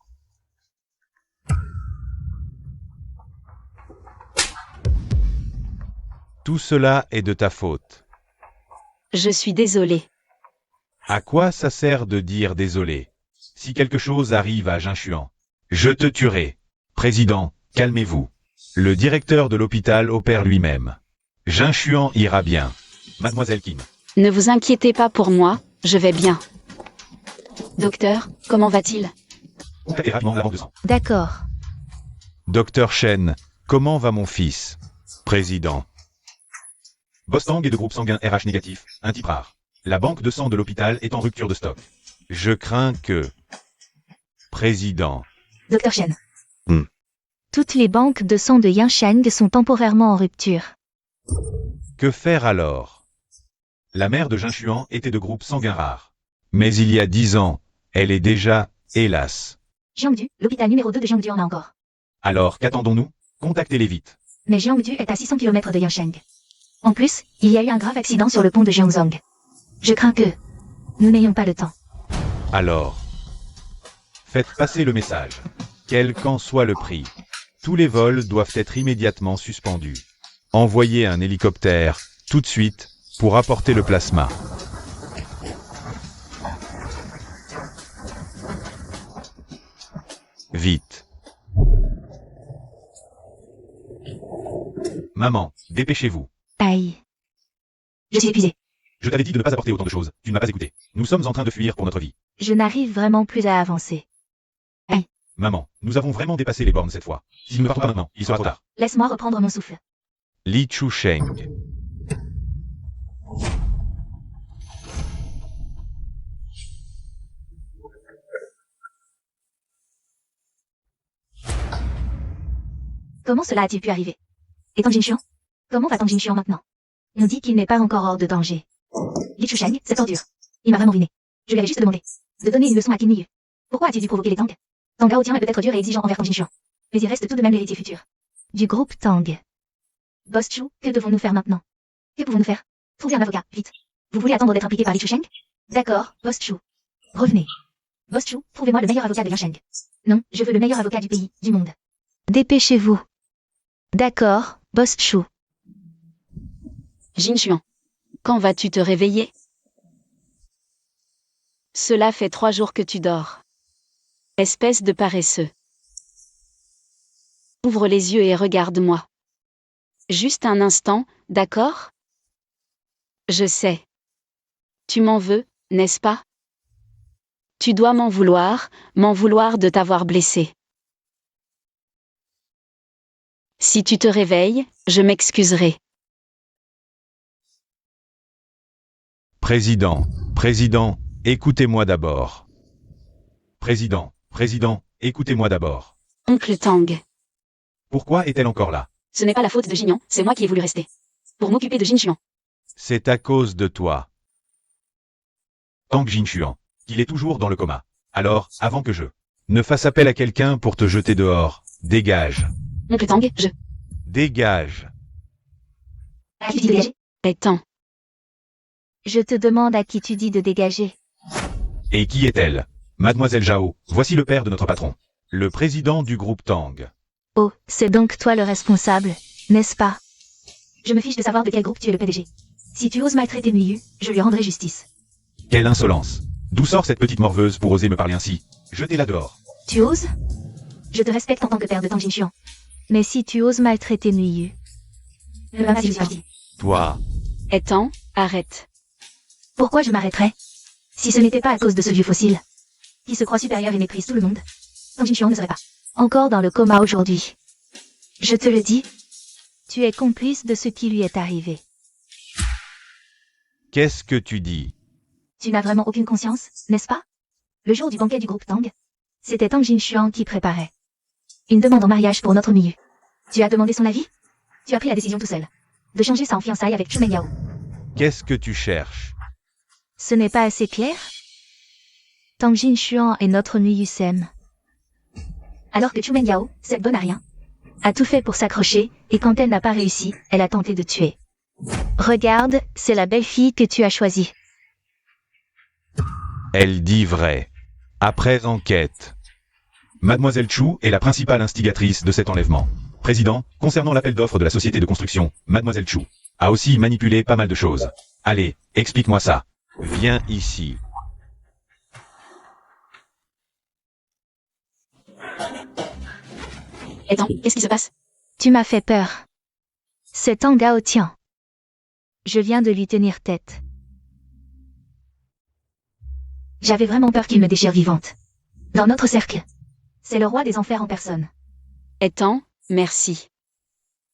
Tout cela est de ta faute. Je suis désolé. À quoi ça sert de dire désolé? Si quelque chose arrive à Jinchuan, je te tuerai. Président, calmez-vous. Le directeur de l'hôpital opère lui-même. Jinchuan ira bien. Mademoiselle Qin. Ne vous inquiétez pas pour moi, je vais bien. Docteur, comment va-t-il? Contactez rapidement la banque de sang. D'accord. Docteur Shen, comment va mon fils? Président. Boss Tang est de groupe sanguin RH négatif, un type rare. La banque de sang de l'hôpital est en rupture de stock. Je crains que... Président. Docteur Shen. Hmm. Toutes les banques de sang de Yansheng sont temporairement en rupture. Que faire alors? La mère de Jinchuan était de groupe sanguin rare. Mais il y a 10 ans, elle est déjà, hélas. Jiangdu, l'hôpital numéro 2 de Jiangdu en a encore. Alors qu'attendons-nous? Contactez-les vite. Mais Jiangdu est à 600 km de Yansheng. En plus, il y a eu un grave accident sur le pont de Jiangzhong. Je crains que nous n'ayons pas le temps. Alors, faites passer le message. Quel qu'en soit le prix, tous les vols doivent être immédiatement suspendus. Envoyez un hélicoptère, tout de suite, pour apporter le plasma. Vite. Maman, dépêchez-vous. Aïe. Je suis épuisée. Je t'avais dit de ne pas apporter autant de choses, tu ne m'as pas écouté. Nous sommes en train de fuir pour notre vie. Je n'arrive vraiment plus à avancer. Maman, nous avons vraiment dépassé les bornes cette fois. Si nous ne partons pas maintenant, il sera trop tard. Laisse-moi reprendre mon souffle. Li Chusheng. Comment cela a-t-il pu arriver? Et Tang Jinchuan? Comment va Tang Jinchuan maintenant? On dit qu'il n'est pas encore hors de danger. Li Chusheng, cette ordure. Il m'a vraiment ruiné. Je lui avais juste demandé. de donner une leçon à Qin Yu. Pourquoi as-tu dû provoquer les Tang? Tang Gao Tian est peut-être dur et exigeant envers Tang Jinchuan. Mais il reste tout de même l'héritier futur du groupe Tang. Boss Chu, que devons-nous faire maintenant? Que pouvons-nous faire? Trouvez un avocat, vite. Vous voulez attendre d'être impliqué par Li Chusheng? D'accord, Boss Chu. Revenez. Boss Chu, trouvez-moi le meilleur avocat de Liansheng. Non, je veux le meilleur avocat du pays, du monde. Dépêchez-vous. D'accord, Boss Chu. Jinchuan. Quand vas-tu te réveiller? Cela fait 3 jours que tu dors. Espèce de paresseux. Ouvre les yeux et regarde-moi. Juste un instant, d'accord? Je sais. Tu m'en veux, n'est-ce pas? Tu dois m'en vouloir de t'avoir blessé. Si tu te réveilles, je m'excuserai. Président, écoutez-moi d'abord. Président, écoutez-moi d'abord. Oncle Tang. Pourquoi est-elle encore là? Ce n'est pas la faute de Jinyan, c'est moi qui ai voulu rester. Pour m'occuper de Jinchuan. C'est à cause de toi. Tang Jinchuan. Il est toujours dans le coma. Alors, avant que je ne fasse appel à quelqu'un pour te jeter dehors, dégage. Oncle Tang, Dégage. À qui tu dis de dégager? Étant. Je te demande à qui tu dis de dégager. Et qui est-elle? Mademoiselle Zhao, voici le père de notre patron. Le président du groupe Tang. Oh, c'est donc toi le responsable, n'est-ce pas? Je me fiche de savoir de quel groupe tu es le PDG. Si tu oses maltraiter Nuyu, je lui rendrai justice. Quelle insolence. D'où sort cette petite morveuse pour oser me parler ainsi? Jetez-la dehors. Tu oses? Je te respecte en tant que père de Tang Jinchuan. Mais si tu oses maltraiter Nuyu... Ne pas si je suis parti. Toi. Étant, arrête. Pourquoi je m'arrêterais? Si ce n'était pas à cause de ce vieux fossile, qui se croit supérieur et méprise tout le monde, Tang Jinchuan ne serait pas encore dans le coma aujourd'hui. Je te le dis, tu es complice de ce qui lui est arrivé. Qu'est-ce que tu dis? Tu n'as vraiment aucune conscience, n'est-ce pas? Le jour du banquet du groupe Tang, c'était Tang Jinchuan qui préparait une demande en mariage pour notre milieu. Tu as demandé son avis? Tu as pris la décision tout seul de changer ça en fiançailles avec Chu Mengyao. Qu'est-ce que tu cherches? Ce n'est pas assez clair? Tang Jinchuan et notre Nuyu s'aiment. Alors que Chu Mengyao, cette bonne à rien, a tout fait pour s'accrocher, et quand elle n'a pas réussi, elle a tenté de tuer. Regarde, c'est la belle fille que tu as choisie. Elle dit vrai. Après enquête. Mademoiselle Chu est la principale instigatrice de cet enlèvement. Président, concernant l'appel d'offres de la société de construction, Mademoiselle Chu a aussi manipulé pas mal de choses. Allez, explique-moi ça. Viens ici. Étant, qu'est-ce qui se passe? Tu m'as fait peur. C'est Tang Gao Tian. Je viens de lui tenir tête. J'avais vraiment peur qu'il me déchire vivante. Dans notre cercle, c'est le roi des enfers en personne. Étant, merci.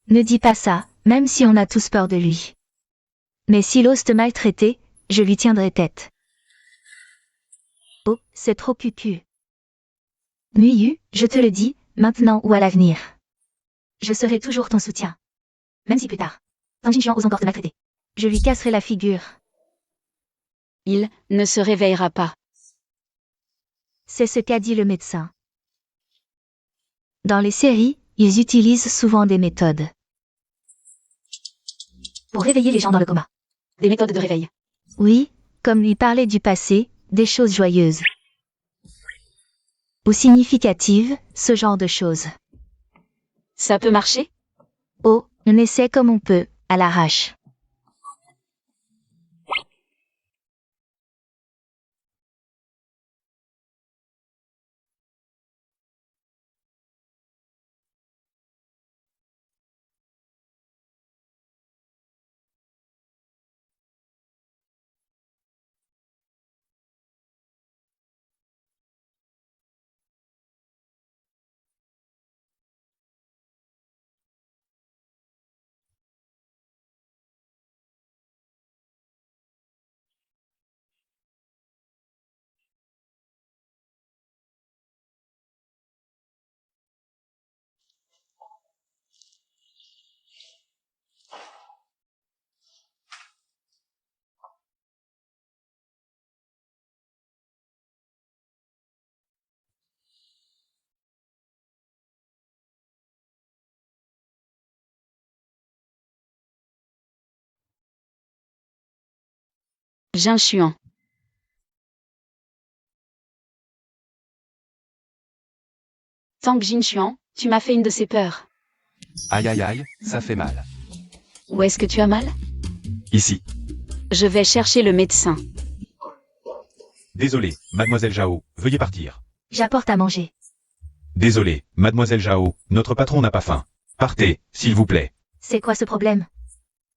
Ne dis pas ça, même si on a tous peur de lui. Mais s'il ose te maltraiter, je lui tiendrai tête. Oh, c'est trop cucu. Nuyu, je te le dis, maintenant ou à l'avenir. Je serai toujours ton soutien. Même si plus tard, Tang Jinchuan ose encore te maltraiter. Je lui casserai la figure. Il ne se réveillera pas. C'est ce qu'a dit le médecin. Dans les séries, ils utilisent souvent des méthodes. Pour réveiller les gens dans le coma. Des méthodes de réveil. Oui, comme lui parler du passé, des choses joyeuses. Ou significatives, ce genre de choses. Ça peut marcher? Oh, on essaie comme on peut, à l'arrache. Jin Chuan. Tang Jin Chuan, tu m'as fait une de ces peurs. Aïe aïe aïe, ça fait mal. Où est-ce que tu as mal? Ici. Je vais chercher le médecin. Désolé, mademoiselle Zhao, veuillez partir. J'apporte à manger. Désolé, mademoiselle Zhao, notre patron n'a pas faim. Partez, s'il vous plaît. C'est quoi ce problème?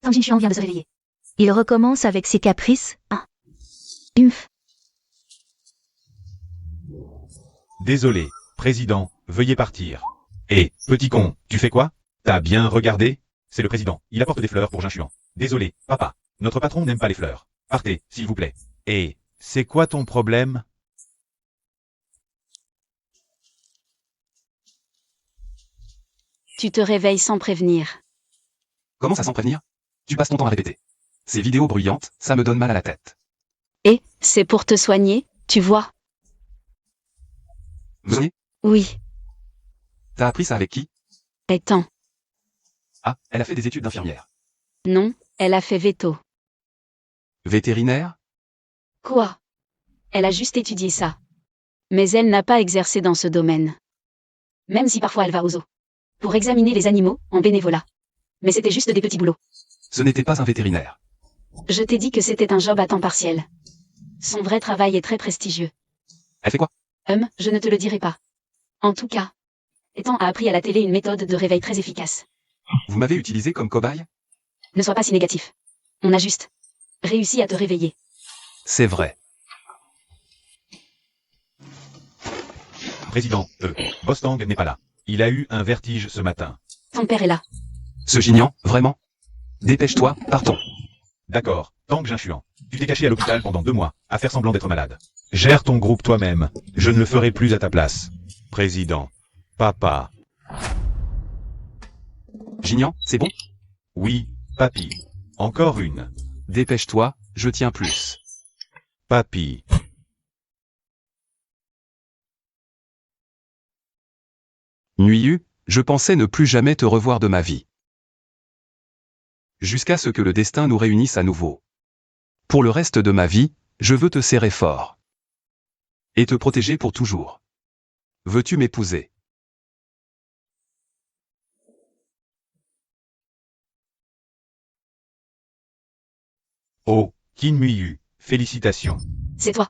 Tang Jinchuan vient de se réveiller. Il recommence avec ses caprices. Humph. Désolé, président, veuillez partir. Hé, petit con, tu fais quoi? T'as bien regardé? C'est le président, il apporte des fleurs pour Jin Chuan. Désolé, papa, notre patron n'aime pas les fleurs. Partez, s'il vous plaît. Hé, c'est quoi ton problème? Tu te réveilles sans prévenir. Comment ça sans prévenir? Tu passes ton temps à répéter. Ces vidéos bruyantes, ça me donne mal à la tête. Et, c'est pour te soigner, tu vois. Vous soignez? Oui, T'as appris ça avec qui? étant. Ah, elle a fait des études d'infirmière. Non, elle a fait veto. Vétérinaire? Quoi? Elle a juste étudié ça. Mais elle n'a pas exercé dans ce domaine. Même si parfois elle va au zoo. Pour examiner les animaux, en bénévolat. Mais c'était juste des petits boulots. Ce n'était pas un vétérinaire. Je t'ai dit que c'était un job à temps partiel. Son vrai travail est très prestigieux. Elle fait quoi? Je ne te le dirai pas. En tout cas, Étant a appris à la télé une méthode de réveil très efficace. Vous m'avez utilisé comme cobaye? Ne sois pas si négatif. On a juste réussi à te réveiller. C'est vrai. Président, Bostang n'est pas là. Il a eu un vertige ce matin. Ton père est là. Ce Gignan, vraiment? Dépêche-toi, partons. D'accord, Tang Jin Chuan. Tu t'es caché à l'hôpital pendant 2 mois, à faire semblant d'être malade. Gère ton groupe toi-même. Je ne le ferai plus à ta place. Président. Papa. Gignan, c'est bon? Oui, papy. Encore une. Dépêche-toi, je tiens plus. Papy. Nuiyu, je pensais ne plus jamais te revoir de ma vie. Jusqu'à ce que le destin nous réunisse à nouveau. Pour le reste de ma vie, je veux te serrer fort. Et te protéger pour toujours. Veux-tu m'épouser? Oh, Qin Muiyu, félicitations. C'est toi.